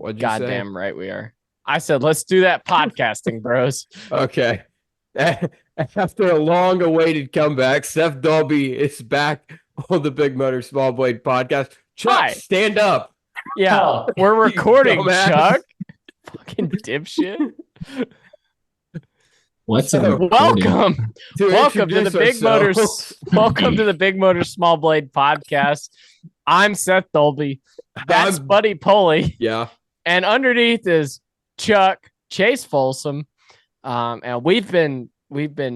What'd you say? Goddamn right we are. I said, let's do that podcasting, bros. Okay. After a long-awaited comeback, Seth Dolby is back on the Big Motor Small Blade podcast. Chuck, Hi. stand up. Yeah, Oh, we're recording, dumbass. Chuck. Fucking dipshit. what's So, a recording? Welcome To to the introduce Big Motors. ourselves, Welcome to the Big Motor Small Blade podcast. I'm Seth Dolby. That's I'm- Buddy Pulley. Yeah. And underneath is Chuck, Chase Folsom. And we've been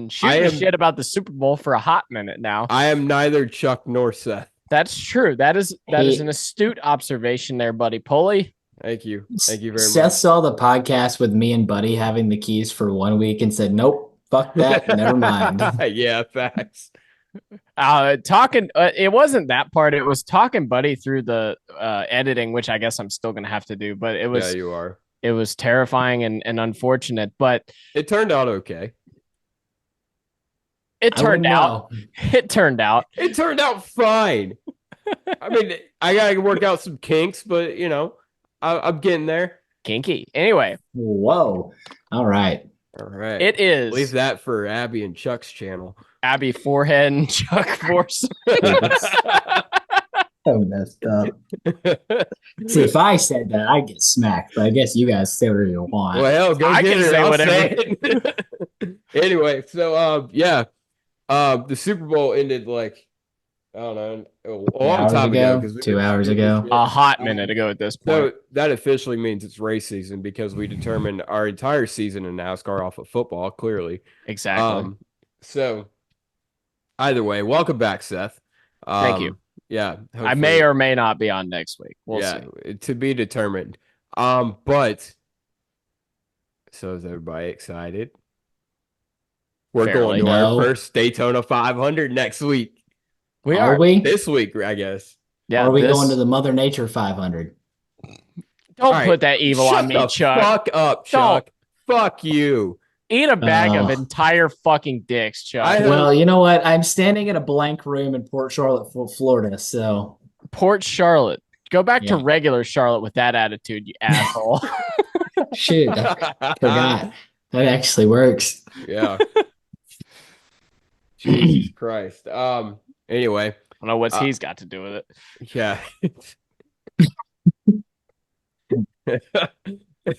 shooting shit about the Super Bowl for a hot minute now. I am neither Chuck nor Seth. That's true. That is an astute observation there, Buddy Pulley. Thank you. Thank you very Seth much. saw the podcast with me and Buddy having the keys for 1 week and said, nope, fuck that. Never mind. Yeah, facts. It wasn't that part. It was talking Buddy through the editing, which I guess I'm still going to have to do, but it was, Yeah, you are. It was terrifying and unfortunate, but It turned out okay. it turned out fine. I mean, I got to work out some kinks, but I'm getting there. kinky. Anyway, Whoa. All right. All right. it is Leave that for Abby and Chuck's channel. Abby Forehead and Chuck Force. So messed up. See, if I said that, I'd get smacked, but I guess you guys say whatever you want. Well, hell, go I get can it. say I'll whatever. say it. Anyway, so the Super Bowl ended like I don't know a long time ago. 2 hours ago. A hot minute ago at this point. So that officially means it's race season because we determined our entire season in NASCAR off of football. Clearly, Exactly. So either way, welcome back, Seth. Thank you. Yeah, I may or may not be on next week. We'll see. to be determined. But so is everybody excited? We're Fairly. going to No. our first Daytona 500 next week. We Are are. we? This week, I guess. Yeah. Are we going to the Mother Nature 500? Don't All right. put that evil Shut on me, the Chuck. fuck up, Chuck. Fuck you. Eat a bag of Oh. entire fucking dicks, Chuck. I- Well, you know what? I'm standing in a blank room in Port Charlotte, Florida. So Port Charlotte. Go back to Yeah. regular Charlotte with that attitude, you asshole. shoot, I forgot. That actually works. Yeah. Jesus Christ. Anyway, I don't know what's he's got to do with it. yeah.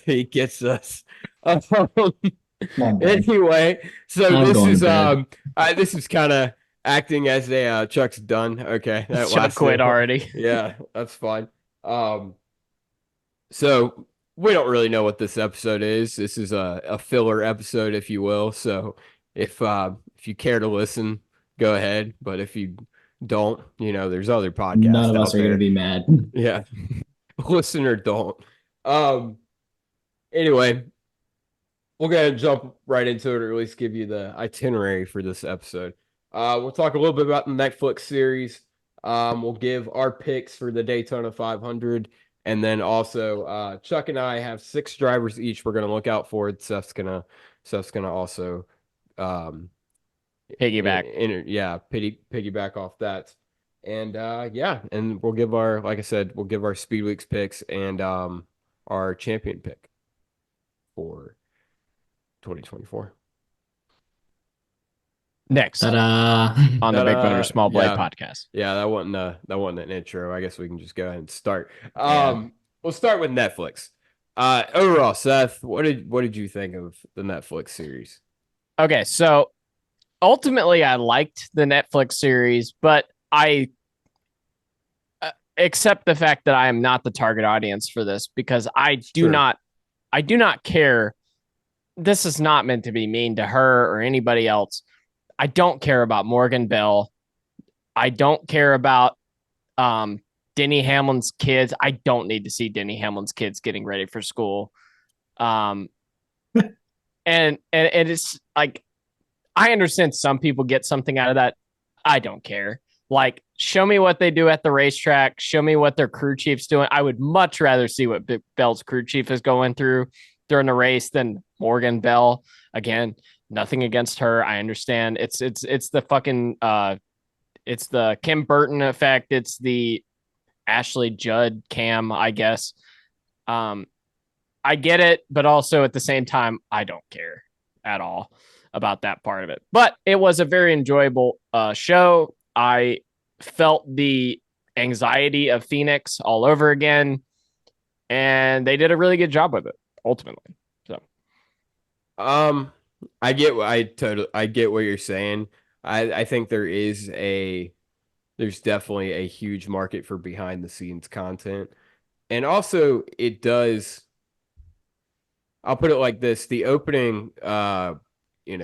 He gets us. Anyway, so I'm this going is to this is kind of acting as a Chuck's done. Okay, that Chuck last quit thing. already. Yeah, that's fine. So we don't really know what this episode is. This is a filler episode, if you will. So if you care to listen, go ahead. But if you don't, there's other podcasts. None of us out are going to there. be mad. Yeah, listen or don't. Anyway, we'll go ahead and jump right into it, or at least give you the itinerary for this episode. We'll talk a little bit about the Netflix series. We'll give our picks for the Daytona 500, and then also Chuck and I have 6 drivers each. We're gonna look out for it. Seth's gonna also Piggyback. piggyback off that, and and we'll give our, like I said, we'll give our Speed Weeks picks and our champion pick for 2024. Next Ta-da. on the Big Ta-da. Motor Small Blade Yeah. podcast. Yeah, that wasn't an intro. I guess we can just go ahead and start. Yeah. We'll start with Netflix. Overall, Seth, what did you think of the Netflix series? Okay, so ultimately I liked the Netflix series, but I accept the fact that I am not the target audience for this because I do Sure. not care. This is not meant to be mean to her or anybody else. I don't care about Morgan Bell. I don't care about Denny Hamlin's kids. I don't need to see Denny Hamlin's kids getting ready for school. And it's like, I understand some people get something out of that. I don't care. Like, show me what they do at the racetrack. Show me what their crew chief's doing. I would much rather see what Bell's crew chief is going through during the race than Morgan Bell. Again, nothing against her. I understand. It's the fucking it's the Kim Burton effect. It's the Ashley Judd cam, I guess. I get it, but also at the same time, I don't care at all about that part of it. But it was a very enjoyable show. I felt the anxiety of Phoenix all over again, and they did a really good job with it ultimately. So, I get what you're saying. I think there's definitely a huge market for behind the scenes content. And also it does, I'll put it like this, the opening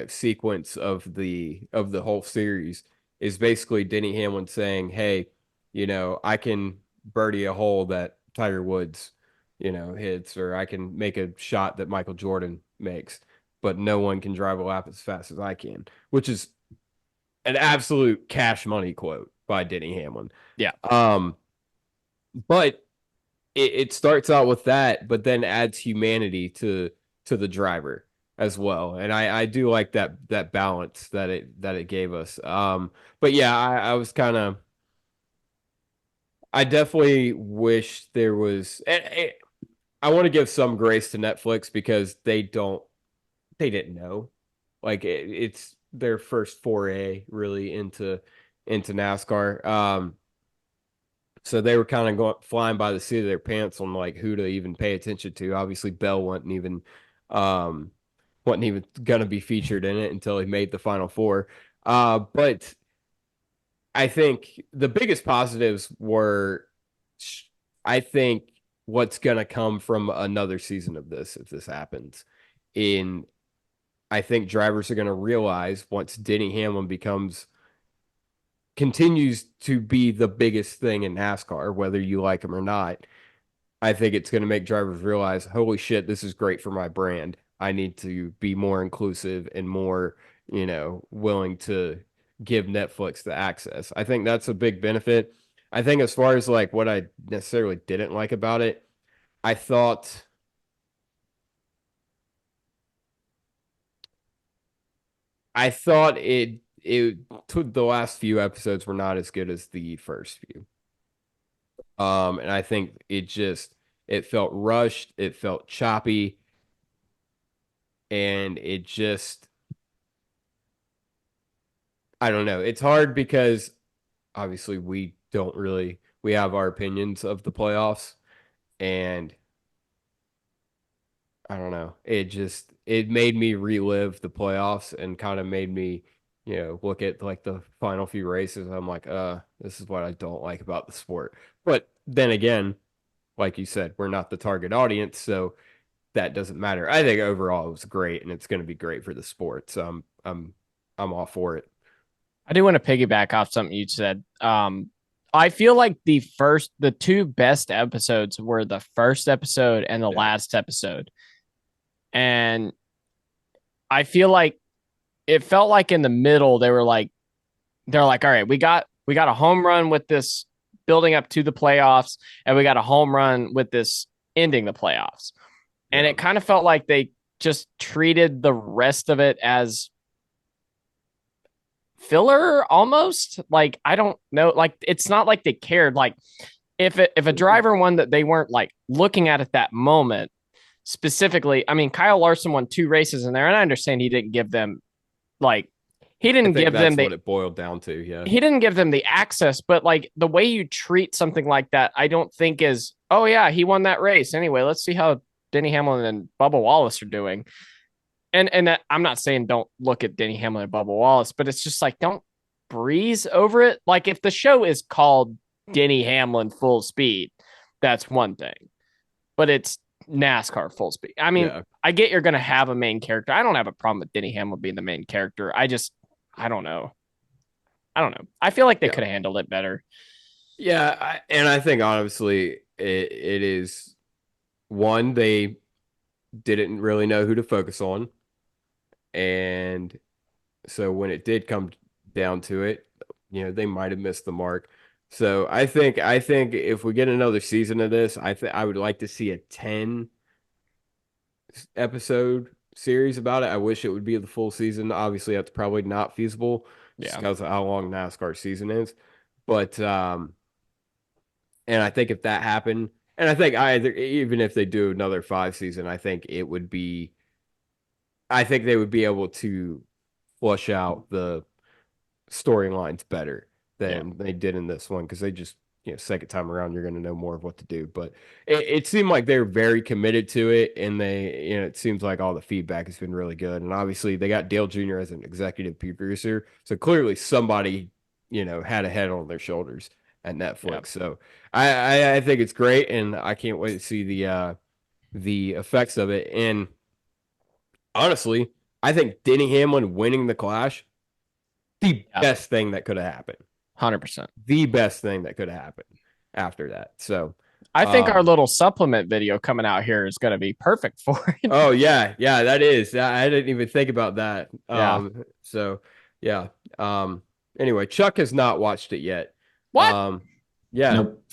sequence of the whole series is basically Denny Hamlin saying, "Hey, I can birdie a hole that Tiger Woods, hits, or I can make a shot that Michael Jordan makes, but no one can drive a lap as fast as I can," which is an absolute cash money quote by Denny Hamlin. yeah. But it starts out with that, but then adds humanity to the driver as well. And I do like that balance that it gave us. But yeah, I was kind of, I definitely wish there was. I want to give some grace to Netflix because they didn't know, like it's their first foray really into NASCAR. So they were kind of flying by the seat of their pants on like who to even pay attention to. Obviously, Bell wasn't even gonna be featured in it until he made the Final Four. But I think the biggest positives were, I think, what's gonna come from another season of this if this happens. In I think drivers are gonna realize once Denny Hamlin continues to be the biggest thing in NASCAR, whether you like him or not. I think it's going to make drivers realize, holy shit, this is great for my brand. I need to be more inclusive and more, willing to give Netflix the access. I think that's a big benefit. I think as far as like what I necessarily didn't like about it, I thought it took the last few episodes were not as good as the first few. And I think it felt rushed, it felt choppy, and it just I don't know. It's hard because obviously we have our opinions of the playoffs, and I don't know. It made me relive the playoffs and kind of made me, look at like the final few races. I'm like, this is what I don't like about the sport. But then again, like you said, we're not the target audience, so that doesn't matter. I think overall it was great and it's going to be great for the sport. So I'm all for it. I do want to piggyback off something you said. I feel like the two best episodes were the first episode and the last episode. And I feel like it felt like in the middle they're like, all right, we got a home run with this building up to the playoffs, and we got a home run with this ending the playoffs. And it kind of felt like they just treated the rest of it as filler almost. Like, I don't know. Like, it's not like they cared. Like, if a driver won that they weren't like looking at that moment specifically. I mean, Kyle Larson won 2 races in there, and I understand he didn't give them like he didn't give them what it boiled down to. Yeah, he didn't give them the access, but like the way you treat something like that, I don't think is, oh yeah, he won that race anyway. Let's see how Denny Hamlin and Bubba Wallace are doing. And that, I'm not saying don't look at Denny Hamlin and Bubba Wallace, but it's just like don't breeze over it. Like if the show is called Denny Hamlin Full Speed, that's one thing, but it's NASCAR Full Speed. I mean, I get you're going to have a main character. I don't have a problem with Denny Hamlin being the main character. I don't know. I feel like they could have handled it better. Yeah, and I think honestly, it is one, they didn't really know who to focus on, and so when it did come down to it, they might have missed the mark. So I think if we get another season of this, I would like to see a 10 episode series about it. I wish it would be the full season. Obviously, that's probably not feasible just because of how long NASCAR season is. But and I think if that happened, And I think even if they do another 5 season, I think they would be able to flush out the storylines better than they did in this one because they just, second time around, you're going to know more of what to do. But it seemed like they're very committed to it, and it seems like all the feedback has been really good. And obviously, they got Dale Jr. as an executive producer, so clearly somebody, had a head on their shoulders at Netflix. Yep. So I think it's great, and I can't wait to see the effects of it. And honestly, I think Denny Hamlin winning the Clash, the best thing that could have happened. 100%. The best thing that could have happened after that. So I think our little supplement video coming out here is going to be perfect for it. Oh yeah, that is. I didn't even think about that. Yeah. So yeah. Anyway, Chuck has not watched it yet. What? Yeah. Nope.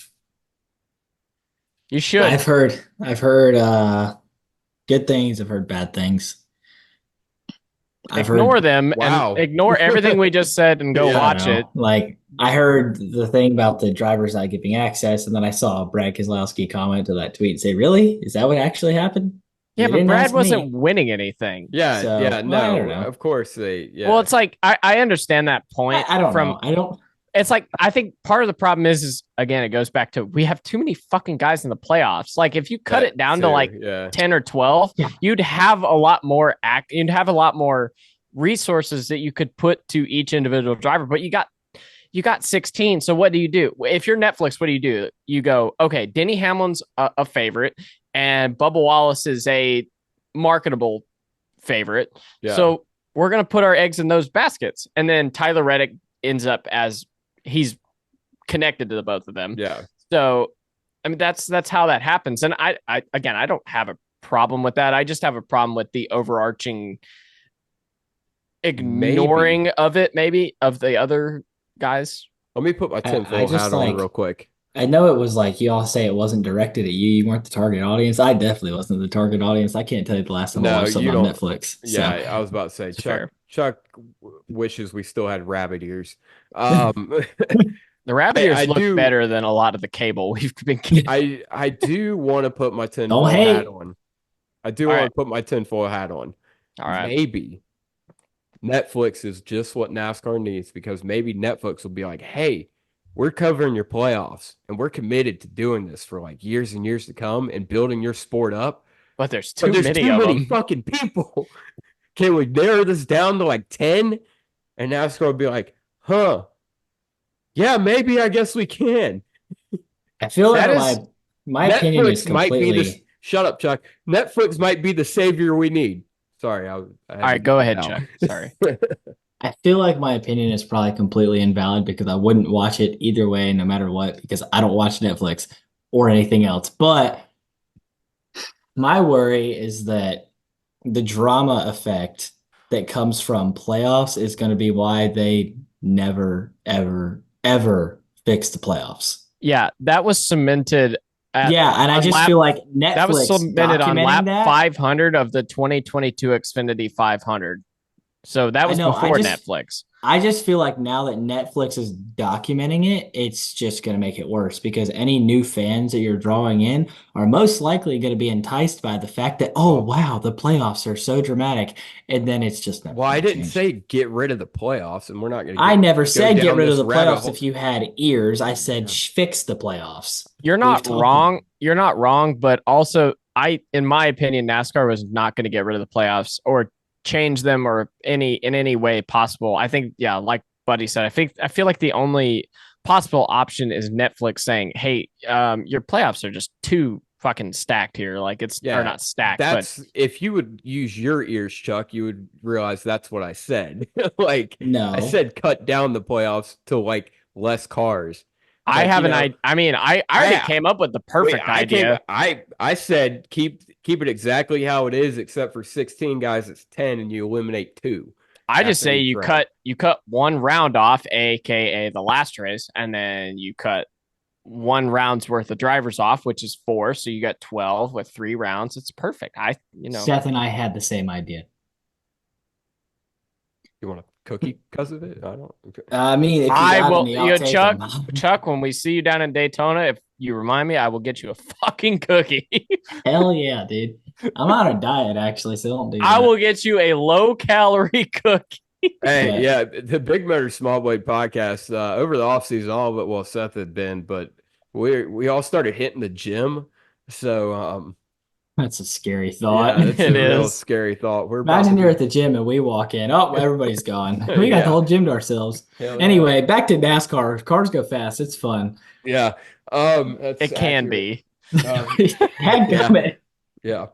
You should. I've heard good things. I've heard bad things. Ignore them Wow. and ignore everything we just said and go watch it. Like, I heard the thing about the drivers not giving access, and then I saw Brad Keselowski comment to that tweet and say, "Really? Is that what actually happened?" Yeah, They but didn't Brad ask wasn't me. winning anything. Yeah, So, yeah, well, I no. don't know. Of course they Well, it's like I understand that point. I don't know. I don't. It's like I think part of the problem is again, it goes back to we have too many fucking guys in the playoffs. Like if you cut it down to like 10 or 12, you'd have a lot more you'd have a lot more resources that you could put to each individual driver, but you got 16. So what do you do? If you're Netflix, what do? You go, okay, Denny Hamlin's a favorite and Bubba Wallace is a marketable favorite. Yeah. So we're going to put our eggs in those baskets. And then Tyler Reddick ends up as he's connected to the both of them. Yeah. So, I mean, that's how that happens. And I don't have a problem with that. I just have a problem with the overarching ignoring of it, maybe of the other guys. Let me put my tinfoil hat on real quick. I know it was like you all say it wasn't directed at you. You weren't the target audience. I definitely wasn't the target audience. I can't tell you the last time I watched something on Netflix. Yeah, I was about to say Chuck wishes we still had rabbit ears. The rabbit ears look better than a lot of the cable we've been getting. I do want to put my tinfoil hat on. I do want to put my tinfoil hat on. All right. Maybe Netflix is just what NASCAR needs, because maybe Netflix will be like, hey, we're covering your playoffs and we're committed to doing this for like years and years to come and building your sport up. But there's too many fucking people. Can we narrow this down to like 10? And NASCAR will be like, huh? Yeah, maybe. I guess we can. I feel like my opinion is completely. Shut up, Chuck. Netflix might be the savior we need. Sorry. All right, go ahead, Chuck. Sorry. I feel like my opinion is probably completely invalid because I wouldn't watch it either way, no matter what, because I don't watch Netflix or anything else. But my worry is that the drama effect that comes from playoffs is going to be why they never, ever, ever fix the playoffs. Yeah, that was cemented. And I just feel like Netflix that was cemented on lap 500 of the 2022 Xfinity 500. So that was before Netflix. I just feel like now that Netflix is documenting it, it's just going to make it worse, because any new fans that you're drawing in are most likely going to be enticed by the fact that, oh, wow, the playoffs are so dramatic. And then it's just not. Well, I didn't say get rid of the playoffs, and we're not going to. I never said get rid of the playoffs if you had ears. I said fix the playoffs. You're not wrong. You're not wrong. But also, in my opinion, NASCAR was not going to get rid of the playoffs or change them or in any way possible. I think, like Buddy said, I feel like the only possible option is Netflix saying, hey, your playoffs are just too fucking stacked here. Like or not stacked. But if you would use your ears, Chuck, you would realize that's what I said. No, I said cut down the playoffs to like less cars. I have I already came up with the perfect idea. I said keep it exactly how it is, except for 16 guys, it's 10, and you eliminate 2. I just say you cut one round off, aka the last race, and then you cut 1 round's worth of drivers off, which is 4. So you got 12 with 3 rounds. It's perfect. Seth and I had the same idea. You want a cookie because of it? I don't. I mean, if Chuck, when we see you down in Daytona, if you remind me, I will get you a fucking cookie. Hell yeah, dude. I'm on a diet actually, so don't do that. I will get you a low calorie cookie. Hey, But- yeah, the Big Motor Small Blade podcast over the offseason, all but well, Seth had been, but we all started hitting the gym. So That's a scary thought. yeah, it's It a real is. scary thought. We're about Imagine to you're be- at the gym and we walk in. Oh, everybody's gone. We got Yeah. the whole gym to ourselves. Hell yeah. Anyway, back to NASCAR. Cars go fast. It's fun. Yeah. That's It can accurate. be. Dadgummit. Yeah.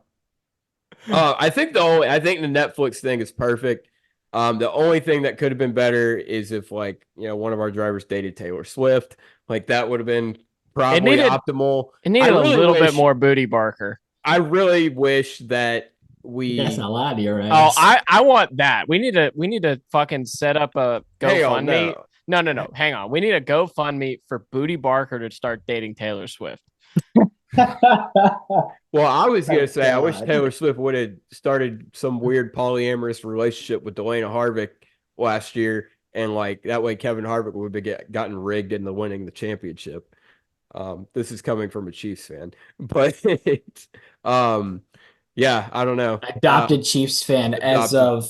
I think the Netflix thing is perfect. The only thing that could have been better is if one of our drivers dated Taylor Swift. Like that would have been probably optimal. It needed I really a little wish- bit more booty barker. I really wish that we That's not loud to your Oh, ass. I want that. We need to fucking set up a Hang on, GoFundMe. no. No. Hang on. We need a GoFundMe for Booty Barker to start dating Taylor Swift. Well, I was gonna Oh, say I wish God. Taylor Swift would have started some weird polyamorous relationship with Delana Harvick last year, and like that way Kevin Harvick would have gotten rigged into winning the championship. This is coming from a Chiefs fan, but yeah, I don't know. Adopted Chiefs fan as of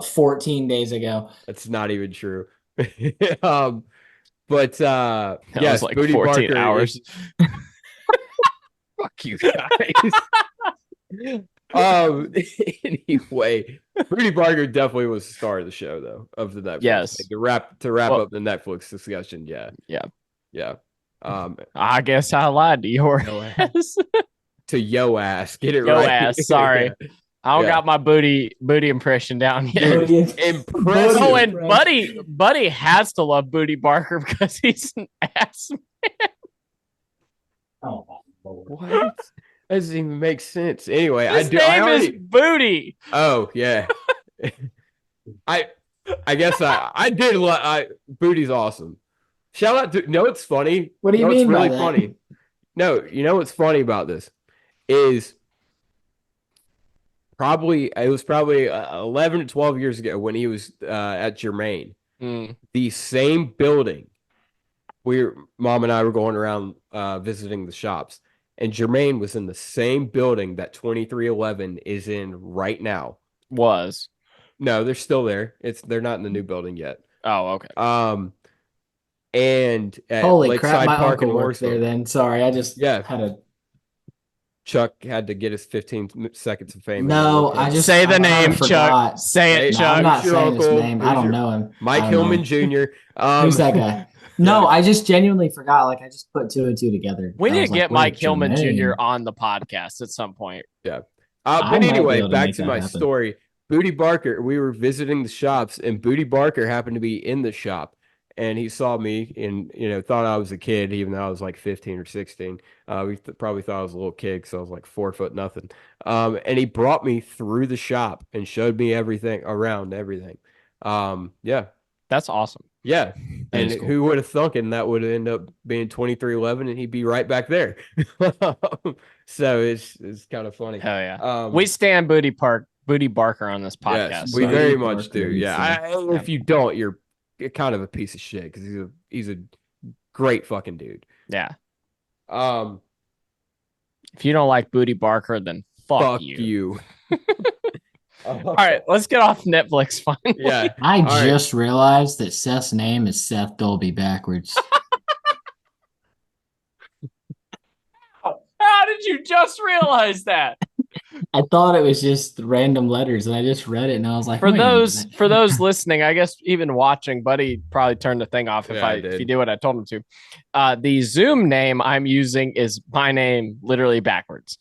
14 days ago. That's not even true. But That yes, was like Booty 14 Barker hours. is- Fuck you guys. Anyway, Booty Barker definitely was the star of the show, though, of the Netflix. Yes. Like, to wrap up the Netflix discussion. Yeah. I guess I lied to your No ass. To yo ass, get it Yo right. ass, sorry. Yeah. I don't Yeah. got my booty impression down yet. Dude, impressive. Oh, and Buddy has to love Booty Barker because he's an ass. Oh, Lord. What? That doesn't even make sense. Anyway, His name is Booty. Oh yeah. I guess I did. Booty's awesome. Shout out to. No, it's funny. What do you know mean what's by really that? funny? No, you know what's funny about this is it was probably 11 to 12 years ago when he was at Germain. The same building. Mom and I were going around visiting the shops, and Germain was in the same building that 2311 is in right now. Was. No, they're still there. They're not in the new building yet. Oh, okay. And at Holy crap, Lakeside my Park uncle in worked there Mooresville, then. Sorry, I just Yeah. had a... Chuck had to get his 15 seconds of fame. No, I just... Say the I name, forgot. Chuck. Say it, Hey, No, Chuck. I'm not Who's your saying his uncle? name. I Who's don't your- know him. Mike I don't know Hillman him. Jr. Who's that guy? No, Yeah. I just genuinely forgot. Like, I just put two and two together. We I need was to like, get wait, Mike Hillman Jermaine. Jr. on the podcast at some point. But I might be anyway, able to back make to that my happen. story. Booty Barker, we were visiting the shops, and Booty Barker happened to be in the shop, and he saw me and thought I was a kid, even though I was like 15 or 16. We probably thought I was a little kid because I was like 4 foot nothing. And he brought me through the shop and showed me everything. Yeah. That's awesome. Yeah. That And is cool. who would have thunking that would end up being 2311 and he'd be right back there. So it's kind of funny. Hell yeah. We We stand Booty Barker on this podcast. Yes, we Buddy very much Parker, do. he Yeah. said. If you don't, you're kind of a piece of shit because he's a great fucking dude. Yeah. Um, If you don't like Booty Barker, then fuck fuck you. you. All right, let's get off Netflix finally. Yeah. I All right. just realized that Seth's name is Seth Dolby backwards. How did you just realize that? I thought it was just random letters, and I just read it, and I was like, For wait a minute. those listening, I guess even watching, Buddy probably turned the thing off Yeah, I if did. you do what I told him to. The Zoom name I'm using is my name literally backwards.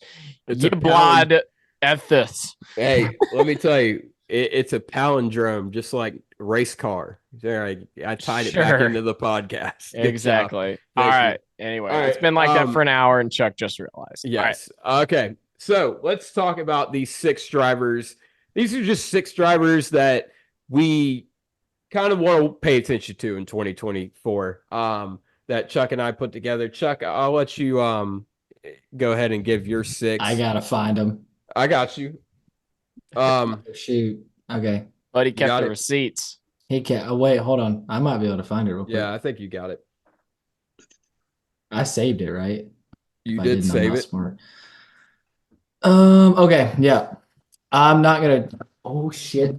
It's a Yiblad Ethis. Hey, let me tell you, it's a palindrome, just like race car. There, I tied it back Sure. into the podcast. Good job. Exactly. Thank All you. right. Anyway, All it's right, been like that for an hour, and Chuck just realized. All right. Yes. Okay. So let's talk about these 6 drivers. These are just 6 drivers that we kind of want to pay attention to in 2024. That Chuck and I put together. Chuck, I'll let you go ahead and give your 6. I gotta find him. I got you. Shoot. Okay. Buddy kept got the it. receipts. He can't. Oh wait, hold on. I might be able to find it real quick. Yeah, I think you got it. I saved it, right? You If I did didn't, I'm save not it. smart. Okay, yeah. I'm not gonna. Oh shit.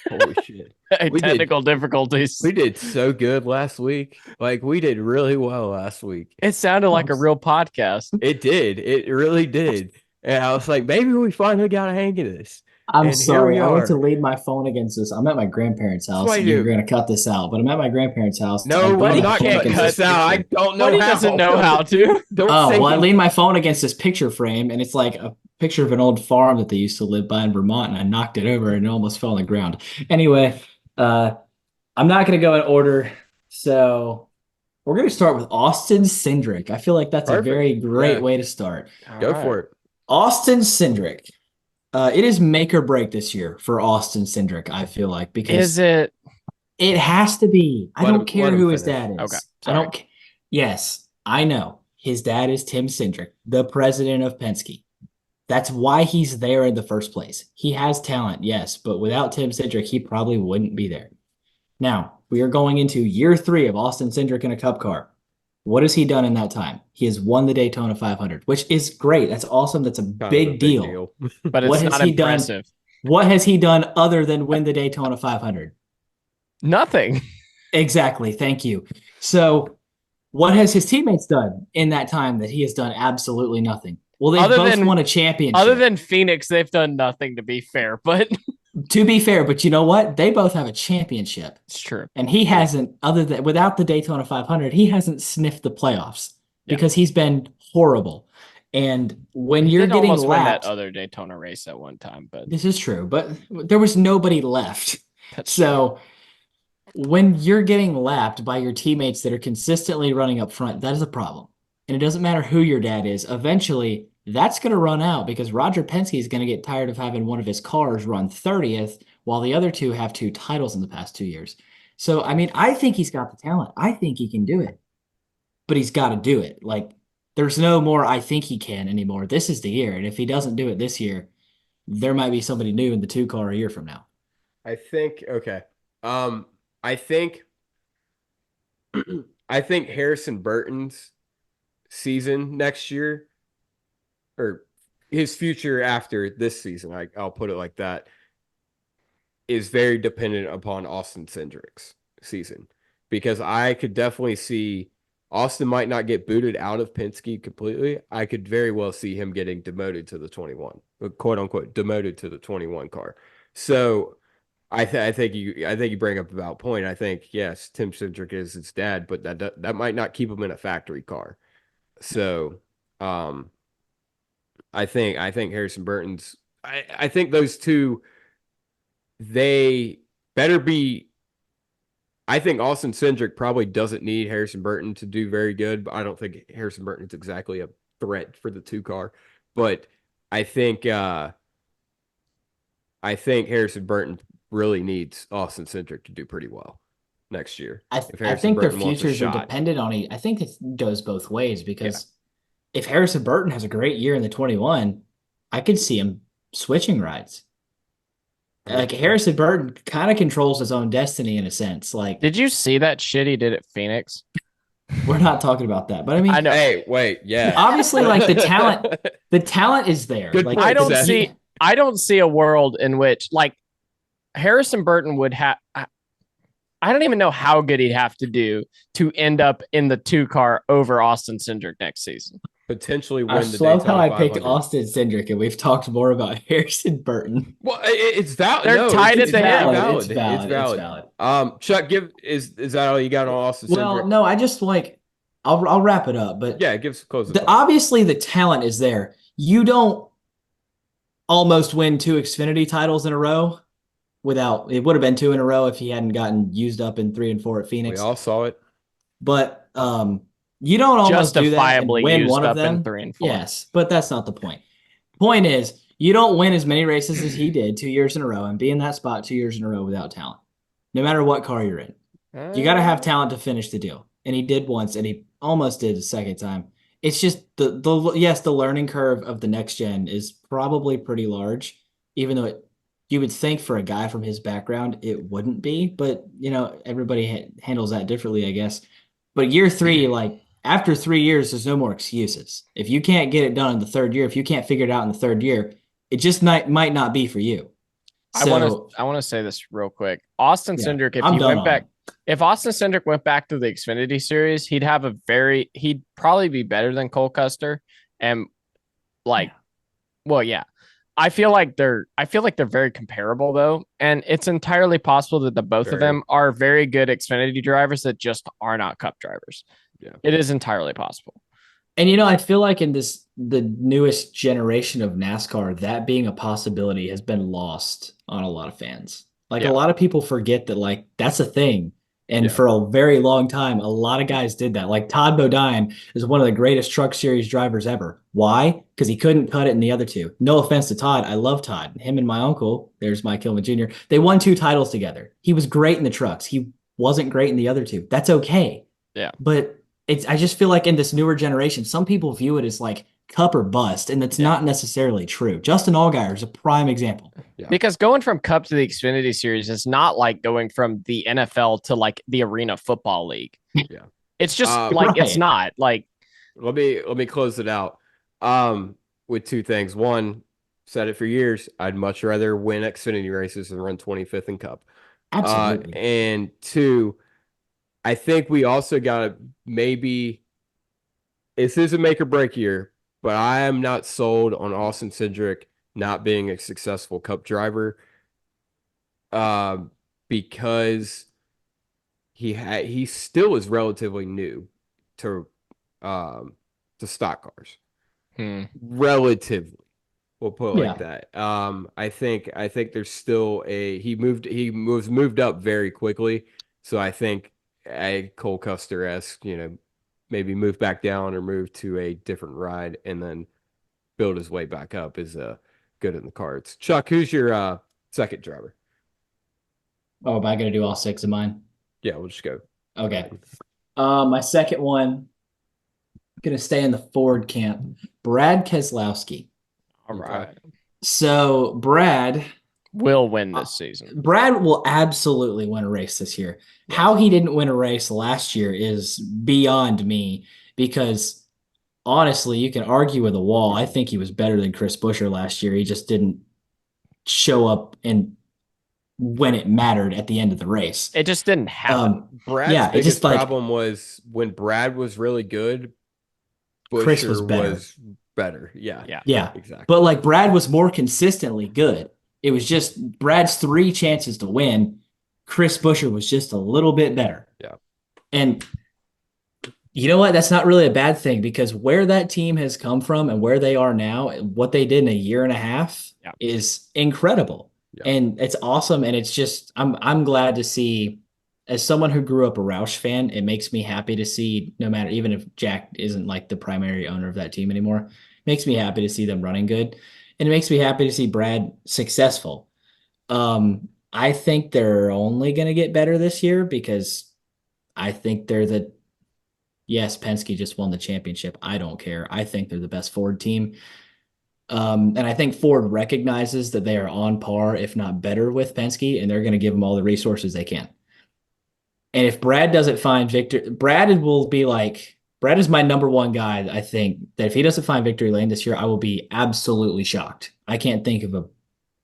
Holy shit. We Technical difficulties. We did so good last week. Like we did really well last week. It sounded like a real podcast. It did. It really did. And I was like, maybe we finally got a hang of this. I'm And here sorry. we I went to are. lean my phone against this. I'm at my grandparents' That's house. why You're you. gonna cut this out, but I'm at my grandparents' house. I No, leaned I'm Buddy my not phone can't cutting against this out. I picture. don't know Buddy how. doesn't know how to. Don't Oh, say well, I he- leaned my phone against this picture frame, and it's like a picture of an old farm that they used to live by in Vermont, and I knocked it over and it almost fell on the ground. Anyway, I'm not gonna go in order, so we're gonna start with Austin Cindric. I feel like that's a very Perfect. great Yeah. way to start. Go for it. Austin Cindric. It is make or break this year for Austin Cindric, I feel like, because Is it? it has to be. I Let don't him- care let him who his finish. dad is. Okay, I sorry. don't. Yes, I know his dad is Tim Cindric, the president of Penske. That's why he's there in the first place. He has talent, yes, but without Tim Cindric, he probably wouldn't be there. Now we are going into year 3 of Austin Cindric in a Cup car. What has he done in that time? He has won the Daytona 500, which is great. That's awesome. That's a Kind of big deal. But What it's has not he done? impressive. What has he done other than win the Daytona 500? Nothing. Exactly. Thank you. So, what has his teammates done in that time that he has done absolutely nothing? Well, they've Other both than- won a championship. Other than Phoenix, they've done nothing, to be fair. But To be fair, but you know what? They both have a championship. it's true. And he hasn't, other than without the Daytona 500, he hasn't sniffed the playoffs because he's been horrible. And when He you're did getting almost win that lapped, other Daytona race at one time, but this is true, but there was nobody left. that's So when you're getting lapped by your teammates that are consistently running up front, that is a problem. And it doesn't matter who your dad is. Eventually, that's going to run out because Roger Penske is going to get tired of having one of his cars run 30th while the other two have 2 titles in the past 2 years. So, I mean, I think he's got the talent. I think he can do it. But he's got to do it. Like, there's no more I think he can anymore. This is the year. And if he doesn't do it this year, there might be somebody new in the 2 car a year from now. I think okay. I think I think Harrison Burton's season next year, or his future after this season, I'll put it like that, is very dependent upon Austin Cindric's season. Because I could definitely see Austin might not get booted out of Penske completely. I could very well see him getting demoted to the 21, quote unquote, demoted to the 21 car. So I think you bring up a valid point. I think yes, Tim Cindric is his dad, but that might not keep him in a factory car. So, I think Harrison Burton's. I think those two, they better be. I think Austin Cindric probably doesn't need Harrison Burton to do very good, but I don't think Harrison Burton is exactly a threat for the 2 car. But I think Harrison Burton really needs Austin Cindric to do pretty well next year. I Harrison think their Burton wants a futures are shot. dependent on I think it goes both ways because if Harrison Burton has a great year in the 21, I could see him switching rides. Like Harrison Burton kind of controls his own destiny in a sense. Like, Did you see that shit he did at Phoenix? we're not talking about that, but I mean, I know. Hey, wait, yeah. obviously, like the talent is there. Good Like, point, I don't Seth. see. I don't see a world in which like Harrison Burton would have. I don't even know how good he'd have to do to end up in the 2 car over Austin Cindric next season. Potentially I win the just love Daytona how I 500. picked Austin Cindric, and we've talked more about Harrison Burton. Well, it's valid. They're tied it's at the hip. valid. It's valid. Chuck, is that all you got on Austin Well, Cindric? no, I just like I'll wrap it up, but Yeah, give us close. obviously the talent is there. You don't almost win 2 Xfinity titles in a row without it would have been 2 in a row if he hadn't gotten used up in 3 and 4 at We Phoenix. all saw it. But you don't almost do that and Justifiably win used one up of them. in 3 and 4. Yes, but that's not the point. Point is, you don't win as many races as he did 2 years in a row and be in that spot 2 years in a row without talent. No matter what car you're in. You got to have talent to finish the deal. And he did once, and he almost did a second time. It's just the learning curve of the next gen is probably pretty large, even though you would think for a guy from his background it wouldn't be. But everybody handles that differently, I guess. But year 3, like after 3 years, there's no more excuses. If you can't get it done in the third year, if you can't figure it out in the third year, it just might not be for you. So I want to say this real quick. Austin yeah, Cindric, I'm done on him. if Austin Cindric went back to the Xfinity series, he'd probably be better than Cole Custer. And like, Yeah. well, yeah. I feel like they're very comparable though. And it's entirely possible that the both of Very. them are very good Xfinity drivers that just are not cup drivers. Yeah. It is entirely possible. And I feel like in the newest generation of NASCAR, that being a possibility has been lost on a lot of fans. Like a Yeah. lot of people forget that like that's a thing. And Yeah. for a very long time, a lot of guys did that. Like Todd Bodine is one of the greatest truck series drivers ever. Why? Because he couldn't cut it in the other two. No offense to Todd. I love Todd. Him and my uncle, there's Mike Hillman Jr. They won 2 titles together. He was great in the trucks. He wasn't great in the other two. That's okay. Yeah. But I just feel like in this newer generation, some people view it as like cup or bust, and it's not necessarily true. Justin Allgaier is a prime example. Yeah. Because going from Cup to the Xfinity Series is not like going from the NFL to like the Arena Football League. Yeah. It's just Right. it's not like. Let me close it out with 2 things. One, said it for years, I'd much rather win Xfinity races than run 25th in Cup. Absolutely. And 2, I think we also got to maybe, this is a make or break year, but I am not sold on Austin Cindric not being a successful Cup driver because he still is relatively new to stock cars. Relatively, we'll put it like that. I think there's still he was moved up very quickly, so I think a Cole Custer-esque, maybe move back down or move to a different ride and then build his way back up is good in the cards. Chuck, who's your second driver? Oh, am I going to do all 6 of mine? Yeah, we'll just go. Okay. My second one, I'm going to stay in the Ford camp. Brad Keselowski. All right. So Brad will win this season. Brad will absolutely win a race this year. Yes. How he didn't win a race last year is beyond me because honestly, you can argue with a wall. I think he was better than Chris Buescher last year. He just didn't show up and when it mattered at the end of the race. It just didn't happen. Brad's biggest problem was when Brad was really good, Buescher Chris was better. Better. Yeah, exactly. But like Brad was more consistently good. It was just Brad's 3 chances to win. Chris Buescher was just a little bit better. Yeah. And you know what? That's not really a bad thing because where that team has come from and where they are now, what they did in a year and a half is incredible. Yeah. And it's awesome. And it's just, I'm glad to see, as someone who grew up a Roush fan, it makes me happy to see, no matter, even if Jack isn't like the primary owner of that team anymore, it makes me happy to see them running good. And it makes me happy to see Brad successful. I think they're only going to get better this year because I think yes, Penske just won the championship. I don't care. I think they're the best Ford team. And I think Ford recognizes that they are on par, if not better, with Penske, and they're going to give them all the resources they can. And if Brad doesn't find victory, Brad is my number 1 guy. I think that if he doesn't find victory lane this year, I will be absolutely shocked. I can't think of a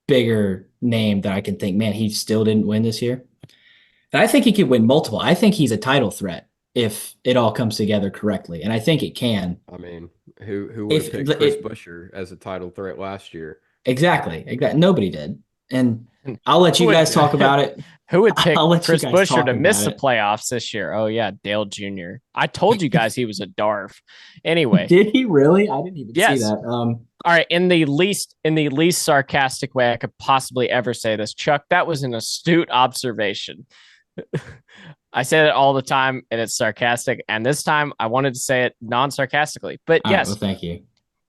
bigger name that I can think, man, he still didn't win this year. And I think he could win multiple. I think he's a title threat if it all comes together correctly. And I think it can. I mean, who would have picked Chris Buescher as a title threat last year? Exactly. Nobody did. And I'll let you guys talk about it. Who would pick Chris Buescher to miss the playoffs this year? Oh yeah, Dale Jr. I told you guys he was a DARF. Anyway, did he really? I didn't even see that. All right, in the least sarcastic way I could possibly ever say this, Chuck, that was an astute observation. I say it all the time, and it's sarcastic. And this time, I wanted to say it non-sarcastically. But yes, well, thank you.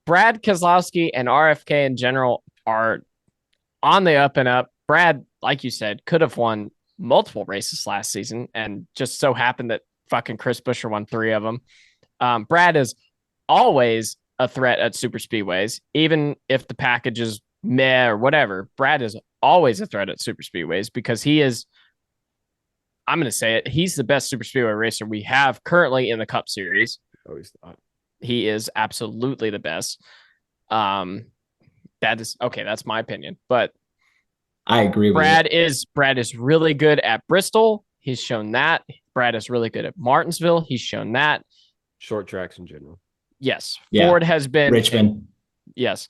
Brad Keselowski and RFK in general are on the up and up. Brad, like you said, could have won multiple races last season, and just so happened that fucking Chris Buescher won 3 of them. Brad is always a threat at super speedways, even if the package is meh or whatever. Brad is always a threat at super speedways because he is. I'm going to say it. He's the best super speedway racer we have currently in the Cup Series. Oh, he's not. He is absolutely the best. That is okay. That's my opinion, but I agree with Brad is really good at Bristol. He's shown that. Brad is really good at Martinsville. He's shown that. Short tracks in general. Yes. Yeah. Ford has been Richmond. Yes.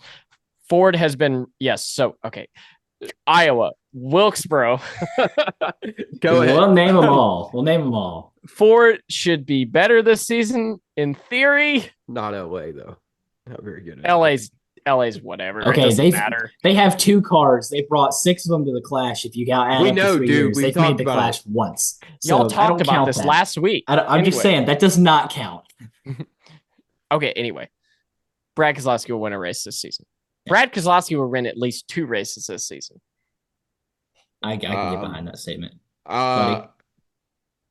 Ford has been yes. So okay. Iowa, Wilkesboro. Go ahead. We'll name them all. We'll name them all. Ford should be better this season in theory. Not LA though. Not very good. LA's whatever. Okay, it doesn't matter. They have 2 cars. They brought 6 of them to the Clash. If you add We up know, the 3 dude. years, We they've talked made the about Clash once. Y'all So I talked don't about count this that. last week. I'm just saying that does not count. Okay, anyway. Brad Keselowski will win a race this season. Brad Keselowski will win at least 2 races this season. I can get behind that statement.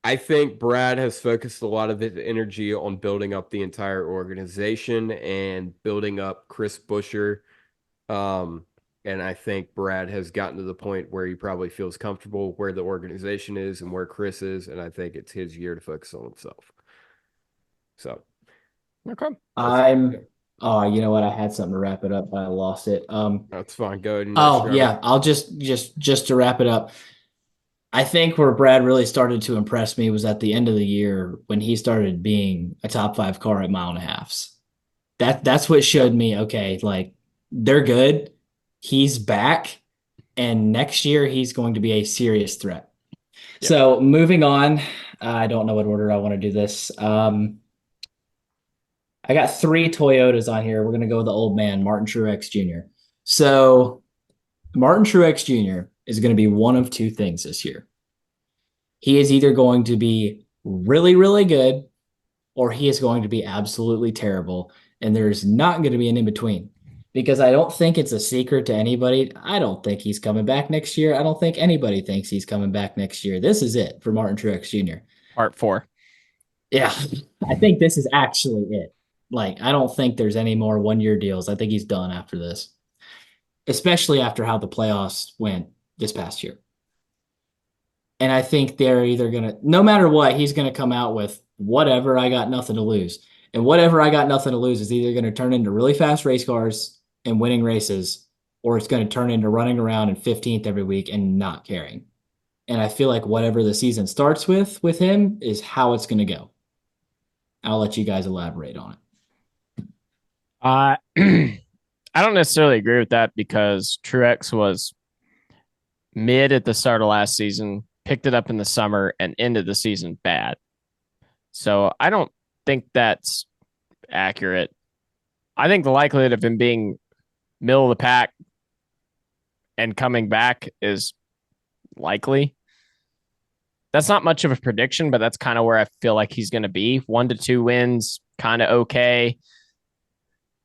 I think Brad has focused a lot of his energy on building up the entire organization and building up Chris Buescher. And I think Brad has gotten to the point where he probably feels comfortable where the organization is and where Chris is. And I think it's his year to focus on himself. So, okay. You know what? I had something to wrap it up, but I lost it. That's fine. Go ahead. Yeah. I'll just to wrap it up. I think where Brad really started to impress me was at the end of the year when he started being a top 5 car at mile and a halves. That's what showed me, okay, like they're good. He's back. And next year he's going to be a serious threat. Yep. So moving on, I don't know what order I want to do this. I got 3 Toyotas on here. We're going to go with the old man, Martin Truex Jr. So Martin Truex Jr. is going to be one of 2 things this year. He is either going to be really, really good, or he is going to be absolutely terrible. And there's not going to be an in-between, because I don't think it's a secret to anybody. I don't think he's coming back next year. I don't think anybody thinks he's coming back next year. This is it for Martin Truex Jr. Part 4. Yeah, I think this is actually it. Like, I don't think there's any more 1-year deals. I think he's done after this, especially after how the playoffs went this past year. And I think they're either going to, no matter what, he's going to come out with whatever, I got nothing to lose. And whatever I got nothing to lose is either going to turn into really fast race cars and winning races, or it's going to turn into running around in 15th every week and not caring. And I feel like whatever the season starts with him is how it's going to go. I'll let you guys elaborate on it. I don't necessarily agree with that, because Truex was mid at the start of last season, picked it up in the summer, and ended the season bad. So I don't think that's accurate. I think the likelihood of him being middle of the pack and coming back is likely. That's not much of a prediction, but that's kind of where I feel like he's going to be. 1 to 2 wins, kind of okay.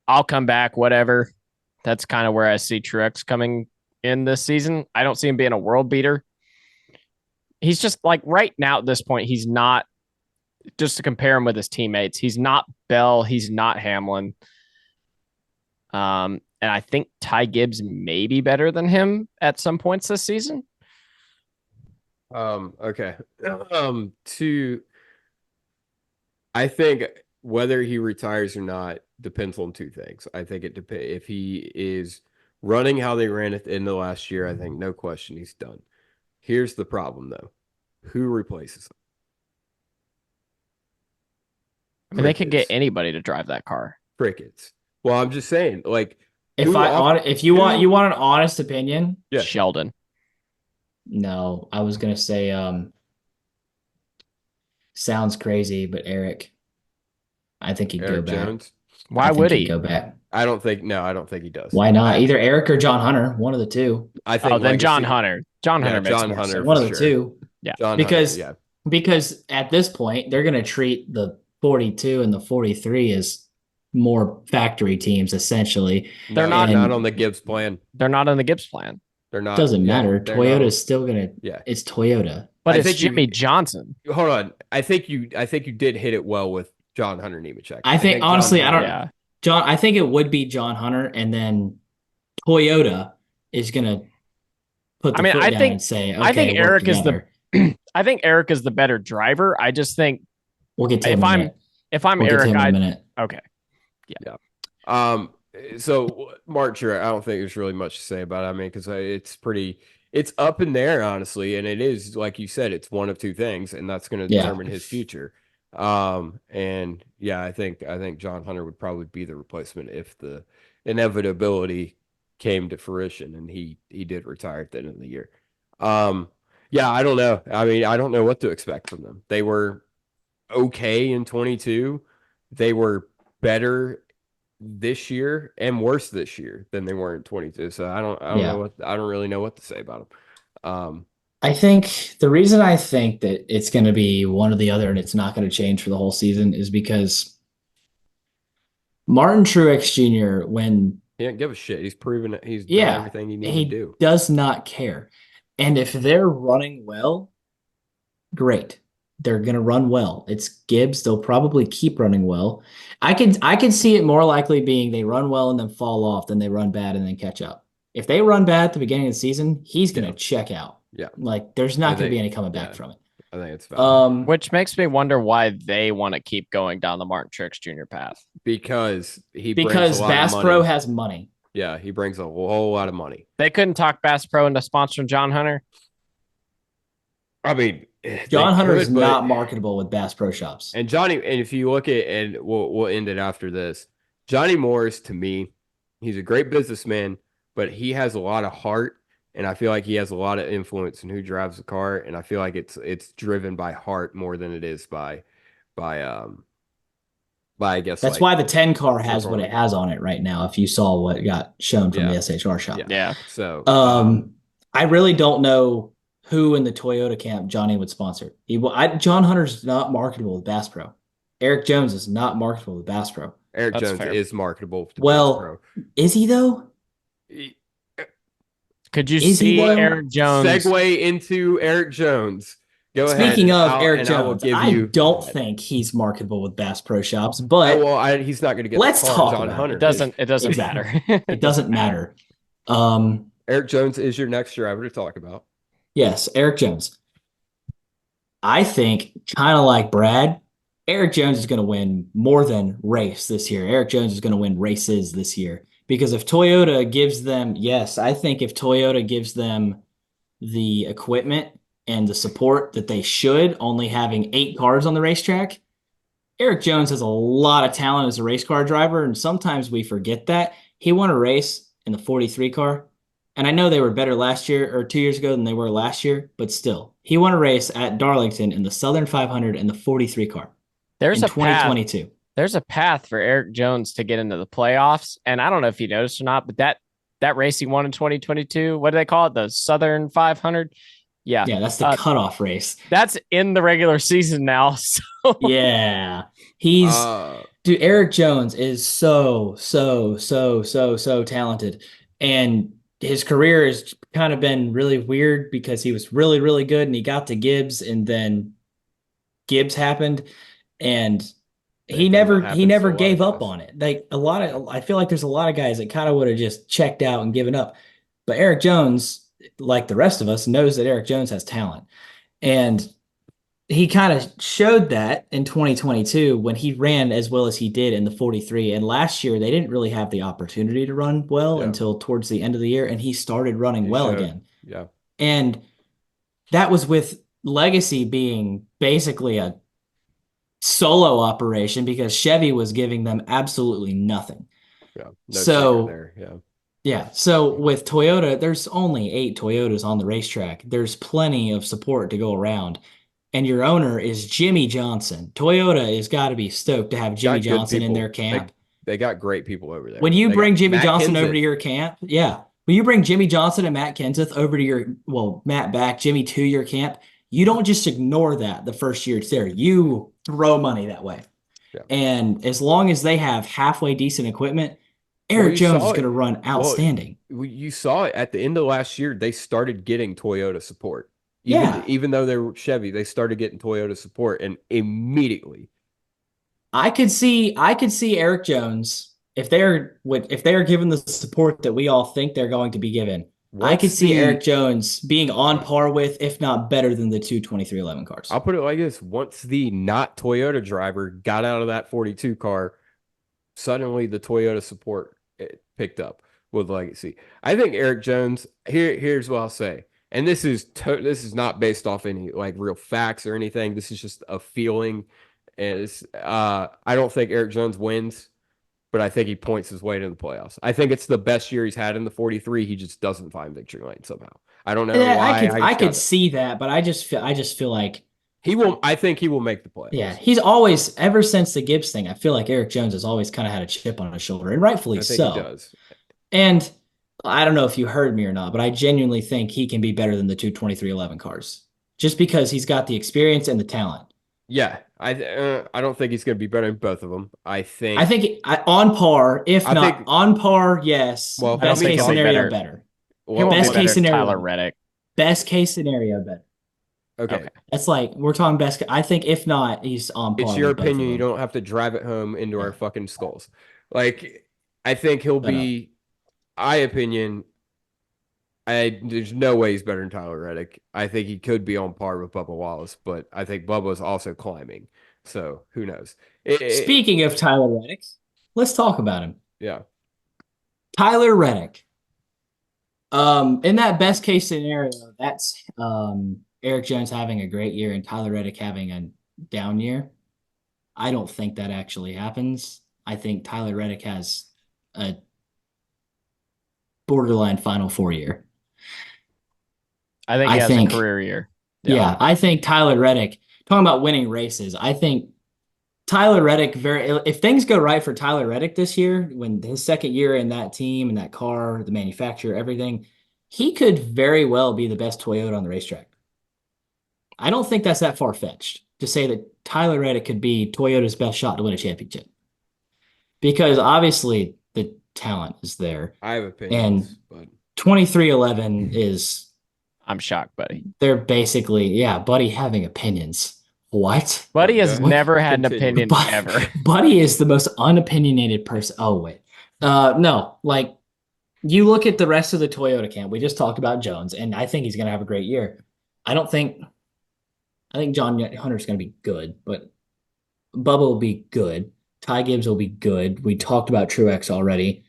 I'll come back, whatever. That's kind of where I see Truex coming in this season. I don't see him being a world beater. He's just like right now at this point, he's not, just to compare him with his teammates, he's not Bell, he's not Hamlin. And I think Ty Gibbs may be better than him at some points this season. Okay. I think whether he retires or not depends on 2 things. I think it depends. If he is running how they ran at the end of last year, I think no question he's done. Here's the problem, though. Who replaces him? I mean, they could get anybody to drive that car. Crickets. Well, I'm just saying, like, if you want an honest opinion, yeah. Sheldon. No, I was gonna say, sounds crazy, but Eric. I think he'd go back. Jones? Why would he go back? I don't think he does. Why not? Either Eric or John Hunter, one of the 2. I think. Then John Hunter. John Hunter makes more sense. One of the 2. Yeah. John because Hunter, because at this point they're going to treat the 42 and the 43 as more factory teams essentially. They're not on the Gibbs plan. They're not on the Gibbs plan. They're not. Doesn't matter. Toyota's still going to. Yeah. It's Toyota. But it's Jimmy Johnson. Hold on. I think you did hit it well with John Hunter Nemechek. I think honestly, I don't. Yeah. John, I think it would be John Hunter, and then Toyota is going to put the foot down and say, okay, I think Eric is I think Eric is the better driver. I just think We'll get to him if in a I'm minute. if I'm We'll get to Eric, him in a I minute. okay. So Mark Truex, I don't think there's really much to say about it. I mean, because it's up in there, honestly, and it is like you said, it's one of two things, and that's going to Yeah. determine his future. And yeah, I think John Hunter would probably be the replacement if the inevitability came to fruition, and he did retire at the end of the year. Yeah, I don't know. I mean, I don't know what to expect from them. They were okay in 22. They were better this year and worse this year than they were in 22. So I don't Yeah. know I don't really know what to say about them. I think the reason I think that it's going to be one or the other and it's not going to change for the whole season is because Martin Truex Jr., when He didn't give a shit. He's proven it. He's done everything he needed to do. does not care. And if they're running well, great. They're going to run well. It's Gibbs. They'll probably keep running well. I can see it more likely being they run well and then fall off than they run bad and then catch up. If they run bad at the beginning of the season, he's going to check out. Yeah. Like there's not going to be any coming back from it. I think it's valid. Which makes me wonder why they want to keep going down the Martin Truex Jr. path. Because brings a lot Bass of Pro money. has money. Yeah, he brings a whole lot of money. They couldn't talk Bass Pro into sponsoring John Hunter. I mean, John Hunter is not marketable with Bass Pro Shops. And Johnny, and if you look at, and we'll end it after this, Johnny Morris, to me, he's a great businessman, but he has a lot of heart, and I feel like he has a lot of influence in who drives the car, and I feel like it's driven by heart more than it is by I guess that's why the 10 car has what it has on it right now. If you saw what got shown from the SHR shop, yeah. So, I really don't know who in the Toyota camp Johnny would sponsor. John Hunter's not marketable with Bass Pro. Eric Jones is not marketable with Bass Pro. Eric Jones is marketable with Bass Pro. Is he though? Could you see Eric Jones segue into Eric Jones? Go ahead. Speaking of Eric Jones, I don't think he's marketable with Bass Pro Shops, but he's not going to get. Let's talk John about Hunter. It doesn't matter. It doesn't matter. Eric Jones is your next driver to talk about. Yes, Eric Jones. I think, kind of like Brad, Eric Jones is going to win more than race this year. Eric Jones is going to win races this year. Because if Toyota gives them, I think if Toyota gives them the equipment and the support that they should, only having 8 cars on the racetrack, Eric Jones has a lot of talent as a race car driver, and sometimes we forget that. He won a race in the 43 car. And I know they were better last year or 2 years ago than they were last year, but still, he won a race at Darlington in the Southern 500 in the 43 car. There's in 2022. There's a path for Eric Jones to get into the playoffs, and I don't know if you noticed or not, but that race he won in 2022, what do they call it? The Southern 500. Yeah, that's the cutoff race. That's in the regular season now. So. Yeah, he's dude. Eric Jones is so talented, and his career has kind of been really weird because he was really, really good and he got to Gibbs and then Gibbs happened and he never gave up on it. Like I feel like there's a lot of guys that kind of would have just checked out and given up. But Eric Jones, like the rest of us, knows that Eric Jones has talent. And he kind of showed that in 2022 when he ran as well as he did in the 43. And last year, they didn't really have the opportunity to run well until towards the end of the year. And he started running again. Yeah. And that was with Legacy being basically a solo operation because Chevy was giving them absolutely nothing. Yeah. Yeah. So with Toyota, there's only 8 Toyotas on the racetrack. There's plenty of support to go around. And your owner is Jimmy Johnson. Toyota has got to be stoked to have Jimmy Johnson in their camp. They got great people over there. When you bring Jimmy Johnson over to your camp, when you bring Jimmy Johnson and Matt Kenseth over to Matt back, Jimmy to your camp, you don't just ignore that the first year it's there. You throw money that way. Yeah. And as long as they have halfway decent equipment, Eric Jones is going to run outstanding. You saw it at the end of last year. They started getting Toyota support. Even though they were Chevy, they started getting Toyota support, and immediately, I could see Eric Jones if they are given the support that we all think they're going to be given. I could Once see the Eric Jones being on par with, if not better than, the two 2311 cars. I'll put it like this: once the not Toyota driver got out of that 42 car, suddenly the Toyota support picked up with Legacy. I think Eric Jones. Here's what I'll say, and this is not based off any like real facts or anything. This is just a feeling. Is I don't think Eric Jones wins, but I think he points his way to the playoffs. I think it's the best year he's had in the 43. He just doesn't find victory lane somehow. I don't know Yeah, why. I could see that, but I just feel like he will. I think he will make the playoffs. yeah, he's always ever since the Gibbs thing. I feel like Eric Jones has always kind of had a chip on his shoulder, and rightfully I think so. he does. And I don't know if you heard me or not, but I genuinely think he can be better than the two 2311 cars, just because he's got the experience and the talent. Yeah, I don't think he's going to be better than both of them. I think On par, if I not think- on par, yes. Well, Best I don't think case he'll be scenario, better. better. He well, won't best be better case than scenario. Tyler Reddick. Best case scenario, better. okay. That's like we're talking best. I think if not, he's on par. It's your with both of opinion. You them. don't have to drive it home into our Yeah. fucking skulls. Like, I think he'll be. My opinion. There's no way he's better than Tyler Reddick. I think he could be on par with Bubba Wallace, but I think Bubba's also climbing. So who knows? Speaking of Tyler Reddick, let's talk about him. Yeah. Tyler Reddick. In that best case scenario, that's Eric Jones having a great year and Tyler Reddick having a down year. I don't think that actually happens. I think Tyler Reddick has a borderline Final Four year. I think he has a career year. Yeah, I think Tyler Reddick, talking about winning races, I think Tyler Reddick, if things go right for Tyler Reddick this year, when his second year in that team and that car, the manufacturer, everything, he could very well be the best Toyota on the racetrack. I don't think that's that far-fetched to say that Tyler Reddick could be Toyota's best shot to win a championship. Because obviously the talent is there. I have opinions, but 2311 is... I'm shocked, Buddy. They're basically, Buddy having opinions. What? Buddy has never had an opinion Buddy, ever. Buddy is the most unopinionated person. Oh, wait. No, like, you look at the rest of the Toyota camp. We just talked about Jones, and I think he's going to have a great year. I think John Hunter's going to be good, but Bubba will be good. Ty Gibbs will be good. We talked about Truex already.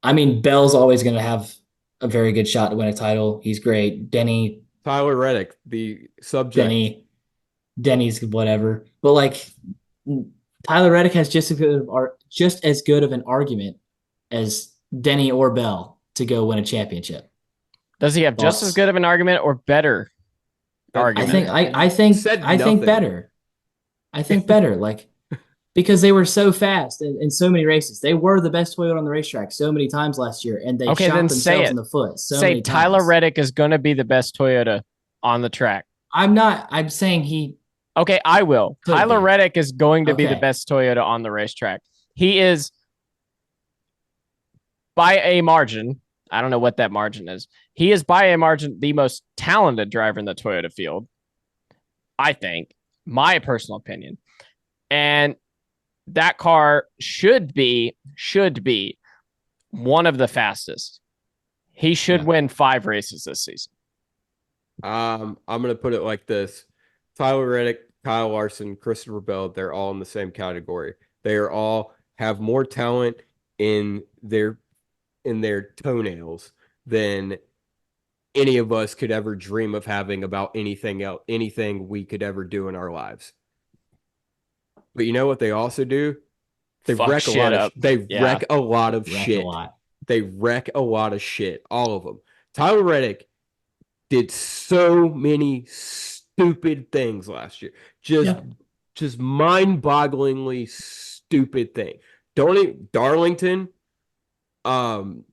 I mean, Bell's always going to have a very good shot to win a title. He's great. Tyler Reddick, the subject. Denny's whatever. But like Tyler Reddick has just as good of an argument as Denny or Bell to go win a championship. Does he have just as good of an argument or better argument? I think better. I think better. Like because they were so fast in so many races. They were the best Toyota on the racetrack so many times last year, and they shot themselves in the foot so many times. Say Tyler Reddick is going to be the best Toyota on the track. I'm saying he... Okay, I will. Tyler Reddick is going to be the best Toyota on the racetrack. He is, by a margin, I don't know what that margin is. He is, by a margin, the most talented driver in the Toyota field. I think. My personal opinion. And that car should be one of the fastest. He should win 5 races this season. I'm going to put it like this. Tyler Reddick, Kyle Larson, Christopher Bell, they're all in the same category. They are all have more talent in their toenails than any of us could ever dream of having about anything else, anything we could ever do in our lives. But you know what they also do? They wreck a lot of wreck a lot of shit. They wreck a lot of shit. All of them. Tyler Reddick did so many stupid things last year. Just mind-bogglingly stupid thing. Darlington. And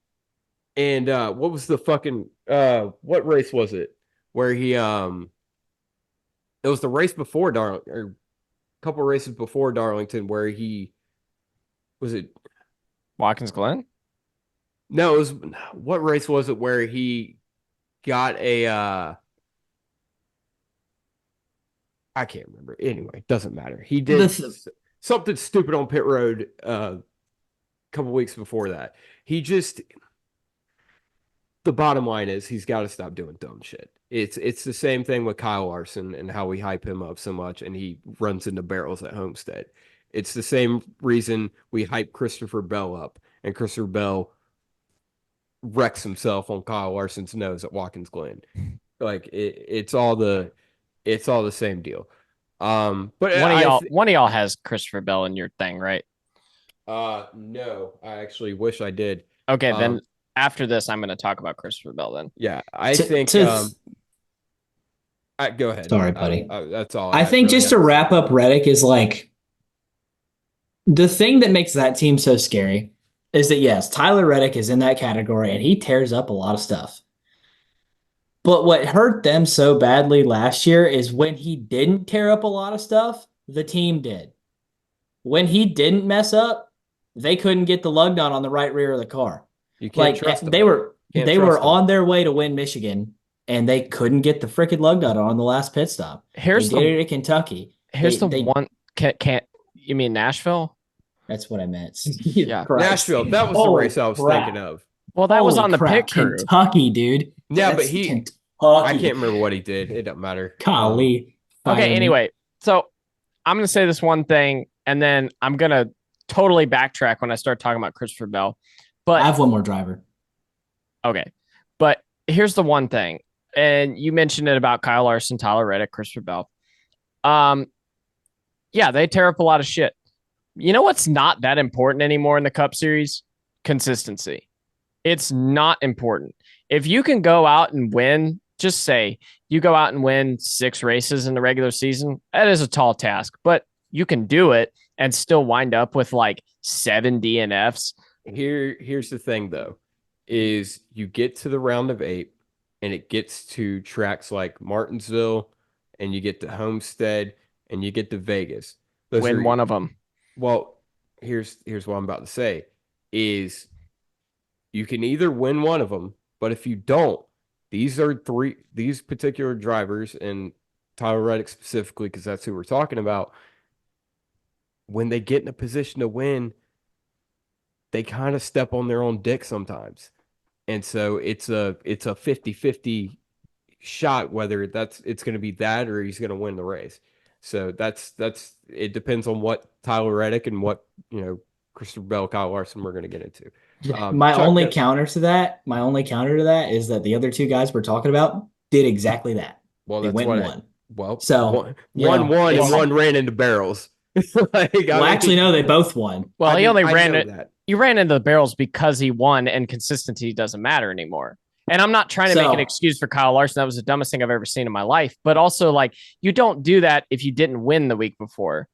what was the fucking what race was it? Where he it was the race before Darlington, or a couple races before Darlington, where he was it Watkins Glen? No, it was what race was it where he got a I can't remember. Anyway, doesn't matter. He did something stupid on pit road a couple weeks before that. He just the bottom line is he's got to stop doing dumb shit. It's the same thing with Kyle Larson and how we hype him up so much and he runs into barrels at Homestead. It's the same reason we hype Christopher Bell up and Christopher Bell wrecks himself on Kyle Larson's nose at Watkins Glen. Like it's all the same deal. But one of y'all has Christopher Bell in your thing, right? No, I actually wish I did. Okay, then after this, I'm going to talk about Christopher Bell. Then, yeah, I think. Go ahead. Sorry, buddy. That's all. I think just to wrap up, Reddick is like the thing that makes that team so scary is that yes, Tyler Reddick is in that category and he tears up a lot of stuff. But what hurt them so badly last year is when he didn't tear up a lot of stuff, the team did. When he didn't mess up, they couldn't get the lug nut on the right rear of the car. You can't trust them. They were on their way to win Michigan, and they couldn't get the freaking lug nut on the last pit stop. They did it at Kentucky. Can't you mean Nashville? That's what I meant. Yeah, Nashville. That was the race I was thinking of. Well, that was on the pit crew. Kentucky, dude. Yeah, but I can't remember what he did. It doesn't matter. Golly. Okay, anyway. So I'm going to say this one thing, and then I'm going to totally backtrack when I start talking about Christopher Bell. But I have one more driver. Okay. But here's the one thing. And you mentioned it about Kyle Larson, Tyler Reddick, Christopher Bell. Yeah, they tear up a lot of shit. You know what's not that important anymore in the Cup Series? Consistency. It's not important. If you can go out and win, just say you go out and win 6 races in the regular season, that is a tall task, but you can do it and still wind up with like 7 DNFs. Here's the thing, though, is you get to the round of 8 and it gets to tracks like Martinsville and you get to Homestead and you get to Vegas. Win one of them. Well, here's what I'm about to say is you can either win one of them, but if you don't, these particular drivers and Tyler Reddick specifically, because that's who we're talking about, when they get in a position to win, they kind of step on their own dick sometimes. And so it's a 50-50 shot whether it's going to be that or he's going to win the race. So that's it depends on what Tyler Reddick and what, Christopher Bell, Kyle Larson we're going to get into. My only counter to that is that the other 2 guys we're talking about did exactly that. Well, they went and won. So one won and one ran into barrels. Actually, no, they both won. Well, he ran into the barrels because he won, and consistency doesn't matter anymore. And I'm not trying to make an excuse for Kyle Larson. That was the dumbest thing I've ever seen in my life. But also, like, you don't do that if you didn't win the week before.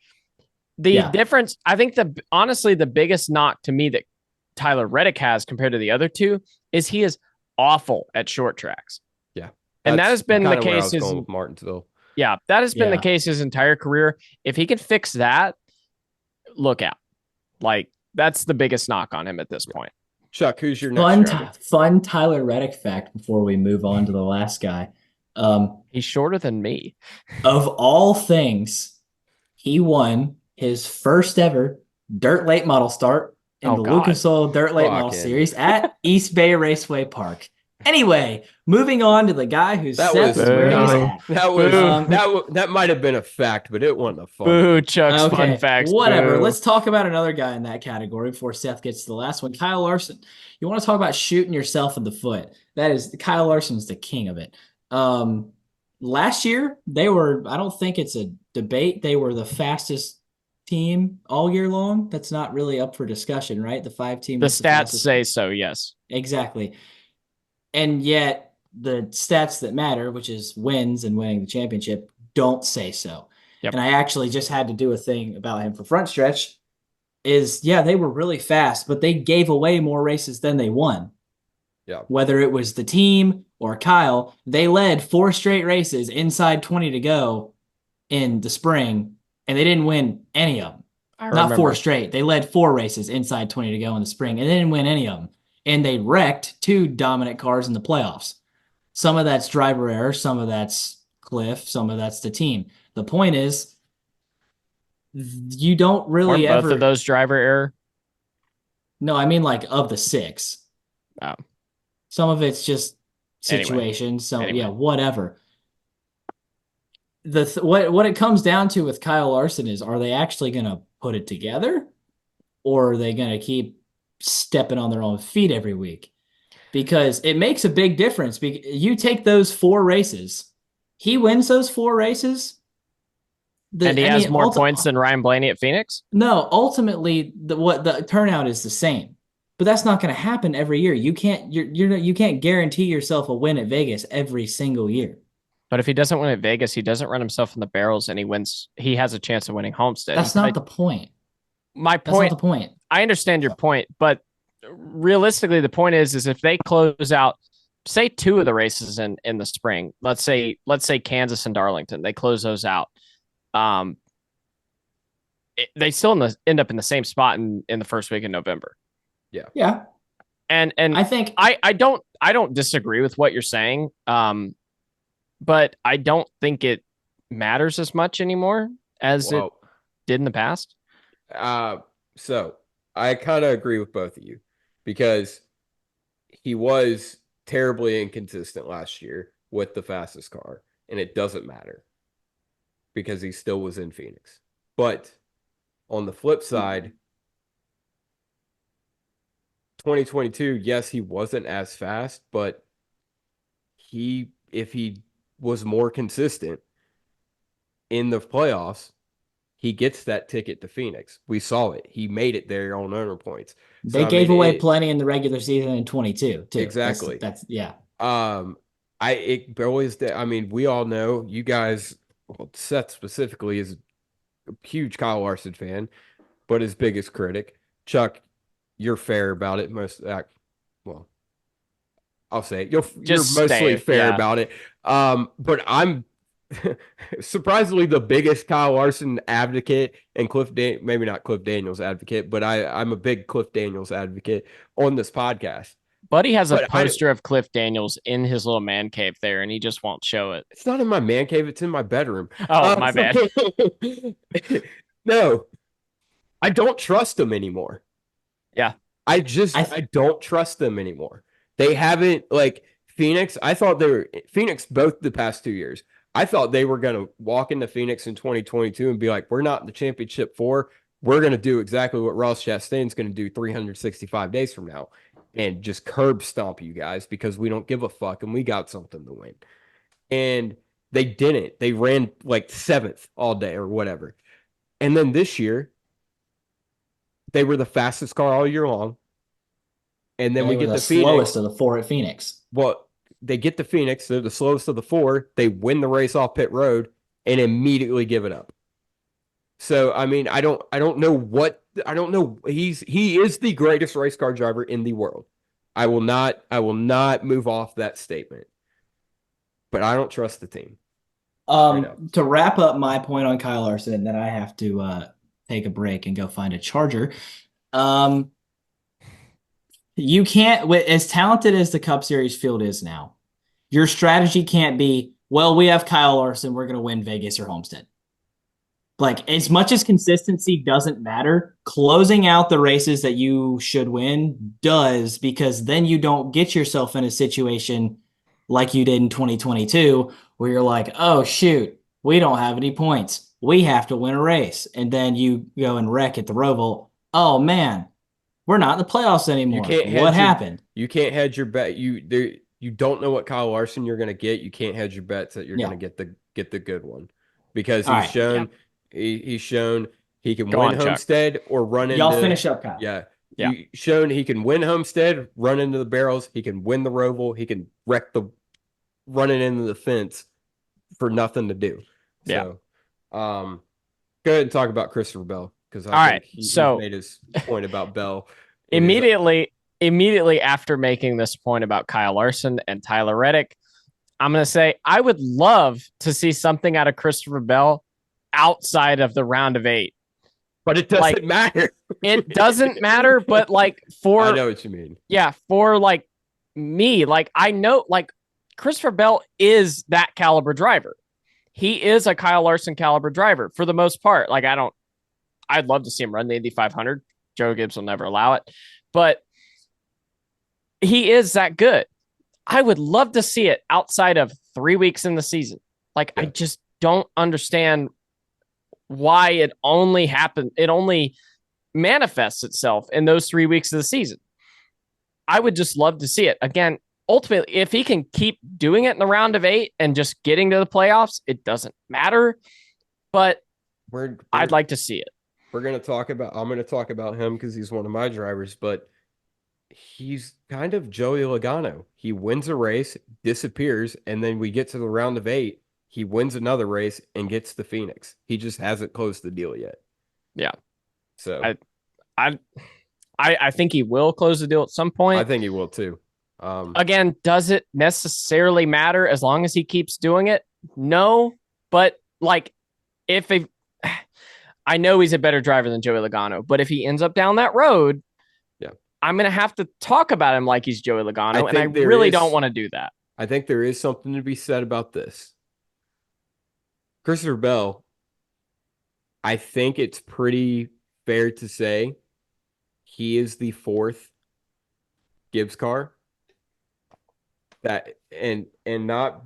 The difference, I think, honestly, the biggest knock to me that Tyler Reddick has compared to the other 2 is he is awful at short tracks. Yeah. And that has been the case with Martinsville. Yeah, that has been the case his entire career. If he can fix that, look out. Like, that's the biggest knock on him at this point. Chuck, who's your next fun Tyler Reddick fact before we move on to the last guy. He's shorter than me. Of all things, he won his first ever dirt late model start in the Lucas Oil Dirt Late Model Series at East Bay Raceway Park. Anyway, moving on to the guy who's that might have been a fact, but it wasn't a fun. Boo, Chuck's fun facts. Whatever. Boo. Let's talk about another guy in that category before Seth gets to the last one. Kyle Larson. You want to talk about shooting yourself in the foot? Kyle Larson's the king of it. Last year they were. I don't think it's a debate. They were the fastest team all year long. That's not really up for discussion, right? The 5 team. The stats say so. Yes, exactly. And yet the stats that matter, which is wins and winning the championship, don't say so. Yep. And I actually just had to do a thing about him for front stretch they were really fast, but they gave away more races than they won. Yeah. Whether it was the team or Kyle, they led 4 straight races inside 20 to go in the spring, and they didn't win any of them. Not 4 straight. They led 4 races inside 20 to go in the spring, and they didn't win any of them. And they wrecked 2 dominant cars in the playoffs. Some of that's driver error, some of that's Cliff, some of that's the team. The point is, you don't really ever... both of those driver error? No, I mean like of the 6. Oh. Some of it's just Anyway. situations. So Anyway. yeah, whatever. What it comes down to with Kyle Larson is, are they actually going to put it together, or are they going to keep stepping on their own feet every week? Because it makes a big difference. You take those 4 races, he wins those 4 races. And he has more points than Ryan Blaney at Phoenix? No, ultimately the turnout is the same. But that's not going to happen every year. You can't guarantee yourself a win at Vegas every single year. But if he doesn't win at Vegas, he doesn't run himself in the barrels, and he has a chance of winning Homestead. That's not the point. My point. That's not the point. I understand your point, but realistically, the point is if they close out, say 2 of the races in the spring, let's say Kansas and Darlington, they close those out. They still end up in the same spot in the first week in November. Yeah. Yeah. And I think I don't disagree with what you're saying. But I don't think it matters as much anymore as it did in the past. So I kind of agree with both of you, because he was terribly inconsistent last year with the fastest car, and it doesn't matter because he still was in Phoenix. But on the flip side, 2022, yes, he wasn't as fast, but if he was more consistent in the playoffs, he gets that ticket to Phoenix. We saw it. He made it there on owner points. They gave away plenty in the regular season in 22 too. Exactly. That's yeah. We all know, you guys, Seth specifically is a huge Kyle Larson fan, but his biggest critic. Chuck, you're fair about it. I'll say it. You're mostly fair about it. But I'm surprisingly the biggest Kyle Larson advocate, and maybe not Cliff Daniels advocate, but I'm a big Cliff Daniels advocate on this podcast. Buddy has a poster of Cliff Daniels in his little man cave there, and he just won't show it. It's not in my man cave. It's in my bedroom. Oh, my bad. No, I don't trust them anymore. Yeah. I don't trust them anymore. They haven't, like Phoenix. I thought they were Phoenix both the past 2 years. I thought they were going to walk into Phoenix in 2022 and be like, we're not in the championship 4. We're going to do exactly what Ross Chastain's going to do 365 days from now and just curb stomp you guys because we don't give a fuck and we got something to win. And they didn't. They ran like 7th all day or whatever. And then this year, they were the fastest car all year long. And then we get the Phoenix. Slowest of the 4 at Phoenix. Well, they get to Phoenix. They're the slowest of the 4. They win the race off pit road and immediately give it up. So, I mean, I don't know. He is the greatest race car driver in the world. I will not move off that statement. But I don't trust the team. To wrap up my point on Kyle Larson, and then I have to take a break and go find a charger. You can't, as talented as the Cup Series field is now, your strategy can't be, well, we have Kyle Larson, we're going to win Vegas or Homestead. Like, as much as consistency doesn't matter, closing out the races that you should win does, because then you don't get yourself in a situation like you did in 2022 where you're like, oh, shoot, we don't have any points. We have to win a race. And then you go and wreck at the Roval. Oh, man, we're not in the playoffs anymore. What happened? You can't hedge your bet. You don't know what Kyle Larson you're going to get. You can't hedge your bets that you're going to get the good one, because he's shown he can win Homestead or run into. Y'all finish up, Kyle. Yeah. He's shown he can win Homestead, run into the barrels. He can win the Roval. He can run it into the fence for nothing to do. So, go ahead and talk about Christopher Bell, because I think he made his point about Bell. Immediately after making this point about Kyle Larson and Tyler Reddick, I'm going to say I would love to see something out of Christopher Bell outside of the round of 8. But it doesn't matter. It doesn't matter, but I know what you mean. Yeah, for me, I know Christopher Bell is that caliber driver. He is a Kyle Larson caliber driver for the most part. I'd love to see him run the Indy 500. Joe Gibbs will never allow it, but he is that good. I would love to see it outside of 3 weeks in the season. Like, Yeah. I just don't understand why it only happened. It only manifests itself in those 3 weeks of the season. I would just love to see it. Again, ultimately, if he can keep doing it in the round of 8 and just getting to the playoffs, it doesn't matter. But I'd like to see it. I'm going to talk about him because he's one of my drivers, but he's kind of Joey Logano. He wins a race, disappears, and then we get to the round of 8. He wins another race and gets the Phoenix. He just hasn't closed the deal yet. Yeah. So I think he will close the deal at some point. I think he will too. Again, does it necessarily matter as long as he keeps doing it? No, but like I know he's a better driver than Joey Logano, but if he ends up down that road, I'm going to have to talk about him like he's Joey Logano, and I really don't want to do that. I think there is something to be said about this. Christopher Bell, I think it's pretty fair to say he is the 4th Gibbs car. That and not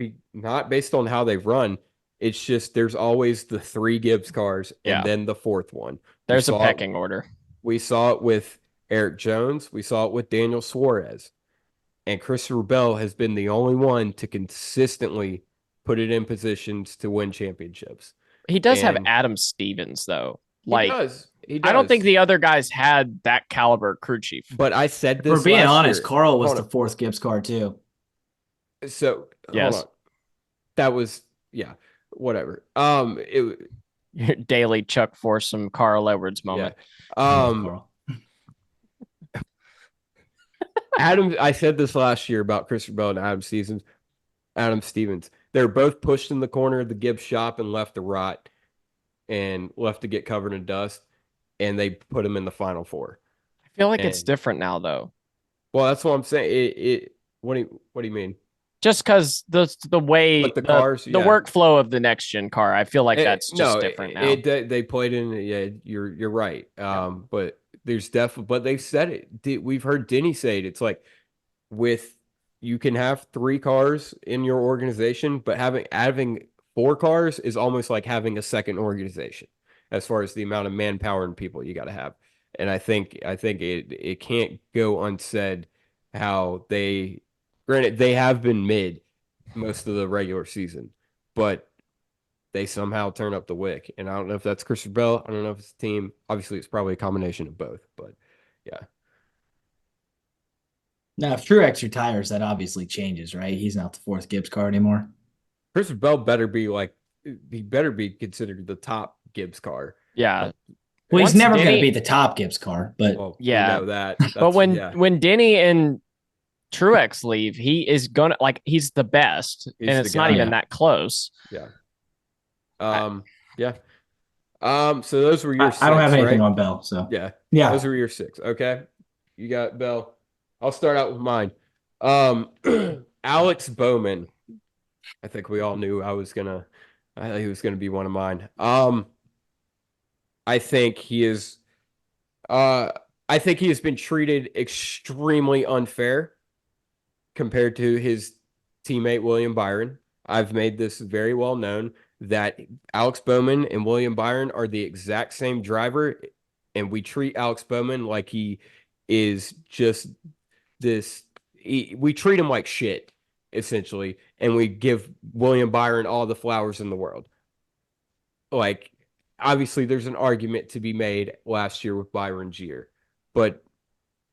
based on how they've run. It's just there's always the 3 Gibbs cars and then the 4th one. There's a pecking order. We saw it with Eric Jones. We saw it with Daniel Suarez. And Christopher Bell has been the only one to consistently put it in positions to win championships. He does have Adam Stevens, though. He does. I don't think the other guys had that caliber crew chief. But I said this. For being honest, Carl was the 4th Gibbs car, too. So, yes. Hold on. That was, whatever. Your daily Chuck Forsum, Carl Edwards moment. Carl. I said this last year about Christopher Bell and Adam Stevens. They're both pushed in the corner of the Gibbs shop and left to rot and left to get covered in dust, and they put them in the Final 4. I feel like it's different now, though. Well, that's what I'm saying. What do you mean? Just because the way the cars, the workflow of the next gen car, I feel like that's just different now. They played in. You're right. But there's definitely, but they've said it. We've heard Denny say it. It's like you can have 3 cars in your organization, but having 4 cars is almost like having a second organization as far as the amount of manpower and people you got to have. And I think it can't go unsaid how granted, they have been mid most of the regular season, but they somehow turn up the wick. And I don't know if that's Christopher Bell. I don't know if it's the team. Obviously, it's probably a combination of both, but yeah. Now, if Truex retires, that obviously changes, right? He's not the 4th Gibbs car anymore. Christopher Bell better be considered the top Gibbs car. Yeah. Well, he's never going to be the top Gibbs car, but we know that. But when Denny and Truex leave, he is gonna he's the best, and it's not even that close. Yeah. So those were your 6, I don't have anything right? on Bell, so yeah. Those were your 6. Okay. You got Bell. I'll start out with mine. Alex Bowman. I think we all knew he was gonna be one of mine. I think he has been treated extremely unfair compared to his teammate William Byron. I've made this very well known that Alex Bowman and William Byron are the exact same driver, and we treat Alex Bowman like he is just we treat him like shit, essentially, and we give William Byron all the flowers in the world. Like, obviously, there's an argument to be made last year with Byron's year, but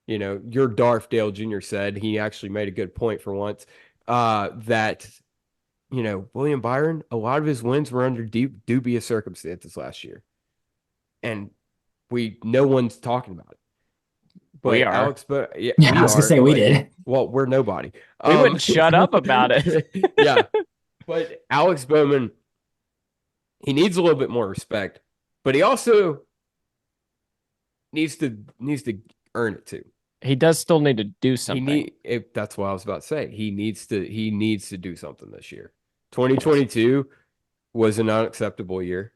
your Darth Dale Jr. said, he actually made a good point for once, that, William Byron, a lot of his wins were under dubious circumstances last year. And no one's talking about it. But we are. I was going to say we did. Well, we're nobody. We wouldn't shut up about it. Yeah. But Alex Bowman, he needs a little bit more respect, but he also needs to earn it too. He does still need to do something. That's what I was about to say. He needs to do something this year. 2022 was an unacceptable year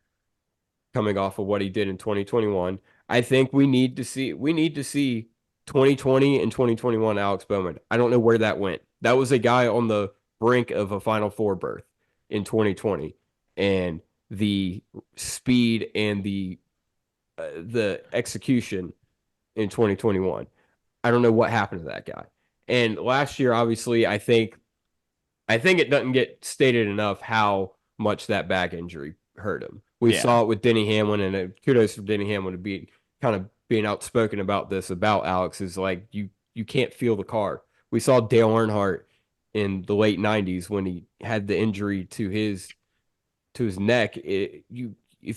coming off of what he did in 2021. I think we need to see 2020 and 2021 Alex Bowman. I don't know where that went. That was a guy on the brink of a Final Four berth in 2020, and the speed and the execution in 2021. I don't know what happened to that guy. And last year, obviously, I think it doesn't get stated enough how much that back injury hurt him. We saw it with Denny Hamlin, and kudos for Denny Hamlin to be kind of being outspoken about this about Alex. Is like you can't feel the car. We saw Dale Earnhardt in the late '90s when he had the injury to his neck. If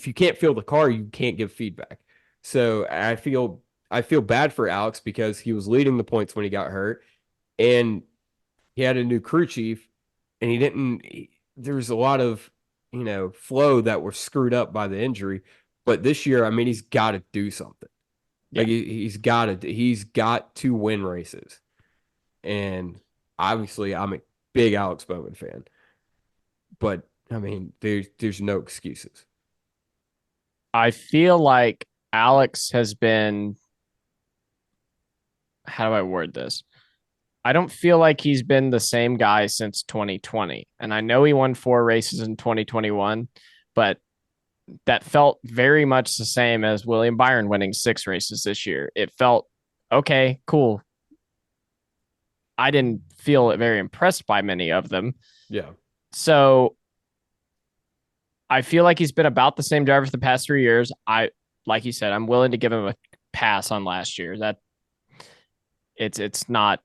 you can't feel the car, you can't give feedback. So I feel bad for Alex because he was leading the points when he got hurt, and he had a new crew chief, and he didn't. There was a lot of flow that were screwed up by the injury. But this year, I mean, he's got to do something. Like he's got to win races, and obviously, I'm a big Alex Bowman fan. But I mean, there's no excuses. I feel like Alex has been. How do I word this? I don't feel like he's been the same guy since 2020. And I know he won 4 races in 2021, but that felt very much the same as William Byron winning 6 races this year. It felt, okay, cool. I didn't feel very impressed by many of them. Yeah. So I feel like he's been about the same driver for the past 3 years. Like you said, I'm willing to give him a pass on last year. That it's not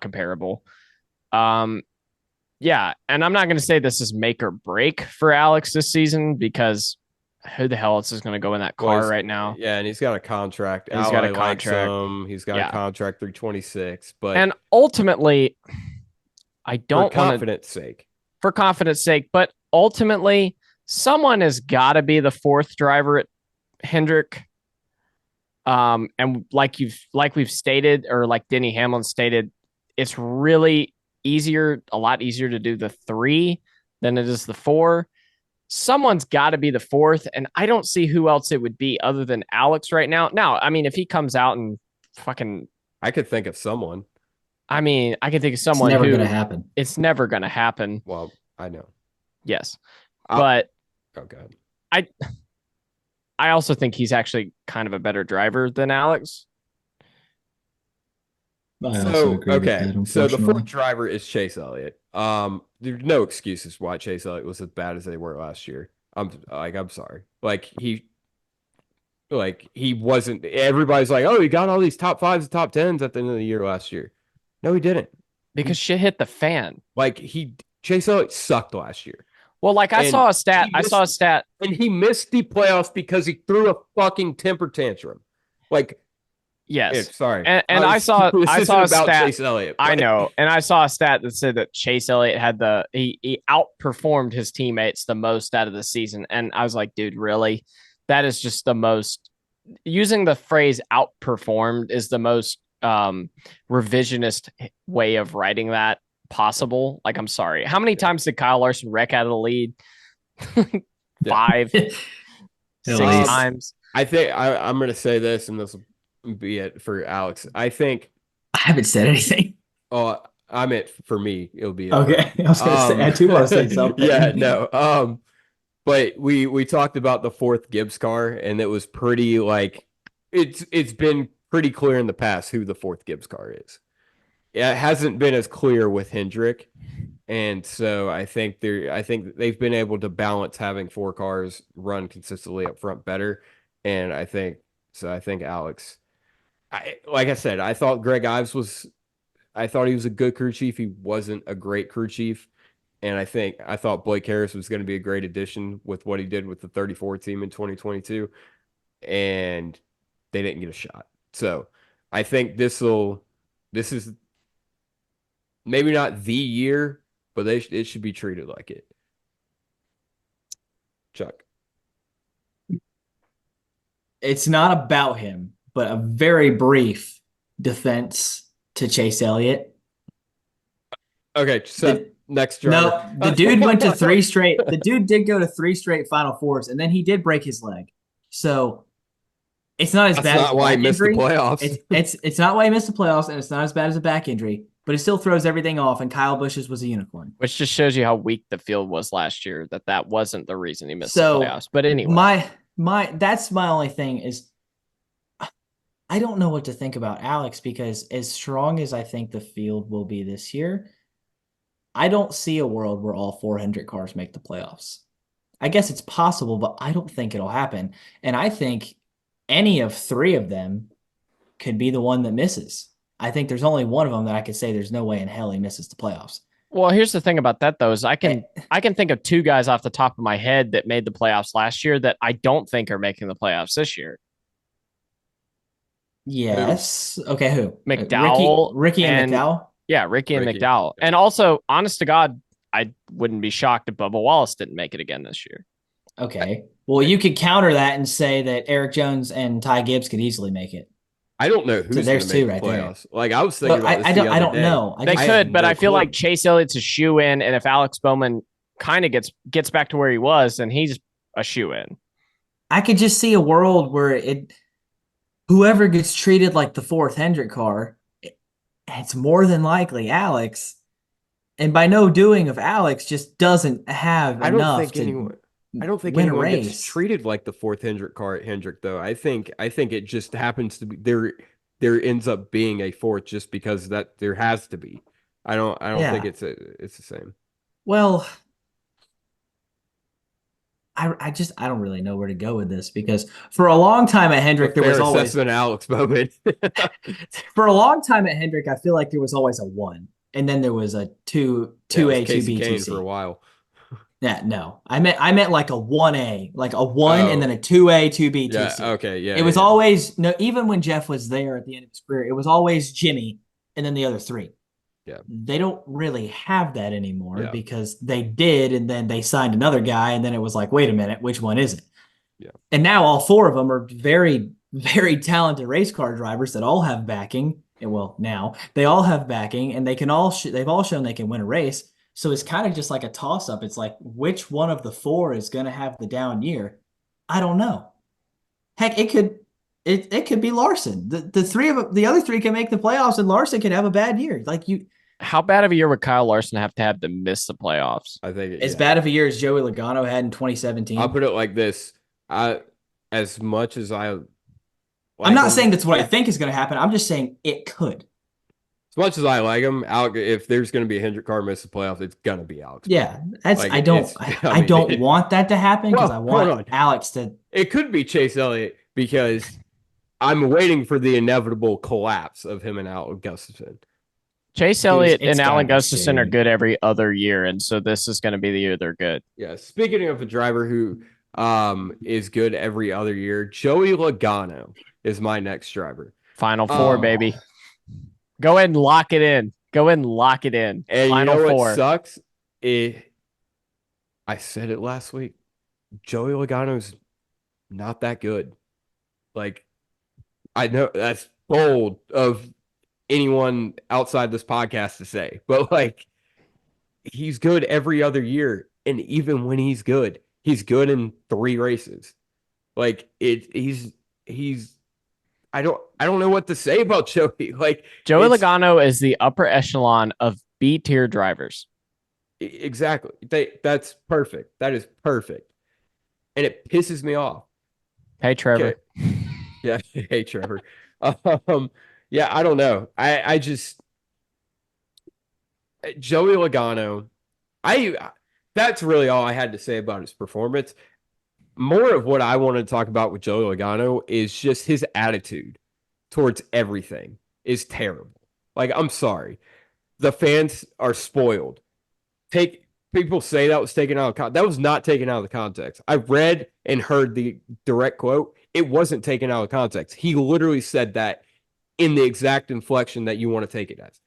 comparable. Yeah, and I'm not going to say this is make or break for Alex this season because who the hell else is going to go in that car right now? Yeah, and he's got a contract. He's got a contract. He's got a contract through 26. And ultimately, I don't want to for confidence sake, but ultimately, someone has got to be the 4th driver at Hendrick. And like we've stated, or like Denny Hamlin stated, it's really a lot easier to do the 3 than it is the 4. Someone's got to be the 4th, and I don't see who else it would be other than Alex right now. Now, I mean, if he comes out and I could think of someone. I mean, I can think of someone. It's never going to happen. It's never going to happen. Well, I know. Yes, but okay. I also think he's actually kind of a better driver than Alex. So the 4th driver is Chase Elliott. There's no excuses why Chase Elliott was as bad as they were last year. I'm sorry. He wasn't. Everybody's like, oh, he got all these top 5s and top 10s at the end of the year last year. No, he didn't. Because shit hit the fan. Chase Elliott sucked last year. Well, I saw a stat. And he missed the playoffs because he threw a fucking temper tantrum. Yes. Sorry. And I saw a stat. Chase Elliott, I know. And I saw a stat that said that Chase Elliott had he outperformed his teammates the most out of the season. And I was like, dude, really? That is just the most, using the phrase outperformed is the most revisionist way of writing that possible. I'm sorry. How many times did Kyle Larson wreck out of the lead? 5, 6 times. I think I'm going to say this, and this will be it for Alex. I think I haven't said anything. Oh, I meant for me, it'll be okay. I was going to say, I too want to say something. Yeah, no. But we talked about the 4th Gibbs car, and it was pretty it's been pretty clear in the past who the 4th Gibbs car is. It hasn't been as clear with Hendrick, and so I think they've been able to balance having 4 cars run consistently up front better, and I think Alex. Like I said, I thought Greg Ives I thought he was a good crew chief. He wasn't a great crew chief, and I thought Blake Harris was going to be a great addition with what he did with the 34 team in 2022, and they didn't get a shot. So I think this is maybe not the year, but it should be treated like it. Chuck. It's not about him, but a very brief defense to Chase Elliott. Okay, so next driver. No, the dude went to 3 straight. The dude did go to 3 straight Final Fours, and then he did break his leg. So It's not as That's bad as not a why he back missed the injury. playoffs. It's not why he missed the playoffs, and it's not as bad as a back injury, but it still throws everything off. And Kyle Busch's was a unicorn. Which just shows you how weak the field was last year. That wasn't the reason he missed the So playoffs. But anyway, that's my only thing is I don't know what to think about Alex because as strong as I think the field will be this year, I don't see a world where all 400 cars make the playoffs. I guess it's possible, but I don't think it'll happen. And I think any of three of them could be the one that misses. I think there's only one of them that I could say there's no way in hell he misses the playoffs. well, here's the thing about that though, is I can think of two guys off the top of my head that made the playoffs last year that I don't think are making the playoffs this year. Yes. Okay, who? McDowell, Ricky and McDowell? Yeah, Ricky and Ricky. McDowell. And also, honest to God, I wouldn't be shocked if Bubba Wallace didn't make it again this year. Okay. Well, you could counter that and say that Eric Jones and Ty Gibbs could easily make it. I don't know who's So there's going to two make the right there. playoffs. Like I was thinking But about this I the don't other day. know. They could, but no I feel clue. like Chase Elliott's a shoe in, and if Alex Bowman kind of gets back to where he was, then he's a shoe in. I could just see a world where whoever gets treated like the fourth Hendrick car, it's more than likely Alex. And by no doing of Alex just doesn't have enough to I don't think win a anyone race. gets treated like the fourth Hendrick car at Hendrick though. I think it just happens to be there ends up being a fourth just because that there has to be. I don't think it's the same. Well, I don't really know where to go with this because for a long time at Hendrick there was always Alex Bowman. for a long time at Hendrick I feel like there was always a 1 and then there was a 2A 2B 2C for a while. Yeah, no. I meant like a 1A, like a 1 and then a 2A 2B 2C. Yeah, okay, yeah. It was always no even when Jeff was there at the end of his career, it was always Jimmy and then the other 3. Yeah. They don't really have that anymore Yeah. because they did, and then they signed another guy, and then it was like, wait a minute, which one is it? Yeah. And now all 4 of them are very, very talented race car drivers that all have backing. And well, now they all have backing, and they can all they've all shown they can win a race. So it's kind of just like a toss up. It's like which one of the 4 is going to have the down year? I don't know. Heck, it could be Larson. The other 3 can make the playoffs, and Larson can have a bad year. How bad of a year would Kyle Larson have to miss the playoffs? I think as bad of a year as Joey Logano had in 2017. I'll put it like this: as much as I'm not saying that's what I think is going to happen. I'm just saying it could. As much as I like him, if there's going to be a Hendrick car miss the playoffs, it's going to be Alex. Yeah, that's Like, I don't want that to happen because I want Alex to. It could be Chase Elliott because I'm waiting for the inevitable collapse of him and Alan Gustafson. Chase Elliott it's and Alan gotta be Gustafson are shady. good every other year, and so this is going to be the year they're good. Yeah. Speaking of a driver who is good every other year, Joey Logano is my next driver. Final 4, baby. Go ahead and lock it in. And Final you know 4. what sucks? I said it last week. Joey Logano's not that good. Like, I know that's bold of anyone outside this podcast to say, but like, he's good every other year, and even when he's good in 3 races. Like he's I don't know what to say about Joey. Like Joey Logano is the upper echelon of B tier drivers. Exactly. That's perfect. That is perfect. And it pisses me off. Hey, Trevor. Okay. Yeah. Hey, Trevor. Yeah, I don't know. I just Joey Logano. That's really all I had to say about his performance. More of what I wanted to talk about with Joey Logano is just his attitude towards everything is terrible. Like, I'm sorry. The fans are spoiled. People say that was taken out of context. That was not taken out of the context. I read and heard the direct quote. It wasn't taken out of context. He literally said that in the exact inflection that you want to take it as.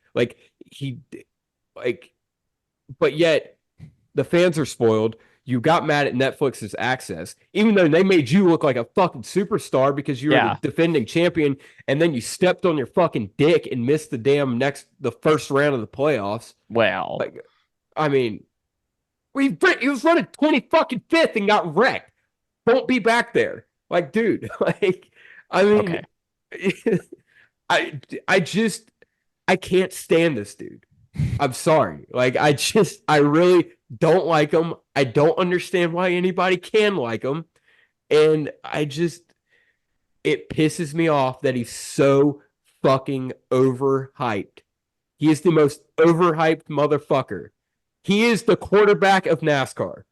But yet the fans are spoiled. You got mad at Netflix's access, even though they made you look like a fucking superstar because you were the defending champion, and then you stepped on your fucking dick and missed the first round of the playoffs. Well, I mean, he was running 20 fucking fifth and got wrecked. Don't be back there. Like, dude, I mean, Okay. I can't stand this dude. I'm sorry. Like, I really don't like him. I don't understand why anybody can like him. And it pisses me off that he's so fucking overhyped. He is the most overhyped motherfucker. He is the quarterback of NASCAR.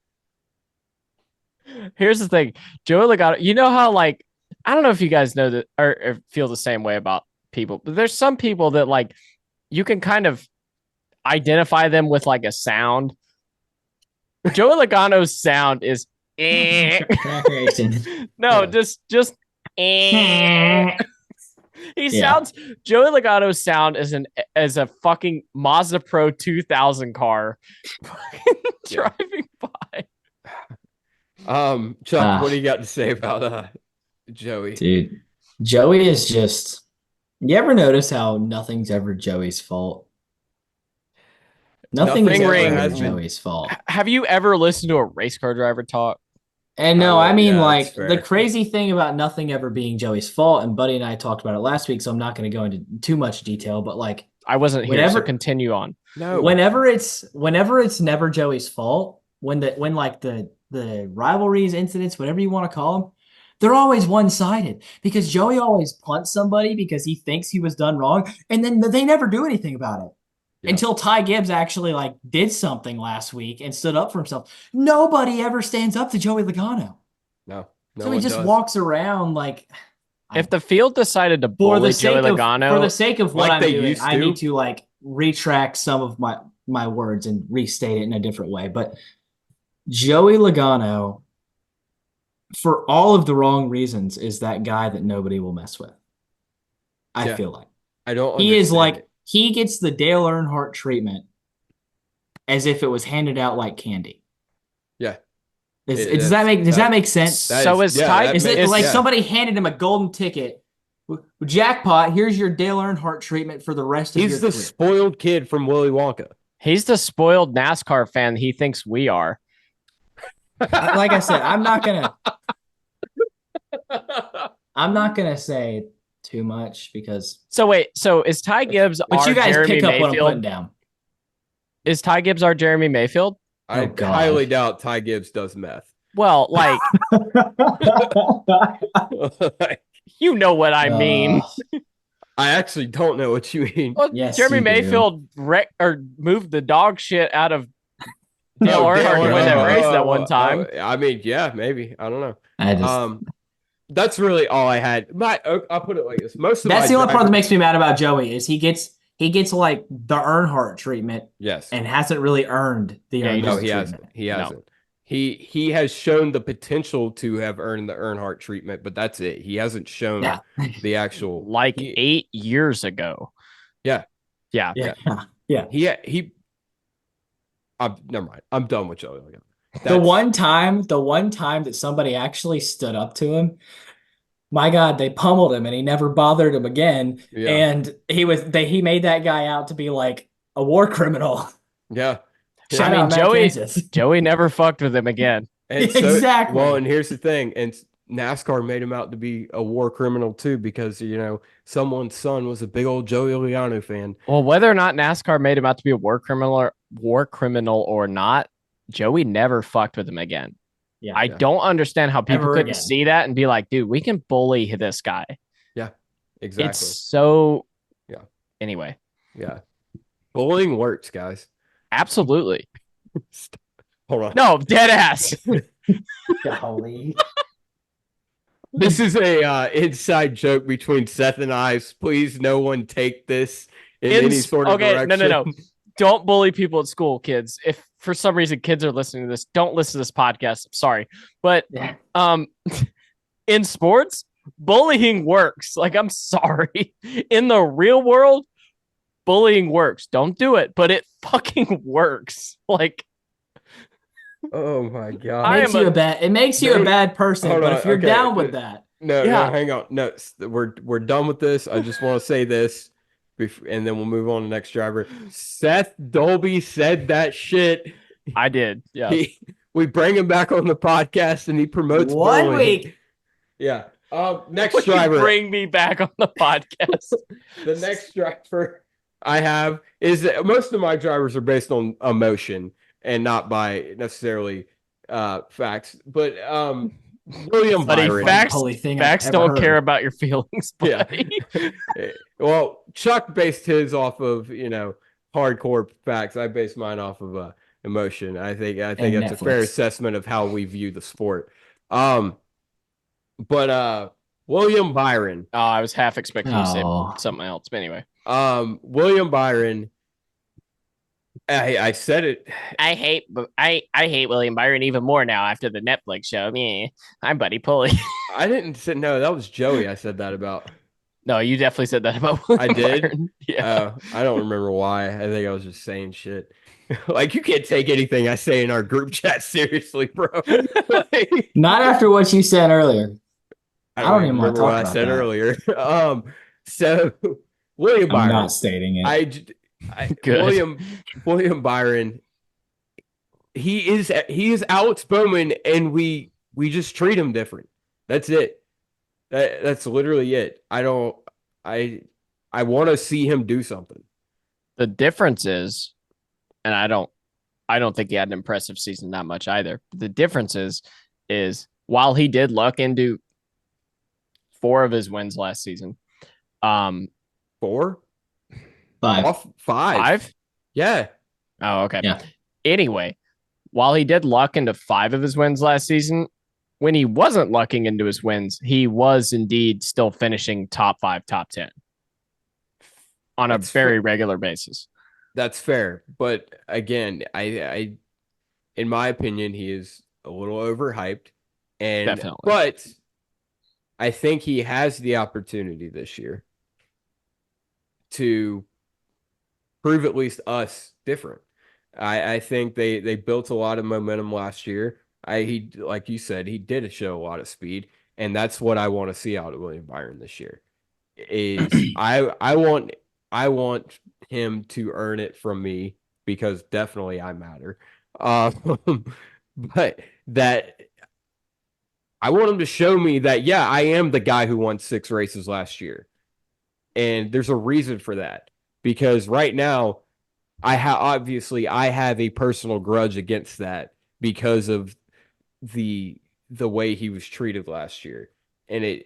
Here's the thing, Joey Logano. You know how like I don't know if you guys know that or feel the same way about people, but there's some people that like you can kind of identify them with like a sound. Joey Logano's sound is no, just he sounds Joey Logano's sound as a fucking Mazda Pro 2000 car driving by. Chuck, what do you got to say about Joey? Dude, Joey is just. You ever notice how nothing's ever Joey's fault? Nothing is ever Joey's fault. Have you ever listened to a race car driver talk? And no, I mean, like, the crazy thing about nothing ever being Joey's fault, and Buddy and I talked about it last week, so I'm not going to go into too much detail, but like, I wasn't here, so continue on. No. Whenever it's never Joey's fault, when the rivalries, incidents, whatever you want to call them, they're always one-sided because Joey always punts somebody because he thinks he was done wrong, and then they never do anything about it. Yeah. Until Ty Gibbs actually like did something last week and stood up for himself. Nobody ever stands up to Joey Logano. No so he just walks around like. If the field decided to bully Joey Logano, for the sake of what I'm doing, I need to like retract some of my words and restate it in a different way. But Joey Logano, for all of the wrong reasons, is that guy that nobody will mess with. I feel like I don't. He is like. He gets the Dale Earnhardt treatment as if it was handed out like candy. Yeah. Does that make sense? Somebody handed him a golden ticket. Jackpot, here's your Dale Earnhardt treatment for the rest of your career. He's the spoiled kid from Willy Wonka. He's the spoiled NASCAR fan he thinks we are. Like I said, I'm not gonna say too much because so is Ty Gibbs but our you guys Jeremy pick up Mayfield? What I'm putting down. Is Ty Gibbs our Jeremy Mayfield? I highly doubt Ty Gibbs does meth. Well, like you know what I mean. I actually don't know what you mean. Well, yes, Jeremy Mayfield moved the dog shit out of Dale Earnhardt to win that race that one time. I mean, yeah, maybe. I don't know. That's really all I had. I'll put it like this. That's the only part that makes me mad about Joey is he gets like the Earnhardt treatment. Yes. And hasn't really earned the Earnhardt treatment. He hasn't. No. He has shown the potential to have earned the Earnhardt treatment, but that's it. He hasn't shown the actual 8 years ago. Yeah. Yeah. Never mind. I'm done with Joey. The one time that somebody actually stood up to him, my God, they pummeled him and he never bothered him again. Yeah. And he made that guy out to be like a war criminal. Yeah. I mean, Joey never fucked with him again. And so, exactly. Well, and here's the thing. And NASCAR made him out to be a war criminal too, because, someone's son was a big old Joey Logano fan. Well, whether or not NASCAR made him out to be a war criminal or not, Joey never fucked with him again. Yeah, I don't understand how people couldn't see that and be like, dude, we can bully this guy. Yeah, exactly. It's so. Yeah. Anyway. Yeah. Bullying works, guys. Absolutely. Hold on. No, dead ass. Golly. This is a inside joke between Seth and I. Please, no one take this in any sort of direction. No. Don't bully people at school, kids. If for some reason kids are listening to this, don't listen to this podcast. I'm sorry. But in sports, bullying works. Like, I'm sorry. In the real world, bullying works. Don't do it, but it fucking works. Like, oh my God. It makes you a bad person, but if you're down with that. No, hang on. No, we're done with this. I just want to say this. And then we'll move on to the next driver. Seth Dolby said that shit. I did. Yeah. We bring him back on the podcast and he promotes 1 week. Yeah. Next Will you driver. bring me back on the podcast. The next driver I have is that most of my drivers are based on emotion and not by necessarily facts. But William Buddy, Byron. facts don't care about your feelings, buddy. Yeah. Well, Chuck based his off of, hardcore facts. I based mine off of emotion. I think that's Netflix. a fair assessment of how we view the sport. But William Byron. Oh, I was half expecting you to say something else. But anyway. William Byron. I said it. I hate William Byron even more now after the Netflix show. Me, I'm Buddy Pulley. I didn't say no. That was Joey. I said that about. No, you definitely said that about William I did. Byron. Yeah. I don't remember why. I think I was just saying shit. Like, you can't take anything I say in our group chat seriously, bro. Like, not after what you said earlier. I don't even remember what I said earlier. So William Byron. I'm not stating it. William Byron. He is Alex Bowman, and we just treat him different. That's it. That's literally it. I want to see him do something. The difference is, and I don't think he had an impressive season that much either. The difference is while he did luck into 4 of his wins last season, 4? 5. Off 5? Yeah. Oh, okay. Yeah. Anyway, while he did luck into 5 of his wins last season, when he wasn't lucking into his wins, he was indeed still finishing top 5, top 10 on a very regular basis. That's fair. But again, I in my opinion, he is a little overhyped. And Definitely. But I think he has the opportunity this year to prove at least us different. I think they built a lot of momentum last year. He, like you said, he did show a lot of speed, and that's what I want to see out of William Byron this year. I want him to earn it from me, because definitely I matter. But that I want him to show me that, yeah, I am the guy who won 6 races last year. And there's a reason for that, because right now I have a personal grudge against that because of the way he was treated last year. And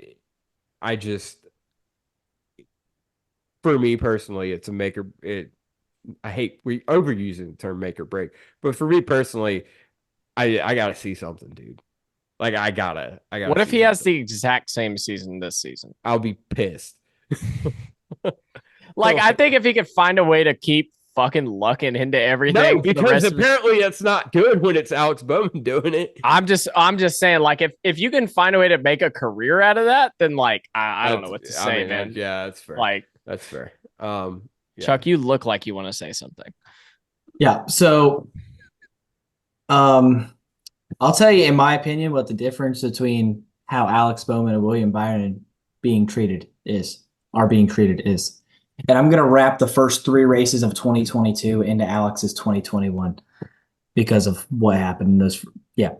for me personally, it's I hate overusing the term make or break, but for me personally, I gotta see something, dude. Like, I gotta. What if he has the exact same season this season? I'll be pissed. Like, I think if he could find a way to keep fucking lucking into everything. No, because apparently that's not good when it's Alex Bowman doing it. I'm just saying, like, if you can find a way to make a career out of that, then, like, I don't know what to say, man. Yeah, that's fair. Like, that's fair. Yeah. Chuck, you look like you want to say something. Yeah. So, I'll tell you, in my opinion, what the difference between how Alex Bowman and William Byron are being treated is. And I'm going to wrap the first 3 races of 2022 into Alex's 2021 because of what happened in those. Yeah.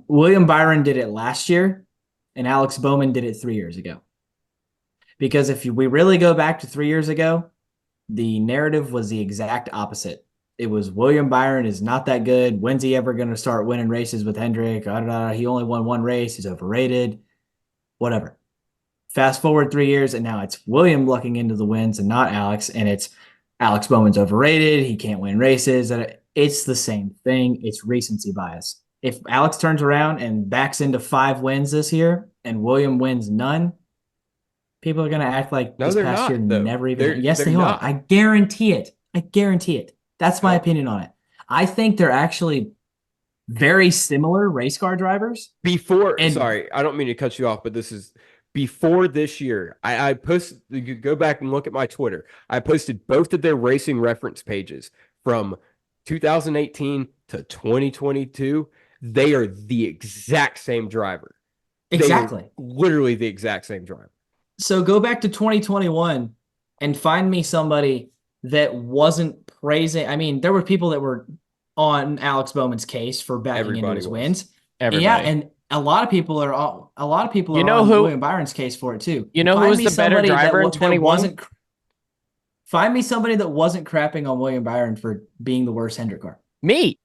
William Byron did it last year, and Alex Bowman did it 3 years ago. Because if we really go back to 3 years ago, the narrative was the exact opposite. It was William Byron is not that good. When's he ever going to start winning races with Hendrick? He only won 1 race. He's overrated. Whatever. Fast forward 3 years, and now it's William lucking into the wins and not Alex. And it's Alex Bowman's overrated. He can't win races. And it's the same thing. It's recency bias. If Alex turns around and backs into 5 wins this year and William wins none, people are going to act like this past year never even. Yes, they are. I guarantee it. That's my opinion on it. I think they're actually very similar race car drivers. Sorry, I don't mean to cut you off, but this is before this year. I posted, you could go back and look at my Twitter. I posted both of their racing reference pages from 2018 to 2022. They are the exact same driver. Exactly. Literally the exact same driver. So go back to 2021 and find me somebody that wasn't praising. I mean, there were people that were on Alex Bowman's case for backing into his wins. Everybody. Yeah, a lot of people are You know on who? William Byron's case for it too. You know who Find was me the better somebody driver in that 21? wasn't. Find me somebody that wasn't crapping on William Byron for being the worst Hendrick car. Me.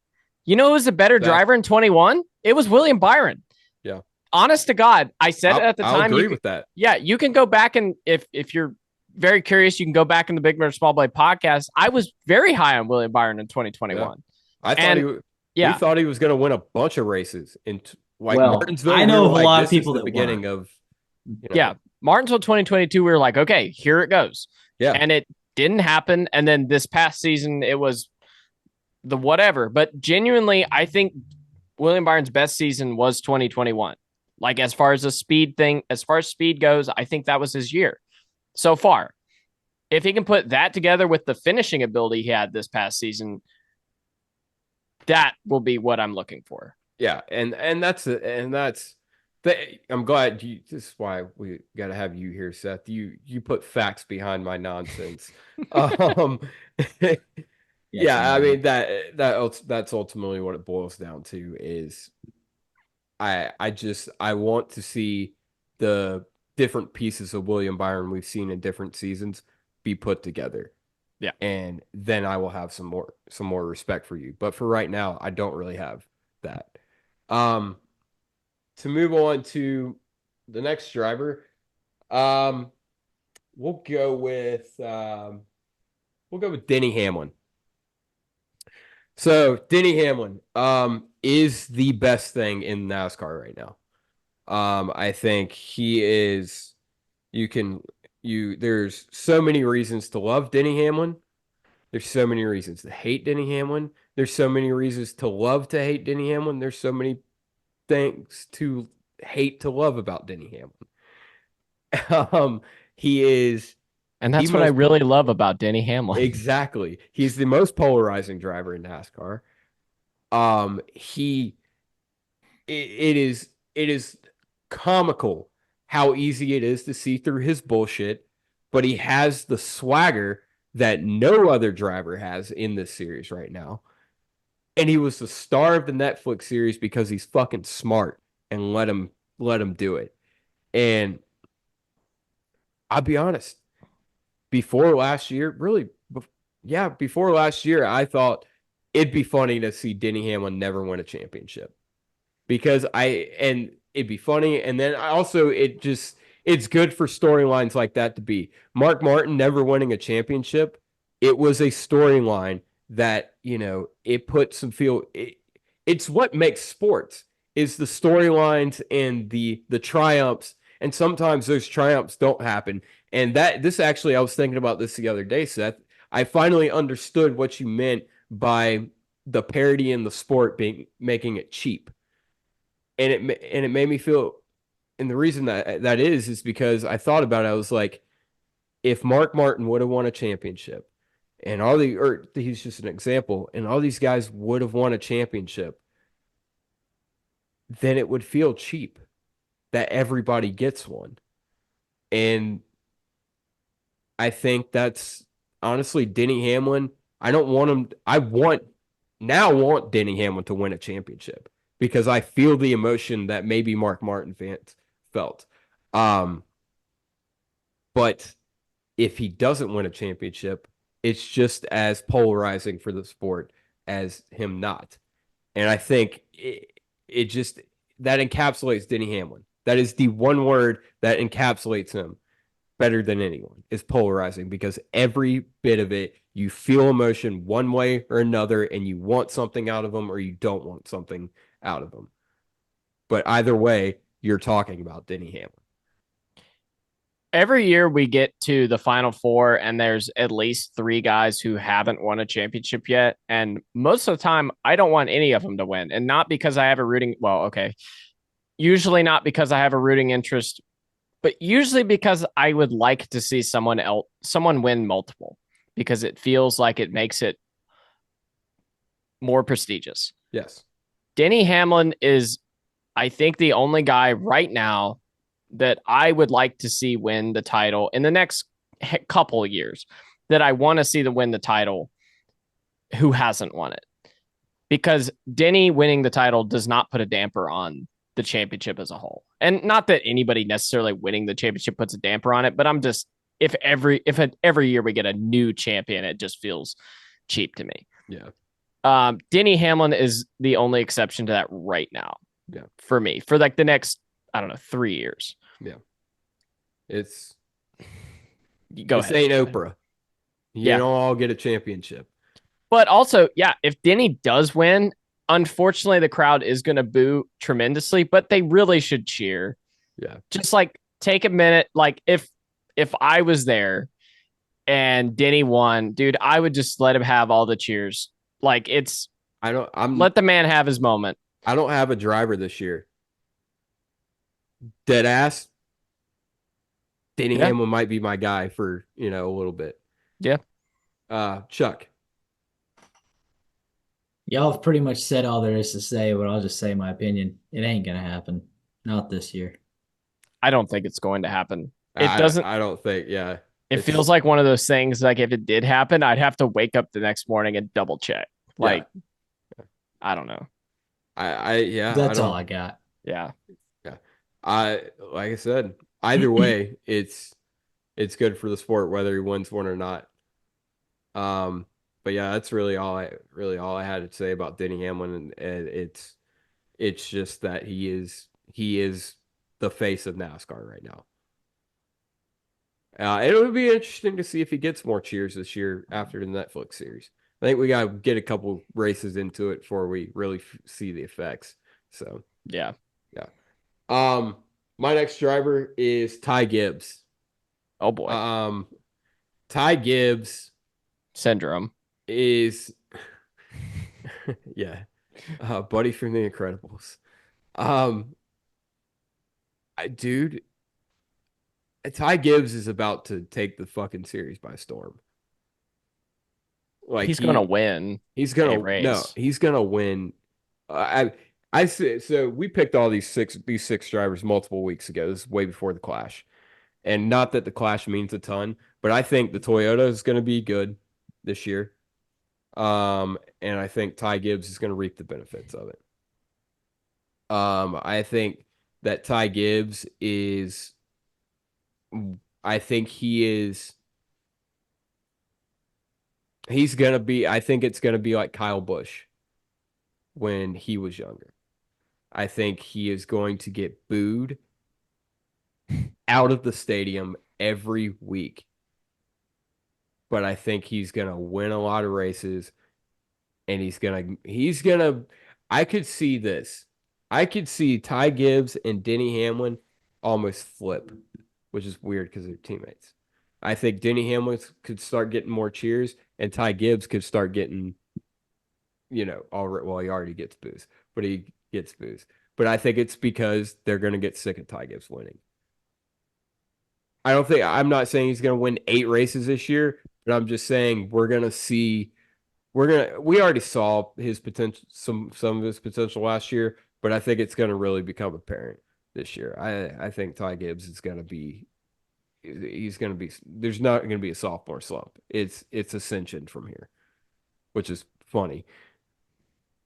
You know who was the better Seth. driver in 21? It was William Byron. Yeah. Honest to God, I said it at the I'll time. agree with that. Yeah, you can go back and if you're very curious, you can go back in the Big Bird Small Blade podcast. I was very high on William Byron in 2021. Yeah. We thought he was going to win a bunch of races in Martinsville. I know of a lot of this people is the that beginning weren't. of. Yeah, Martinsville 2022. We were like, okay, here it goes. Yeah, and it didn't happen. And then this past season, it was the whatever. But genuinely, I think William Byron's best season was 2021. Like as far as speed goes, I think that was his year so far. If he can put that together with the finishing ability he had this past season, that will be what I'm looking for. Yeah, and that's I'm glad you. This is why we got to have you here, Seth. You put facts behind my nonsense. Yeah, I mean that's ultimately what it boils down to. Is I want to see the different pieces of William Byron we've seen in different seasons be put together. Yeah. And then I will have some more respect for you. But for right now, I don't really have that. To move on to the next driver, we'll go with Denny Hamlin. So Denny Hamlin is the best thing in NASCAR right now. I think he is. There's so many reasons to love Denny Hamlin. There's so many reasons to hate Denny Hamlin. There's so many reasons to love to hate Denny Hamlin. There's so many things to hate to love about Denny Hamlin. He is. And that's what I really love about Denny Hamlin. Exactly. He's the most polarizing driver in NASCAR. It is comical how easy it is to see through his bullshit, but he has the swagger that no other driver has in this series right now. And he was the star of the Netflix series because he's fucking smart and let him do it. And I'll be honest, before last year, I thought it'd be funny to see Denny Hamlin never win a championship. Because it'd be funny. And then it's good for storylines like that to be. Mark Martin never winning a championship. It was a storyline that, it put some feel. It's what makes sports is the storylines and the triumphs. And sometimes those triumphs don't happen. And I was thinking about this the other day, Seth. I finally understood what you meant by the parody in the sport making it cheap. And it made me feel, and the reason that is because I thought about it. I was like, if Mark Martin would have won a championship, and he's just an example, and all these guys would have won a championship, then it would feel cheap that everybody gets one. And I think that's honestly Denny Hamlin. I don't want him. I want Denny Hamlin to win a championship because I feel the emotion that maybe Mark Martin fans felt. But if he doesn't win a championship, it's just as polarizing for the sport as him not. And I think it just that encapsulates Denny Hamlin. That is the one word that encapsulates him better than anyone, is polarizing, because every bit of it, you feel emotion one way or another, and you want something out of them or you don't want something out of them. But either way, you're talking about Denny Hamlin. Every year we get to the Final Four and there's at least 3 guys who haven't won a championship yet. And most of the time, I don't want any of them to win. And not because I have usually not because I have a rooting interest, but usually because I would like to see someone win multiple, because it feels like it makes it more prestigious. Yes. Denny Hamlin is, I think, the only guy right now that I would like to see win the title in the next couple of years, that I want to see win the title who hasn't won it. Because Denny winning the title does not put a damper on the championship as a whole. And not that anybody necessarily winning the championship puts a damper on it, but I'm just if every year we get a new champion, it just feels cheap to me. Yeah. Denny Hamlin is the only exception to that right now. Yeah. For me, for like the next, I don't know, 3 years. Yeah. It's go this ahead. ain't Oprah. You don't all get a championship. But also, yeah, if Denny does win, unfortunately, the crowd is going to boo tremendously, but they really should cheer. Yeah. Just like take a minute. Like if I was there and Denny won, dude, I would just let him have all the cheers. Like let the man have his moment. I don't have a driver this year. Dead ass. Denny Hamlin might be my guy for, a little bit. Yeah. Chuck. Y'all have pretty much said all there is to say, but I'll just say my opinion. It ain't gonna happen. Not this year. I don't think it's going to happen. It doesn't. I don't think. Yeah. It feels like one of those things. Like if it did happen, I'd have to wake up the next morning and double check. Like, I don't know. That's all I got. Yeah. Yeah. Like I said, either way, it's good for the sport whether he wins one or not. But yeah, that's really all I had to say about Denny Hamlin, and it's just that he is the face of NASCAR right now. It would be interesting to see if he gets more cheers this year after the Netflix series. I think we got to get a couple races into it before we really see the effects. So yeah. My next driver is Ty Gibbs. Oh boy. Ty Gibbs syndrome is Buddy from The Incredibles. Dude, Ty Gibbs is about to take the fucking series by storm. Like he's gonna win. He's gonna win. I said so. We picked all these six drivers multiple weeks ago. This is way before the Clash, and not that the Clash means a ton, but I think the Toyota is going to be good this year. And I think Ty Gibbs is going to reap the benefits of it. I think that Ty Gibbs is. I think he's going to be. I think it's going to be like Kyle Busch when he was younger. I think he is going to get booed out of the stadium every week. But I think he's going to win a lot of races, and he's going to I could see this. I could see Ty Gibbs and Denny Hamlin almost flip, which is weird because they're teammates. I think Denny Hamlin could start getting more cheers, and Ty Gibbs could start getting, he already gets boos, but he gets boos. But I think it's because they're going to get sick of Ty Gibbs winning. I'm not saying he's going to win 8 races this year, but I'm just saying we already saw his potential, some of his potential last year, but I think it's going to really become apparent this year. I think Ty Gibbs is going to be, there's not going to be a sophomore slump. It's ascension from here, which is funny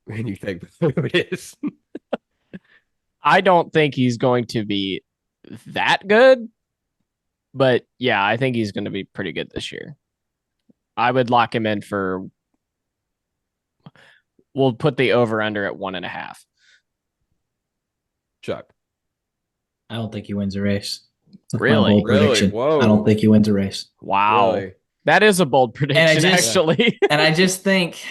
when you think who it is. I don't think he's going to be that good, but yeah, I think he's going to be pretty good this year. I would lock him in we'll put the over under at 1.5. Chuck. I don't think he wins a race. Really? Whoa. I don't think he wins a race. Wow. Really? That is a bold prediction, actually. And I just think.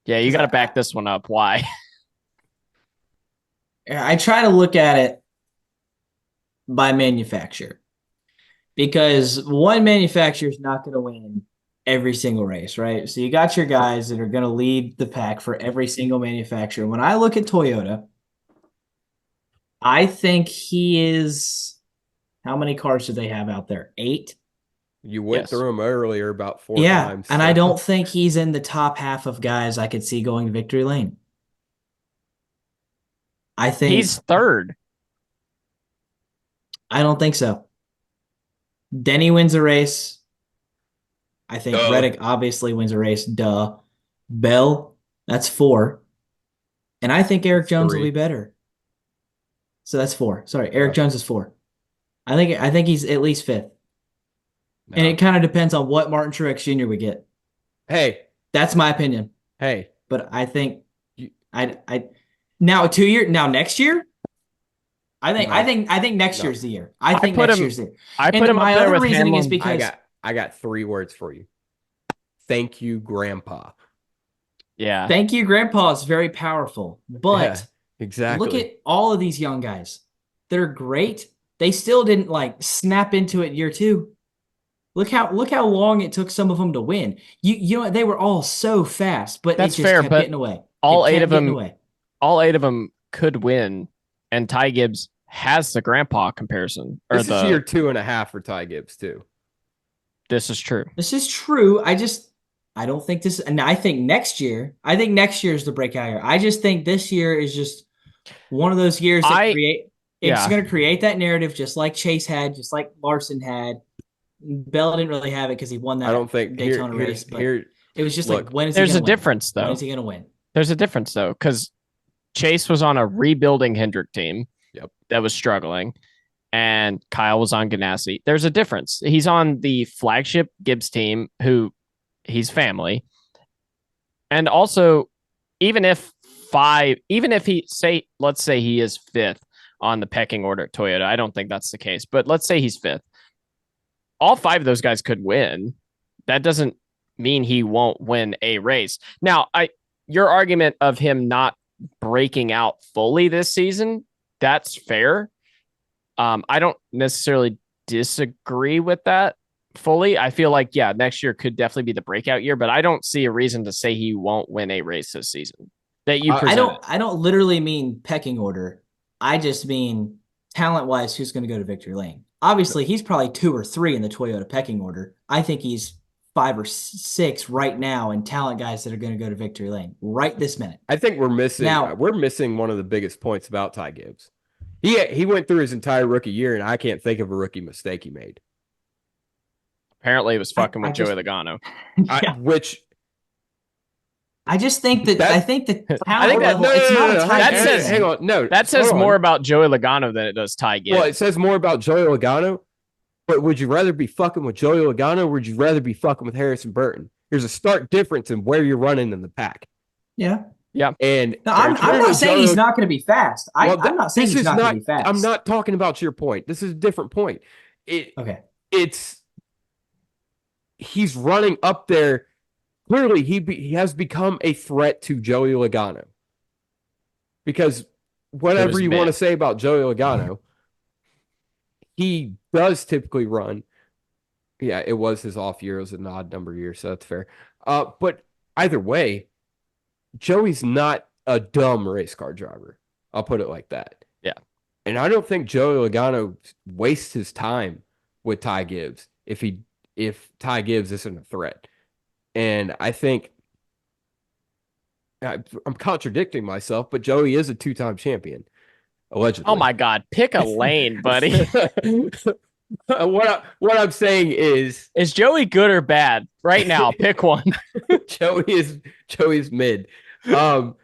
Yeah, you got to back this one up. Why? I try to look at it by manufacturer, because one manufacturer is not going to win every single race, right? So you got your guys that are going to lead the pack for every single manufacturer. When I look at Toyota, I think he is. How many cars do they have out there? 8? You went through them earlier about 4 times. And I don't think he's in the top half of guys I could see going to victory lane. I think he's 3rd. I don't think so. Denny wins a race. I think Reddick obviously wins a race. Duh. Bell, that's 4. And I think Eric Jones will 3. be better. So that's 4. Sorry, Eric No. Jones is 4. I think he's at least 5th. No. And it kind of depends on what Martin Truex Jr. we get. Hey, That's my opinion. hey. But I think now next year, I think next year's the year. I think next year's the year. I put him my up there other with reasoning is Hamlin. because I got 3 words for you. Thank you, Grandpa. Yeah. thank you, Grandpa is very powerful. But Yeah, exactly. look at all of these young guys. They're great. They still didn't like snap into it year 2. Look how long it took some of them to win. You know what? They were all so fast, but That's it just fair, kept but getting away. all It 8 kept of getting them, away. all 8 of them could win, and Ty Gibbs has the grandpa comparison. This is year 2.5 for Ty Gibbs too. This is true. This is true. I don't think this. And I think next year is the breakout year. I just think this year is just one of those years that it's going to create that narrative, just like Chase had, just like Larson had. Bell didn't really have it because he won that I don't think Daytona race, but it was just look, like, when is there's he going a to win? difference though. When is he going to win? There's a difference though, because Chase was on a rebuilding Hendrick team that was struggling, and Kyle was on Ganassi. There's a difference. He's on the flagship Gibbs team, who he's family. And also, even if let's say he is 5th on the pecking order at Toyota, I don't think that's the case, but let's say he's 5th. All 5 of those guys could win. That doesn't mean he won't win a race. Now, your argument of him not breaking out fully this season, that's fair. I don't necessarily disagree with that fully. I feel like, yeah, next year could definitely be the breakout year, but I don't see a reason to say he won't win a race this season. That you presented. I don't literally mean pecking order. I just mean talent-wise, who's going to go to victory lane. Obviously, he's probably 2 or 3 in the Toyota pecking order. I think he's 5 or 6 right now in talent guys that are going to go to victory lane right this minute. I think we're missing one of the biggest points about Ty Gibbs. He went through his entire rookie year, and I can't think of a rookie mistake he made. Apparently, it was fucking with Joey Logano. I just think that I think the talent I think that, level, it's not a Ty Gibbs. Gibbs. Hang on, no. That says more about Joey Logano than it does Ty Gibbs. Well, it says more about Joey Logano, but would you rather be fucking with Joey Logano, or would you rather be fucking with Harrison Burton? There's a stark difference in where you're running in the pack. Yeah. Yeah. And no, I'm not saying he's not going to be fast. I'm not saying he's not going to be fast. I'm not talking about your point. This is a different point. He's running up there. Clearly, he has become a threat to Joey Logano. Because whatever you want to say about Joey Logano, he does typically run. Yeah, it was his off year. It was an odd number year, so that's fair. But either way, Joey's not a dumb race car driver. I'll put it like that. Yeah. And I don't think Joey Logano wastes his time with Ty Gibbs if Ty Gibbs isn't a threat. And I think I'm contradicting myself, but Joey is a 2-time champion, allegedly. Oh my God, pick a lane, buddy. What I'm saying is Joey good or bad? Right now, pick one. Joey's mid. What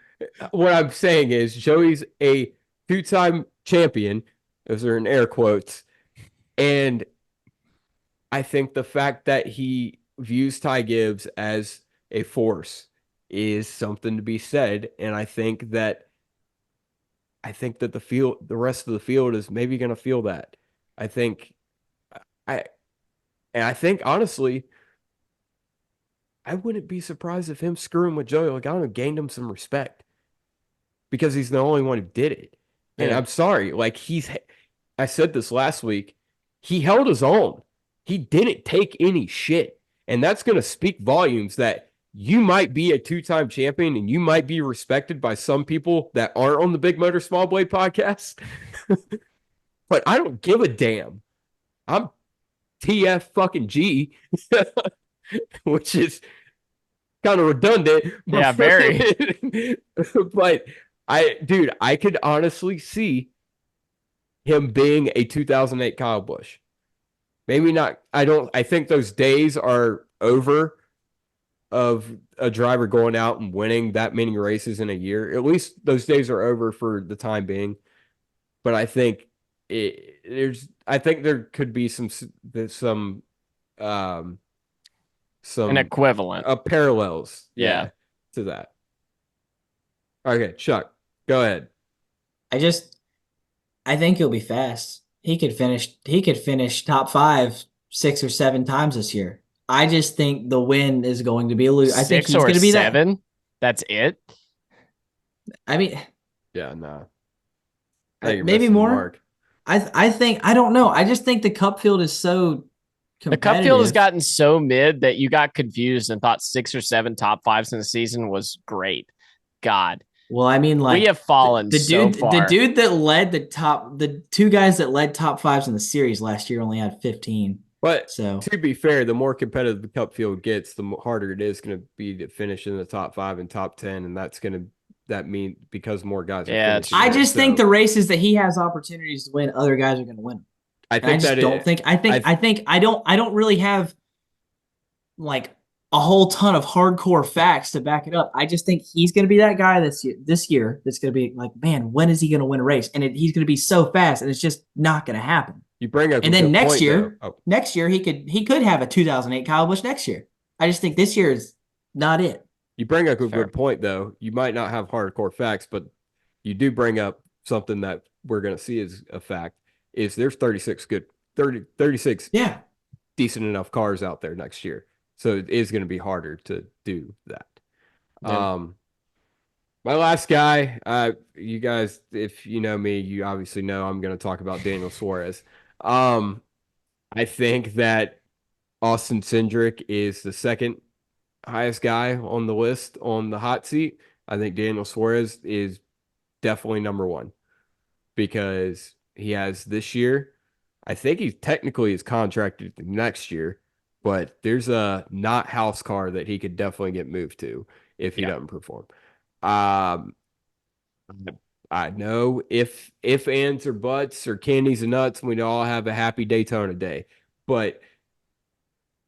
I'm saying is Joey's a 2-time champion. Those are in air quotes. And I think the fact that he views Ty Gibbs as a force is something to be said. And I think that the rest of the field is maybe going to feel that. I think honestly, I wouldn't be surprised if him screwing with Joey Logano gained him some respect because he's the only one who did it. And I'm sorry, like I said this last week, he held his own. He didn't take any shit. And that's going to speak volumes that you might be a 2-time champion and you might be respected by some people that aren't on the Big Motor Small Blade podcast. But I don't give a damn. I'm TF fucking G, which is kind of redundant. Yeah, very. But I could honestly see him being a 2008 Kyle Busch. Maybe not. I think those days are over of a driver going out and winning that many races in a year. At least those days are over for the time being. But I think I think there could be some um An equivalent. parallels, Yeah. to that. Okay, Chuck, go ahead. I think he'll be fast. He could finish top 5 6 or 7 times this year. I just think the win is going to be a lose. I think 6 he's or going to be 7. That's it. I mean, Yeah, no. maybe more. I think I don't know. I just think the Cup field is so competitive. The Cup field has gotten so mid that you got confused and thought 6 or 7 top 5s in the season was great. God. Well, I mean, like we have fallen so far. The dude that led the 2 guys that led top 5s in the series last year only had 15. But so to be fair, the more competitive the Cup field gets, the harder it is going to be to finish in the top 5 and top 10, and that mean because more guys are finishing. I just think the races that he has opportunities to win, other guys are going to win. I don't really have like a whole ton of hardcore facts to back it up. I just think he's going to be that guy this year that's going to be like, man, when is he going to win a race? And he's going to be so fast, and it's just not going to happen. You bring up, and then next year he could have a 2008 Kyle Busch next year. I just think this year is not it. You bring up a good point, though. You might not have hardcore facts, but you do bring up something that we're going to see as a fact. Is there's 36 decent enough cars out there next year. So it is going to be harder to do that. Yeah. My last guy, you guys, if you know me, you obviously know I'm going to talk about Daniel Suarez. I think that Austin Cindric is the second highest guy on the list on the hot seat. I think Daniel Suarez is definitely number 1 because he has this year. I think he technically is contracted next year, but there's a not house car that he could definitely get moved to if he doesn't perform. I know if ands or buts or candies and nuts, we all have a happy Daytona day, but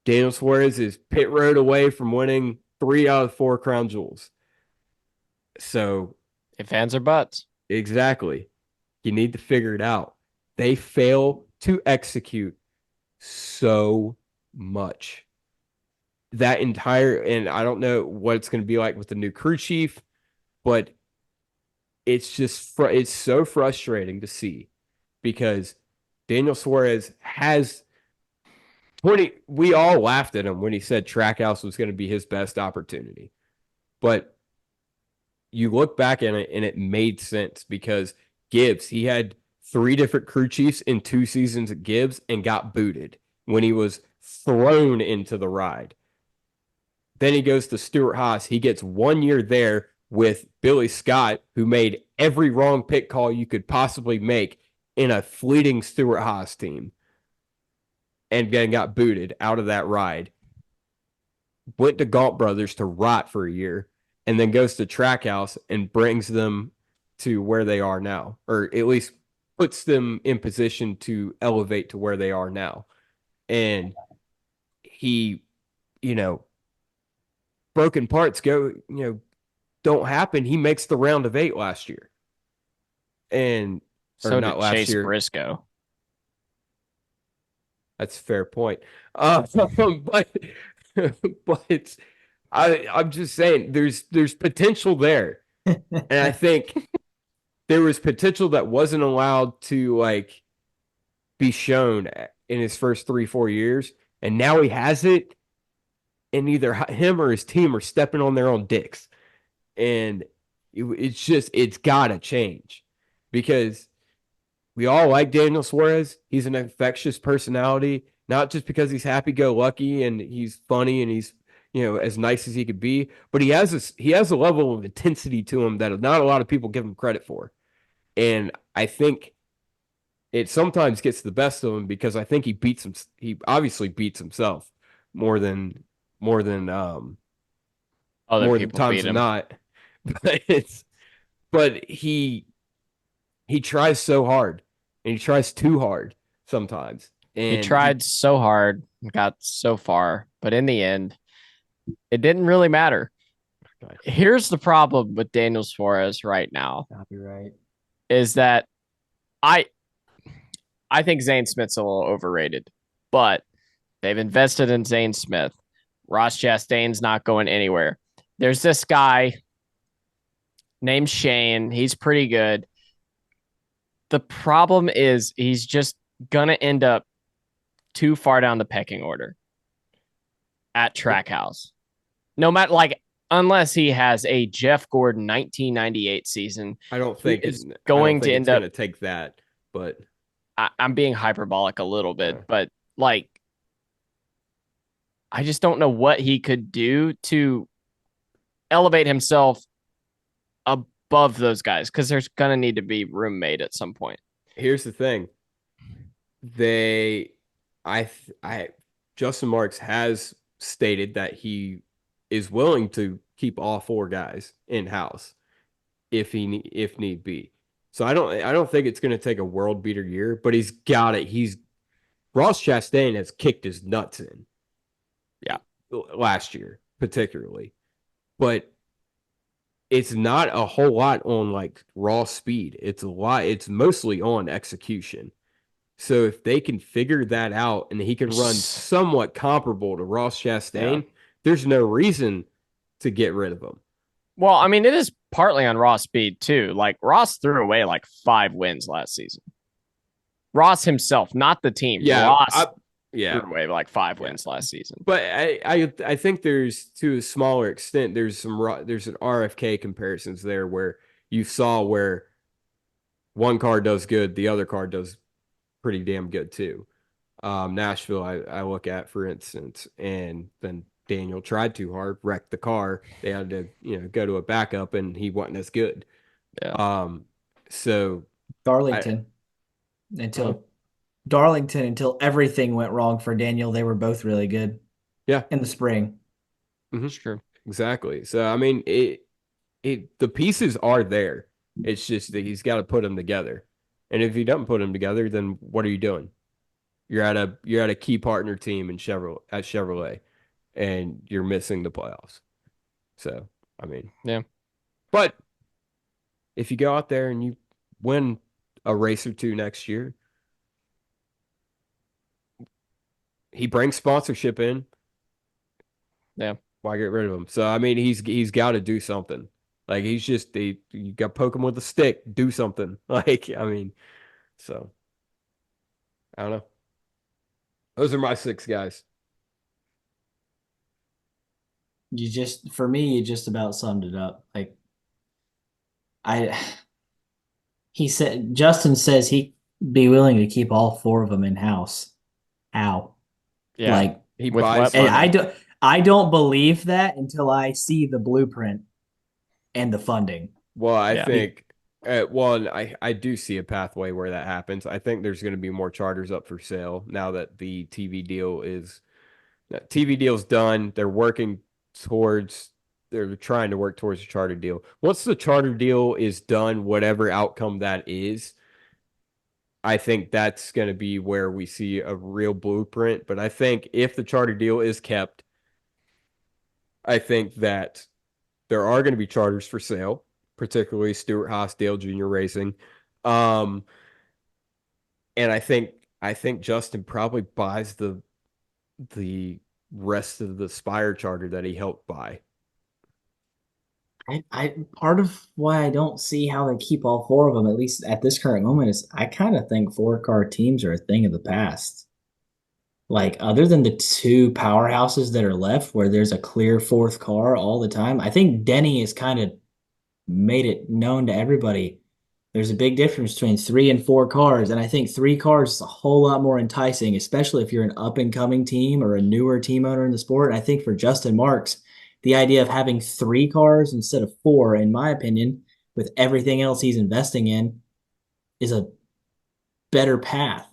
Daniel Suarez is pit road away from winning 3 out of 4 crown jewels. So if ands or buts, exactly, you need to figure it out. They fail to execute so much. That entire, and I don't know what it's going to be like with the new crew chief, but it's just it's so frustrating to see because Daniel Suarez has we all laughed at him when he said Trackhouse was going to be his best opportunity. But you look back at it and it made sense because Gibbs, he had 3 different crew chiefs in 2 seasons at Gibbs and got booted when he was thrown into the ride. Then he goes to Stewart-Haas. He gets 1 year there with Billy Scott, who made every wrong pit call you could possibly make in a fleeting Stewart-Haas team, and then got booted out of that ride. Went to Gaunt Brothers to rot for a year, and then goes to Trackhouse and brings them to where they are now, or at least puts them in position to elevate to where they are now. And he, broken parts don't happen. He makes the round of 8 last year. And so not last Chase year. Briscoe. That's a fair point. But I'm just saying there's potential there. And I think there was potential that wasn't allowed to be shown in his first 3-4 years. And now he has it. And either him or his team are stepping on their own dicks. And it's got to change because we all like Daniel Suarez. He's an infectious personality, not just because he's happy-go-lucky and he's funny and he's, as nice as he could be, but he has a level of intensity to him that not a lot of people give him credit for. And I think it sometimes gets the best of him because I think he obviously beats himself more than other people times than not. But he tries so hard, and he tries too hard sometimes. And he tried so hard and got so far, but in the end, It didn't really matter. Okay. Here's the problem with Daniel Suarez right now Copyright. is that I I think Zane Smith's a little overrated, but they've invested in Zane Smith. Ross Chastain's not going anywhere. There's this guy named Shane. He's pretty good. The problem is he's just gonna end up too far down the pecking order at Trackhouse. No matter unless he has a Jeff Gordon 1998 season, I don't he think is I going don't to think end it's up. going to take that, but I'm being hyperbolic a little bit, yeah. but like I just don't know what he could do to elevate himself above those guys because there's gonna need to be room made at some point. Here's the thing. They I Justin Marks has stated that he is willing to keep all four guys in house if need be. So I don't think it's going to take a world beater year, but he's got it. He's Ross Chastain has kicked his nuts in. Yeah. Last year particularly. But it's not a whole lot on like raw speed. It's mostly on execution. So if they can figure that out and he can run somewhat comparable to Ross Chastain, there's no reason to get rid of him. Well, I mean, it is partly on Ross speed too. Like Ross threw away like 5 wins last season. Ross himself, not the team. Yeah, Ross threw away like 5 wins last season. But I think there's, to a smaller extent, there's an RFK comparisons there where you saw where one car does good, the other car does pretty damn good too. Nashville, I look at, for instance, and then Daniel tried too hard, wrecked the car. They had to, go to a backup, and he wasn't as good. Yeah. So Darlington until everything went wrong for Daniel. They were both really good. Yeah, in the spring. It's true. Exactly. So I mean, the pieces are there. It's just that he's got to put them together. And if he doesn't put them together, then what are you doing? You're at a key partner team in Chevrolet, and you're missing the playoffs. So I mean, yeah. But if you go out there and you win a race or two next year, he brings sponsorship in. Yeah. Why get rid of him? So I mean, he's got to do something. Like you got to poke him with a stick, do something. Like I mean, so I don't know. Those are my 6 guys. For me, you just about summed it up. Like Justin says he'd be willing to keep all 4 of them in house. Ow. Yeah. Like He With buys. what and I don't believe that until I see the blueprint and the funding. Well, I Yeah. think, I do see a pathway where that happens. I think there's going to be more charters up for sale now that the TV deal's done. They're trying to work towards a charter deal. Once the charter deal is done, whatever outcome that is, I think that's going to be where we see a real blueprint. But I think if the charter deal is kept, I think that there are going to be charters for sale, particularly Stuart Haas, Dale Jr. Racing. And I think Justin probably buys the rest of the Spire charter that he helped buy. I part of why I don't see how they keep all 4 of them, at least at this current moment, is I kind of think 4-car teams are a thing of the past. Like other than the 2 powerhouses that are left where there's a clear 4th car all the time, I think Denny has kind of made it known to everybody. There's a big difference between 3 and 4 cars, and I think 3 cars is a whole lot more enticing, especially if you're an up and coming team or a newer team owner in the sport. And I think for Justin Marks, the idea of having 3 cars instead of 4, in my opinion, with everything else he's investing in, is a better path.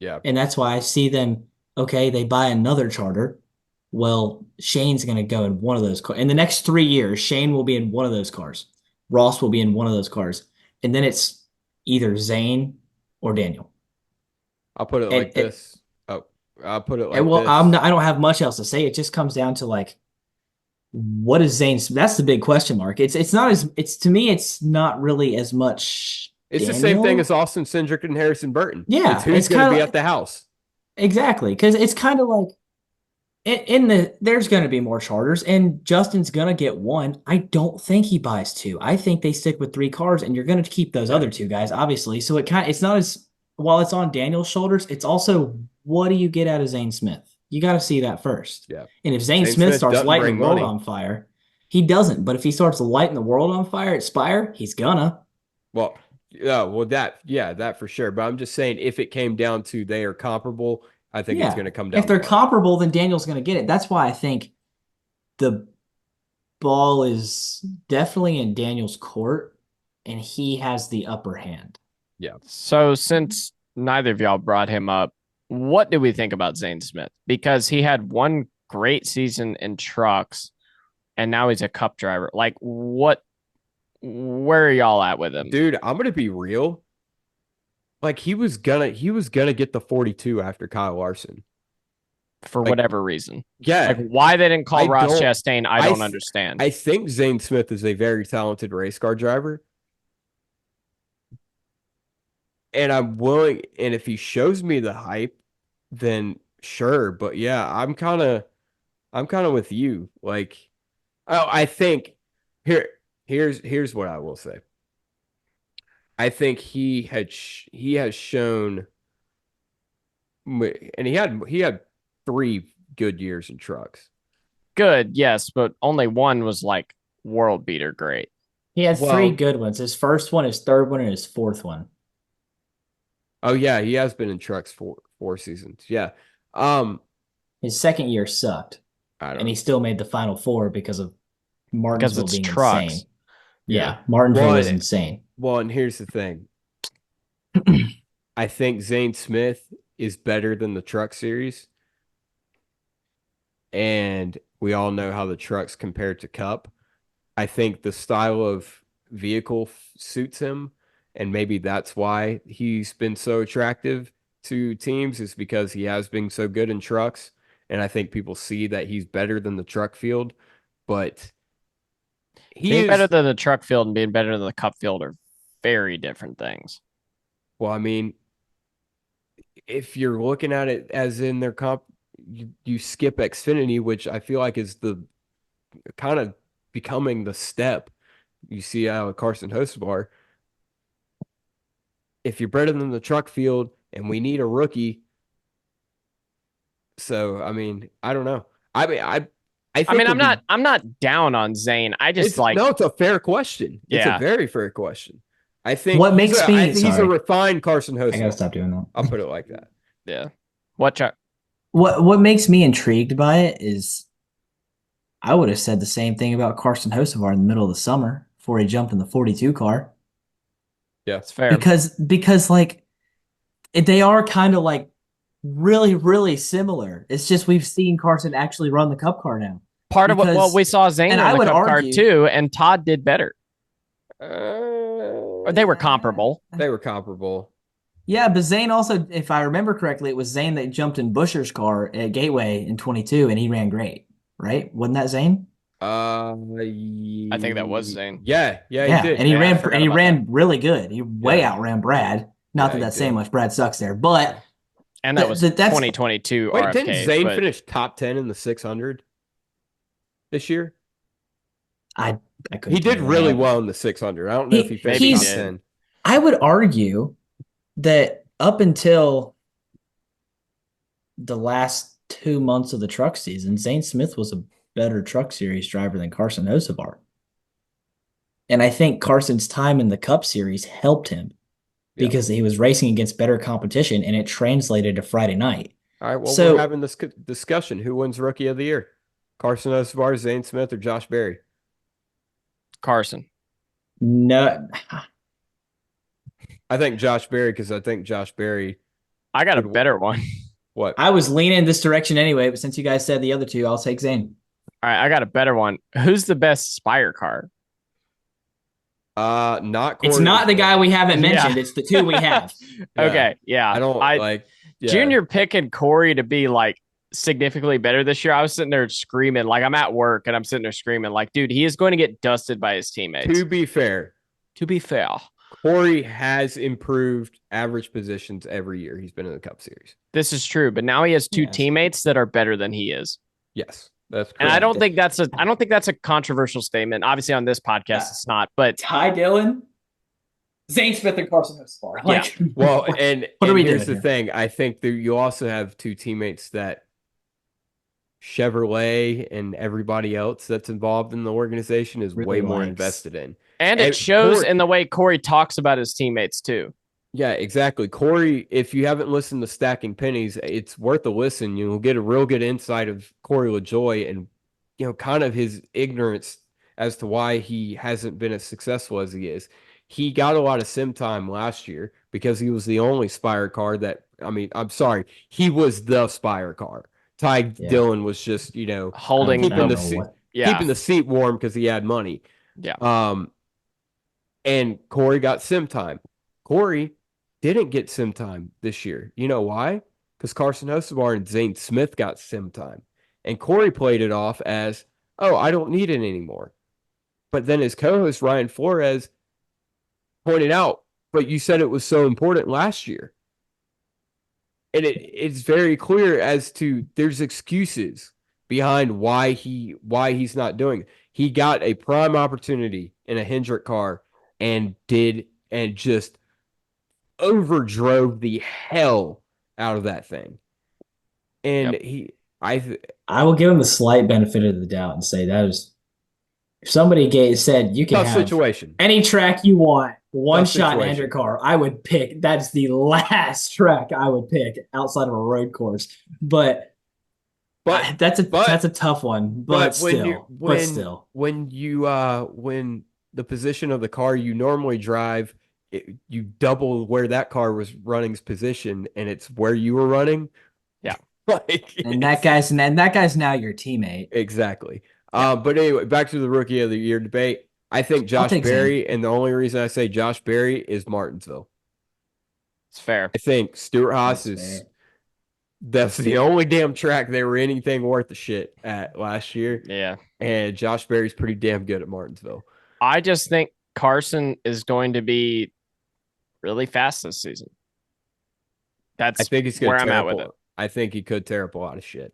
Yeah. And that's why I see them, okay, they buy another charter. Well, Shane's going to go in one of those cars. In the next 3 years, Shane will be in one of those cars. Ross will be in one of those cars. And then it's either Zane or Daniel. I'll put it like this. I'll put it like well, this. I don't have much else to say. It just comes down to like what is Zane? That's the big question mark. It's not as it's to me. It's not really as much. It's the Daniel. same thing as Austin Cindric and Harrison Burton. Yeah, it's who's going to be at the house. Exactly, because it's kind of like there's going to be more charters, and Justin's going to get one. I don't think he buys two. I think they stick with 3 cars, and you're going to keep those other 2 guys, obviously. So it's not as while it's on Daniel's shoulders. It's also what do you get out of Zane Smith? You got to see that first. Yeah. And if Zane Smith starts lighting the world on fire, he doesn't. But if he starts lighting the world on fire at Spire, he's gonna. Well, that for sure. But I'm just saying, if it came down to they are comparable, I think it's going to come down. If they're comparable, then Daniel's going to get it. That's why I think the ball is definitely in Daniel's court, and he has the upper hand. Yeah. So since neither of y'all brought him up, what do we think about Zane Smith? Because he had one great season in trucks, and now he's a cup driver. Like, where are y'all at with him? Dude, I'm gonna be real. Like, he was gonna get the 42 after Kyle Larson. For whatever reason. Yeah. Like, why they didn't call Ross Chastain, I don't understand. I think Zane Smith is a very talented race car driver. And I'm willing, and if he shows me the hype, then sure. But yeah, I'm kind of with you. Like, I think here's what I will say. I think he has shown, and he had 3 good years in trucks. Good, yes, but only one was like world beater great. He had 3 good ones. His first one, his third one, and his fourth one. Oh yeah, he has been in trucks for 4 seasons. Yeah. His second year sucked. And he still made the final 4 because of Martinsville being trucks. Insane. Yeah, Martinsville was insane. Well, and here's the thing. I think Zane Smith is better than the truck series. And we all know how the trucks compare to Cup. I think the style of vehicle suits him. And maybe that's why he's been so attractive to teams, is because he has been so good in trucks. And I think people see that he's better than the truck field. But being better than the truck field and being better than the Cup field are very different things. Well, I mean, if you're looking at it as in their comp, you skip Xfinity, which I feel like is the kind of becoming the step you see out of Carson Hocevar. If you're better than the truck field and we need a rookie. So, I mean, I don't know. I mean, I'm not down on Zane. I just it's a fair question. Yeah. It's a very fair question. I think he's a refined Carson Hocevar. I gotta stop doing that. I'll put it like that. Yeah. What makes me intrigued by it is I would have said the same thing about Carson Hocevar in the middle of the summer before he jumped in the 42 car. Yeah, it's fair. Because like they are kind of like really, really similar. It's just we've seen Carson actually run the Cup car now. Part of what we saw Zane in the Cup car too, and Todd did better. Or they were comparable. They were comparable. Yeah, but Zane also, if I remember correctly, it was Zane that jumped in Buscher's car at Gateway in 22, and he ran great, right? Wasn't that Zane? I think that was Zane. Yeah, he did. And he ran really good. He way outran Brad. Not that that's saying much. Brad sucks there, but and that was 2022. Wait, RFK, didn't Zane finish top 10 in the 600 this year? He did really well in the 600. I don't know if he finished top 10. I would argue that up until the last 2 months of the truck season, Zane Smith was a better truck series driver than Carson Hocevar. And I think Carson's time in the Cup series helped him because he was racing against better competition, and it translated to Friday night. All right, well, we're having this discussion. Who wins Rookie of the Year? Carson Hocevar, Zane Smith, or Josh Berry? Carson. No. I think Josh Berry, because I think Josh Berry. I got a better one. What? I was leaning in this direction anyway, but since you guys said the other two, I'll take Zane. All right, I got a better one. Who's the best Spire car? Not Corey. It's not the guy we haven't mentioned. It's the 2 we have. Okay, yeah. I don't like Junior picking Corey to be like significantly better this year, I was sitting there screaming, like I'm at work and I'm sitting there screaming, like, dude, he is going to get dusted by his teammates. To be fair, Corey has improved average positions every year he's been in the Cup Series. This is true, but now he has two teammates that are better than he is. Yes, that's correct. And I don't think that's a controversial statement. Obviously, on this podcast, it's not. But Ty Dillon, Zane Smith, and Carson Hocevar. Like, yeah. Well, and here's the here? thing. I think that you also have two teammates that Chevrolet and everybody else that's involved in the organization is Really way more likes. invested in. And it shows in the way Corey talks about his teammates too. Yeah, exactly. Corey, if you haven't listened to Stacking Pennies, it's worth a listen. You'll get a real good insight of Corey LaJoie and, kind of his ignorance as to why he hasn't been as successful as he is. He got a lot of sim time last year because he was the only Spire car I'm sorry, he was the Spire car. Ty Dillon was just, holding keeping the seat warm because he had money. Yeah. And Corey got sim time. Corey didn't get sim time this year. You know why? Because Carson Hocevar and Zane Smith got sim time. And Corey played it off as, oh, I don't need it anymore. But then his co-host, Ryan Flores, pointed out, but you said it was so important last year. And it's very clear as to there's excuses behind why he's not doing it. He got a prime opportunity in a Hendrick car and just overdrove the hell out of that thing. And I will give him the slight benefit of the doubt and say that is, if somebody said you can have situation. Any track you want, one shot in Hendrick car, I would pick. That's the last track I would pick outside of a road course. But that's a tough one. But still, when the position of the car you normally drive, you double where that car was running's position, and it's where you were running. Yeah, and that guy's now your teammate. Exactly. Yeah. But anyway, back to the Rookie of the Year debate. I think Josh Berry, and the only reason I say Josh Berry is Martinsville. It's fair. I think Stuart Haas that's the only damn track they were anything worth a shit at last year. Yeah. And Josh Berry's pretty damn good at Martinsville. I just think Carson is going to be really fast this season. I think he's where I'm at with it. I think he could tear up a lot of shit.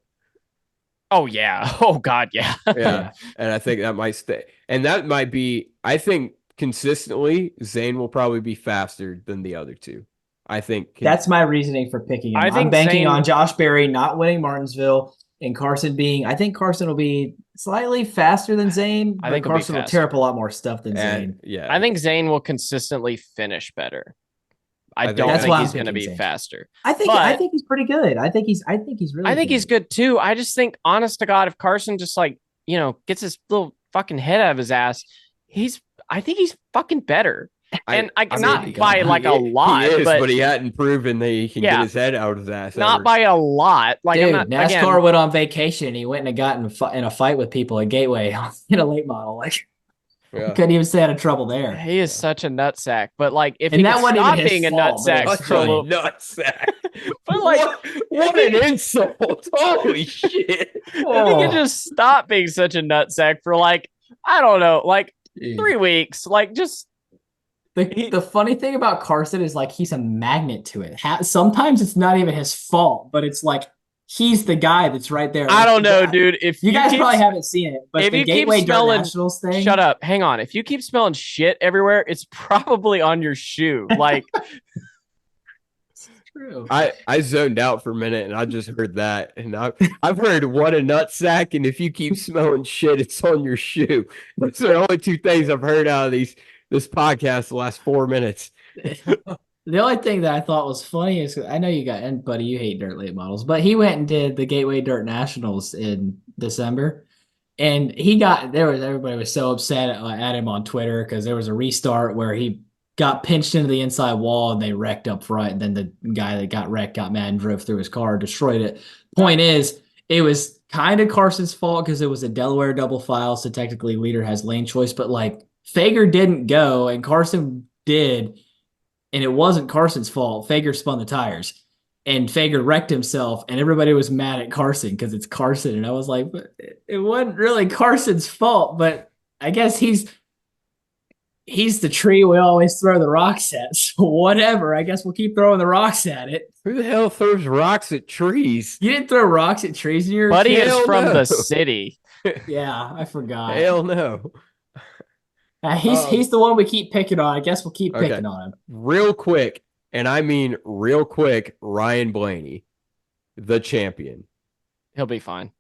Oh, yeah. Oh, God, yeah. Yeah. And I think that might stay. And that might be, I think consistently, Zane will probably be faster than the other two. I think that's my reasoning for picking him. I'm banking on Josh Berry not winning Martinsville and Carson I think Carson will be slightly faster than Zane. I think Carson will tear up a lot more stuff than Zane. Yeah. I think Zane will consistently finish better. I don't think he's going to be faster. I think he's pretty good. I think he's really I think he's good too. I just think, honest to God, if Carson just gets his little fucking head out of his ass, I think he's fucking better. And not by a lot, but he hadn't proven that he can get his head out of his ass. Not by a lot. NASCAR went on vacation. He went and got in a fight with people at Gateway in a late model. Couldn't even stay out of trouble there. He is such a nutsack. But if he could stop being a nutsack for a little nutsack. But what an insult. Holy shit. If he could just stop being such a nutsack for I don't know, 3 weeks. The funny thing about Carson is he's a magnet to it. Sometimes it's not even his fault, but it's he's the guy that's right there. I don't know, dude. If you guys probably haven't seen it, but if the Gateway Dirt Nationals thing. Shut up. Hang on. If you keep smelling shit everywhere, it's probably on your shoe. It's true. I zoned out for a minute and I just heard that. And I've heard what a nutsack, and if you keep smelling shit, it's on your shoe. That's the only two things I've heard out of this podcast the last 4 minutes. The only thing that I thought was funny is I know and Buddy, you hate dirt late models, but he went and did the Gateway Dirt Nationals in December, and everybody was so upset at him on Twitter because there was a restart where he got pinched into the inside wall and they wrecked up front, and then the guy that got wrecked got mad and drove through his car, destroyed it. Point is, it was kind of Carson's fault because it was a Delaware double file, so technically leader has lane choice, but Fager didn't go and Carson did. And it wasn't Carson's fault. Fager spun the tires. and Fager wrecked himself, and everybody was mad at Carson because it's Carson. And I was like, but it wasn't really Carson's fault, but I guess he's the tree we always throw the rocks at. So whatever. I guess we'll keep throwing the rocks at it. Who the hell throws rocks at trees? You didn't throw rocks at trees in your Buddy kid? is Hell from no. the city. Yeah, I forgot. Hell no. He's the one we keep picking on. I guess we'll keep picking on him. Real quick, and I mean real quick, Ryan Blaney, the champion. He'll be fine.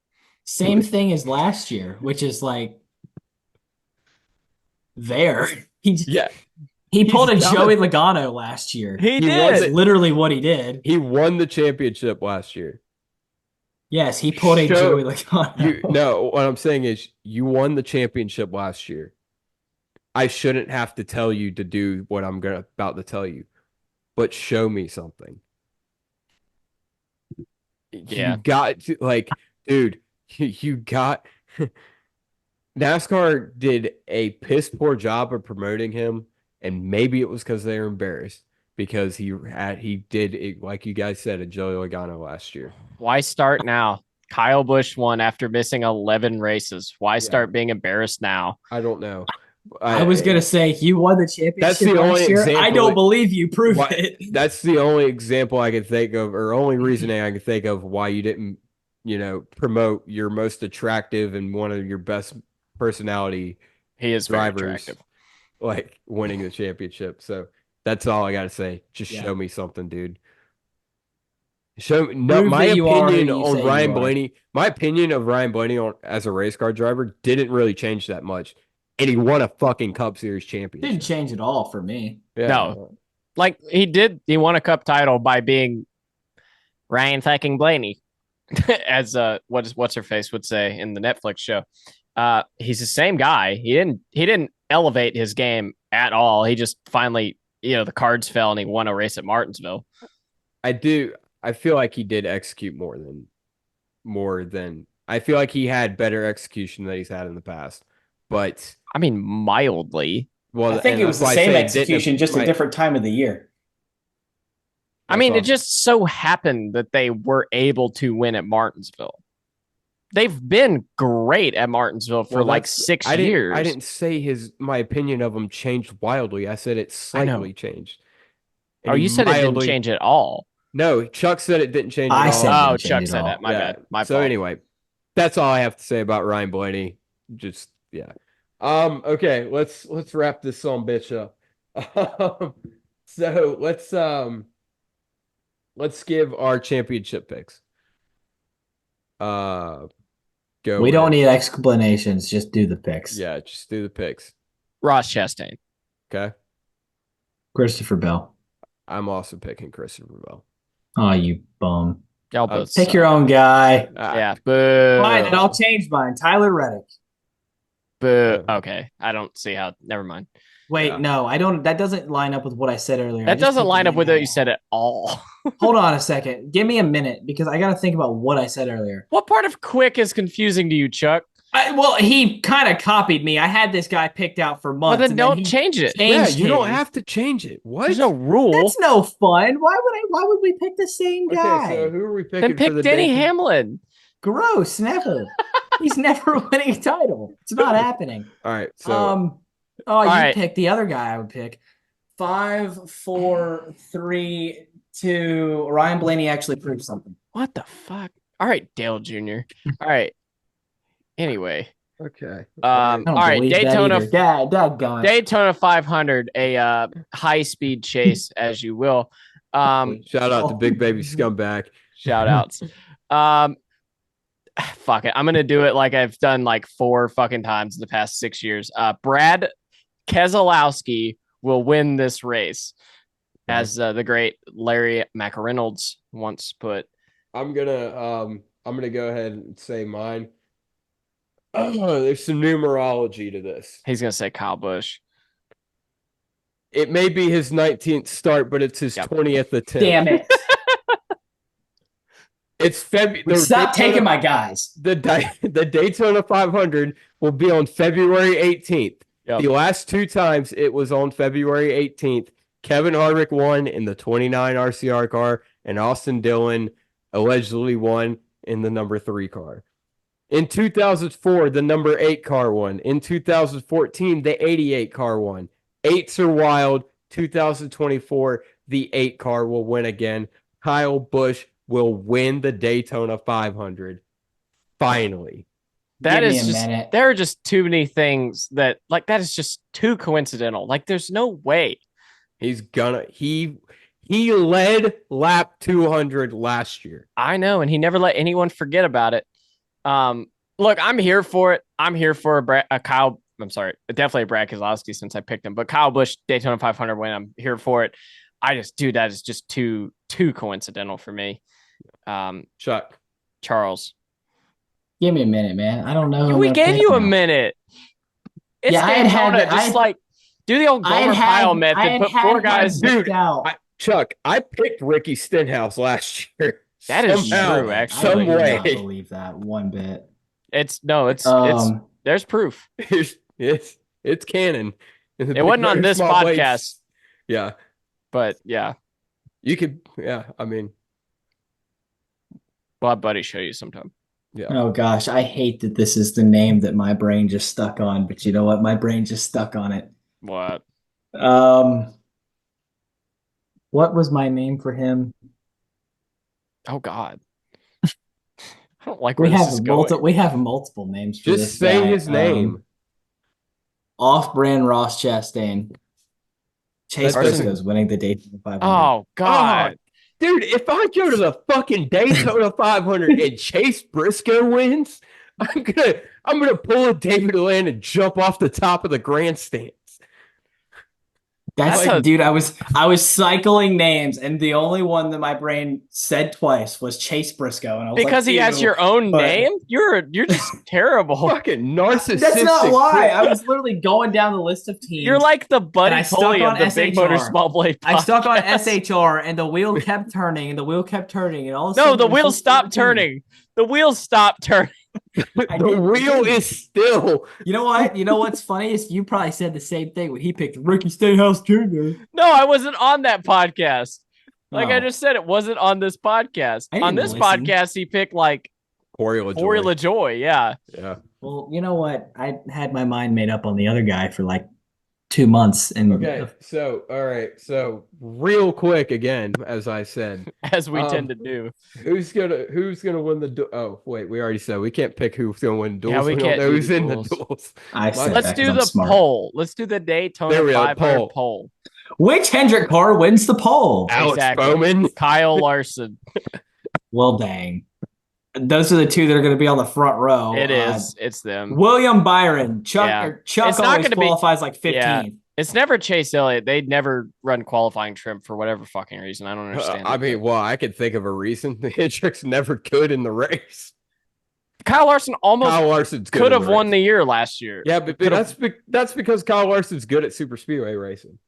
Same thing as last year, which is like there. He pulled a Joey Logano last year. He did. That's literally what he did. He won the championship last year. Yes, he pulled a Joey Logano. No, what I'm saying is you won the championship last year. I shouldn't have to tell you to do what I'm about to tell you, but show me something. Yeah. You got to, like, dude, you got NASCAR did a piss poor job of promoting him, and maybe it was because they were embarrassed because he did it, like you guys said, a Joey Logano last year. Why start now? Kyle Busch won after missing 11 races. Why start being embarrassed now? I don't know. I was gonna say you won the championship That's the only last year. example I don't believe you. Prove it. That's the only example I can think of, or only reasoning I can think of why you didn't, promote your most attractive and one of your best personality He is drivers, very attractive. like winning the championship. So that's all I gotta say. Just show me something, dude. My opinion on Ryan Blaney. My opinion of Ryan Blaney as a race car driver didn't really change that much. And he won a fucking Cup Series championship. Didn't change at all for me. Yeah. No. Like he won a cup title by being Ryan fucking Blaney. As what's her face would say in the Netflix show. He's the same guy. He didn't elevate his game at all. He just finally, the cards fell and he won a race at Martinsville. I feel like he did execute more than I feel like he had better execution than he's had in the past. But I mean, mildly. Well, I think it was the same execution, just a different time of the year. I mean, it just so happened that they were able to win at Martinsville. They've been great at Martinsville for 6 years. I didn't say my opinion of him changed wildly. I said it slightly changed. And you said it didn't change at all. No, Chuck said it didn't change at all. Chuck said that. My bad. My fault. Anyway, that's all I have to say about Ryan Blaney. Just okay, let's wrap this son bitch up. So let's give our championship picks. Go. We don't need explanations. Just do the picks. Yeah, just do the picks. Ross Chastain. Okay. Christopher Bell. I'm also picking Christopher Bell. Oh, you bum. Y'all both pick your own guy. Yeah. Boo. Fine, then I'll change mine. Tyler Reddick. Boo. Okay. I don't see how. Never mind. Wait, no, I don't. That doesn't line up with what I said earlier. That doesn't line up with what you said at all. Hold on a second. Give me a minute because I got to think about what I said earlier. What part of quick is confusing to you, Chuck? Well, he kind of copied me. I had this guy picked out for months. Well, then don't change it. Yeah, you don't have to change it. What? There's no rule. That's no fun. Why would we pick the same guy? Okay, so who are we picking? Then pick Denny Hamlin. Gross. Never. He's never winning a title. It's not happening. All right. So. Pick the other guy I would pick. 5, 4, 3, 2. Ryan Blaney actually proved something. What the fuck? All right, Dale Jr. All right. Anyway. Okay. All right, Daytona. Daytona 500, a high speed chase, as you will. Shout out to Big Baby Scumbag. Shout outs. Fuck it. I'm gonna do it like I've done 4 fucking times in the past 6 years. Brad Keselowski will win this race, as the great Larry McReynolds once put. I'm gonna go ahead and say mine. There's some numerology to this. He's gonna say Kyle Busch. It may be his 19th start, but it's his 20th attempt. Damn it. It's February. Stop taking my guys. The Daytona 500 will be on February 18th. Yep. The last 2 times it was on February 18th. Kevin Harvick won in the 29 RCR car. and Austin Dillon allegedly won in the number 3 car. In 2004, the number 8 car won. In 2014, the 88 car won. 8s are wild. 2024, the 8 car will win again. Kyle Busch will win the Daytona 500. Finally. There are just too many things that is just too coincidental. Like, there's no way. He led lap 200 last year. I know, and he never let anyone forget about it. Look, I'm here for it. I'm here for definitely a Brad Keselowski since I picked him, but Kyle Busch Daytona 500 win. I'm here for it. That is just too coincidental for me. Chuck. Charles. Give me a minute, man. I don't know. We gave you a minute. It's Daytona. Do the old Gomer Pyle method. Put 4 guys. Dude, Chuck, I picked Ricky Stenhouse last year. That is true, actually. Some way. I don't believe that one bit. It's there's proof. It's canon. It wasn't on this podcast. Yeah. But yeah. You could, I mean. We'll have Buddy show you sometime. Yeah. Oh gosh, I hate that this is the name that my brain just stuck on, but you know what? My brain just stuck on it. What? What was my name for him? Oh God. I don't like where this is going. We have multiple names for this Just say his name. Off-brand Ross Chastain. Chase Briscoe's winning the Daytona 500. Oh God. Dude, if I go to the fucking Daytona 500 and Chase Briscoe wins, I'm gonna pull a David Land and jump off the top of the grandstands. Dude, I was cycling names, and the only one that my brain said twice was Chase Briscoe, and I was because he has your own name. You're just terrible. Fucking narcissistic. That's not why. I was literally going down the list of teams. You're like the Buddy Pulley of the Big Motor Small Blade podcast. I stuck on SHR, and the wheel kept turning, and all. No, the wheel stopped turning. The wheel stopped turning. The wheel is still. You know what? You know what's funny is you probably said the same thing when he picked Ricky Stenhouse Jr. No, I wasn't on that podcast. I just said, it wasn't on this podcast. On this podcast, he picked Corey LaJoy. Yeah. Yeah. Well, you know what? I had my mind made up on the other guy for 2 months. And okay, so all right, so real quick again, as I said, as we tend to do, who's gonna win the oh wait, we already said we can't pick who's gonna win duels. Yeah, we can't know who's in duels. the duels. Let's do the poll. Let's do the Daytona 500 poll. Which Hendrick car wins the poll? Alex Bowman, Kyle Larson. Well, dang. Those are the two that are going to be on the front row. It is. It's them. William Byron. Chuck always qualifies 15th. Yeah. It's never Chase Elliott. They'd never run qualifying trim for whatever fucking reason. I don't understand. I could think of a reason. The Hendricks never could in the race. Kyle Larson could have won the year last year. Yeah, but that's because Kyle Larson's good at super speedway racing.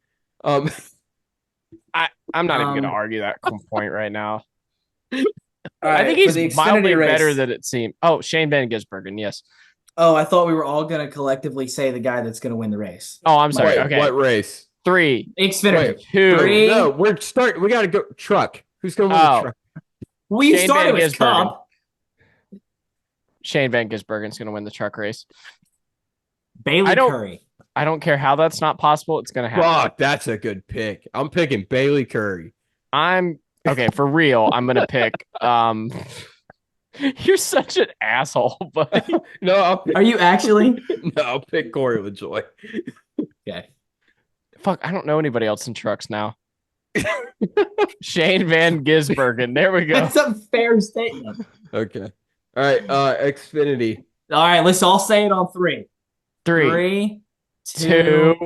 I'm not even going to argue that point right now. I think he's mildly better than it seemed. Oh, Shane Van Gisbergen, yes. Oh, I thought we were all going to collectively say the guy that's going to win the race. Oh, I'm sorry. Wait, okay. What race? 3. Xfinity. 2. 3. No, we're starting. We got to go truck. Who's going to win the truck? We started with Cup. Shane Van Gisbergen's going to win the truck race. Bailey Curry. I don't care how that's not possible. It's going to happen. Oh, that's a good pick. I'm picking Bailey Curry. Okay, for real, I'm going to pick... You're such an asshole, buddy. No, are you actually? No, I'll pick Corey LaJoy. Okay. Fuck, I don't know anybody else in trucks now. Shane Van Gisbergen. There we go. That's a fair statement. Okay. All right. Xfinity. All right. Let's all say it on 3. 3, 2,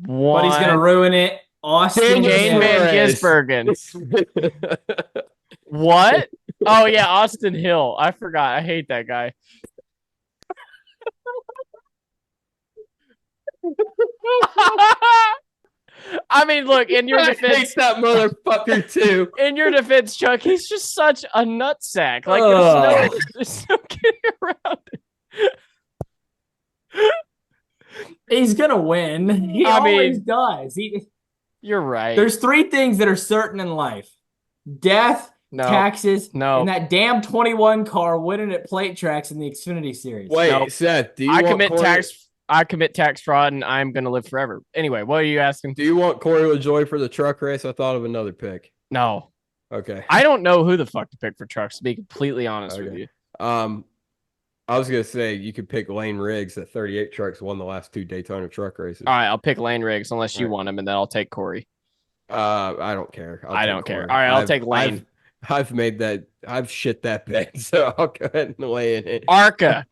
1. Buddy's gonna ruin it. Austin Shane Van Gisbergen. What? Oh yeah, Austin Hill. I forgot. I hate that guy. I mean, look, in your defense, hate that motherfucker too. In your defense, Chuck, he's just such a nutsack. Like there's no getting around it. He's gonna win. He always does. You're right. There's 3 things that are certain in life: death, No. taxes, No. and that damn 21 car winning at plate tracks in the Xfinity Series. Wait, Nope. Seth, do you I want commit Corey, tax. I commit tax fraud, and I'm gonna live forever. Anyway, what are you asking? Do you want Corey LaJoy for the truck race? I thought of another pick. No, Okay. I don't know who the fuck to pick for trucks. To be completely honest with Okay. you, I was gonna say you could pick Lane Riggs. That 38 trucks won the last 2 Daytona truck races. all right, I'll pick Lane Riggs unless you All right. want him, and then I'll take Corey. I don't care. I take don't care. Corey. All right, I'll take Lane. I've made that. I've shit that bet, so I'll go ahead and lay in it. Arca,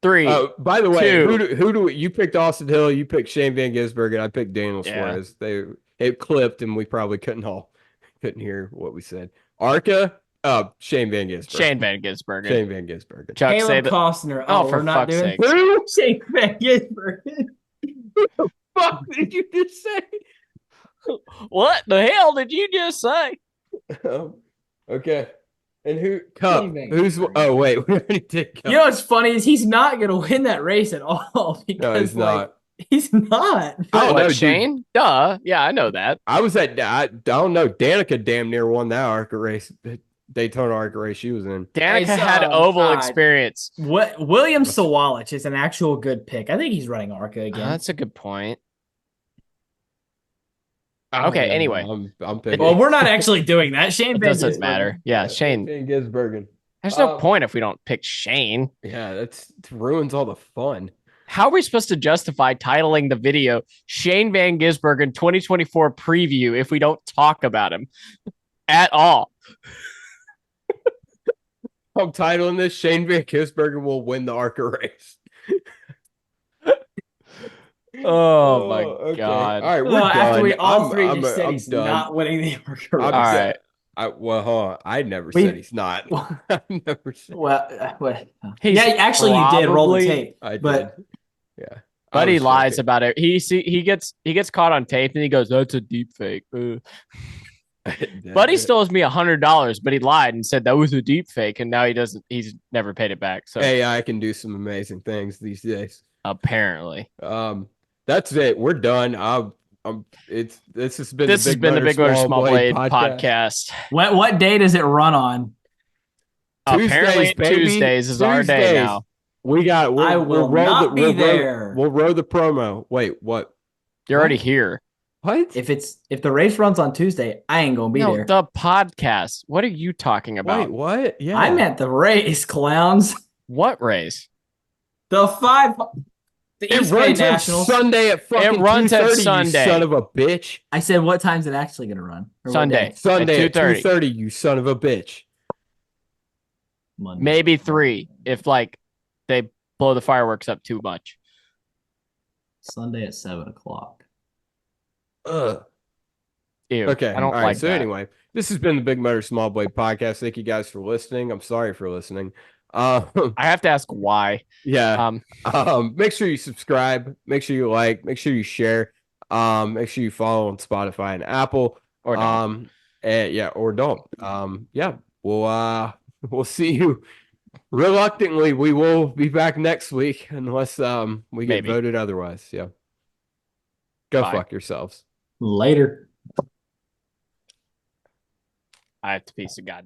3. By the way, 2. who do you picked? Austin Hill. You picked Shane Van Gisbergen. I picked Daniel Yeah. Suarez. It clipped, and we probably couldn't hear what we said. Arca. Shane Van Gisbergen. Shane Van Gisbergen. Shane Van Gisbergen. Chuck, say Caleb that. Costner. Oh, for we're not fuck's doing sake. Who? Shane Van Gisbergen. Fuck did you just say? What the hell did you just say? Okay. And who? Cup. Shane Van Who's? Gisbergen. Oh wait, we already did Cup. You know what's funny is he's not going to win that race at all. Because, No, he's not. He's not. I don't What, know, dude. Shane? Duh. Yeah, I know that. I was at. I don't know. Danica damn near won that ARCA race, Daytona ARCA race she was in. Danica Hey, so, had oval God. experience. What William Sawalich is an actual good pick. I think he's running ARCA again. That's a good point. I Okay, don't know. anyway. I'm picking. Well, we're not actually doing that. Shane It Van doesn't Gisbergen. matter. Yeah, Shane. Shane Gisbergen. There's no point if we don't pick Shane. Yeah, it ruins all the fun. How are we supposed to justify titling the video Shane Van Gisbergen 2024 preview if we don't talk about him at all? I'm titling this Shane Van Gisbergen will win the ARCA race. Oh my okay. god. All right, we're Well, done. after we all I'm- three I'm- just said I'm he's done. not winning the ARCA I'm race. All done. right. Well, hold on. I never We- said he's not. I never said. He's yeah, actually, you did roll the probably- tape. I did. But Yeah. I Buddy was lies joking. about it. He gets caught on tape and he goes, "That's a deep fake." Buddy still owes me $100, but he lied and said that was a deep fake, and now he's never paid it back. So AI can do some amazing things these days. apparently, That's it. We're done. This has been the Big Motor Small Blade podcast. what day does it run on? Apparently, Tuesdays, baby. Tuesdays is our day Tuesdays. now. I will not be there. We'll roll the promo. Wait, what? You're already here. What? If the race runs on Tuesday, I ain't gonna be No, there. the podcast. What are you talking about? Wait, what? Yeah. I meant the race, clowns. What race? The it East Bay runs on Nationals. Sunday at fucking It runs at 2:30, Sunday. you son of a bitch. I said, what time's it actually gonna run? Or what Sunday. day? Sunday At at 2:30. 2:30, you son of a bitch. Monday. Maybe 3 if they blow the fireworks up too much. Sunday at 7:00. Ugh. Ew, Okay. I don't All right. like So that. anyway, this has been the Big Motor Small Blade podcast. Thank you guys for listening. I'm sorry for listening. I have to ask why. Yeah. Make sure you subscribe. Make sure you like. Make sure you share. Make sure you follow on Spotify and Apple. Or don't. Or don't. Yeah. We'll see you. Reluctantly, we will be back next week unless we get Maybe. voted otherwise. Yeah. Go Bye. fuck yourselves. Later. I have to piece of god.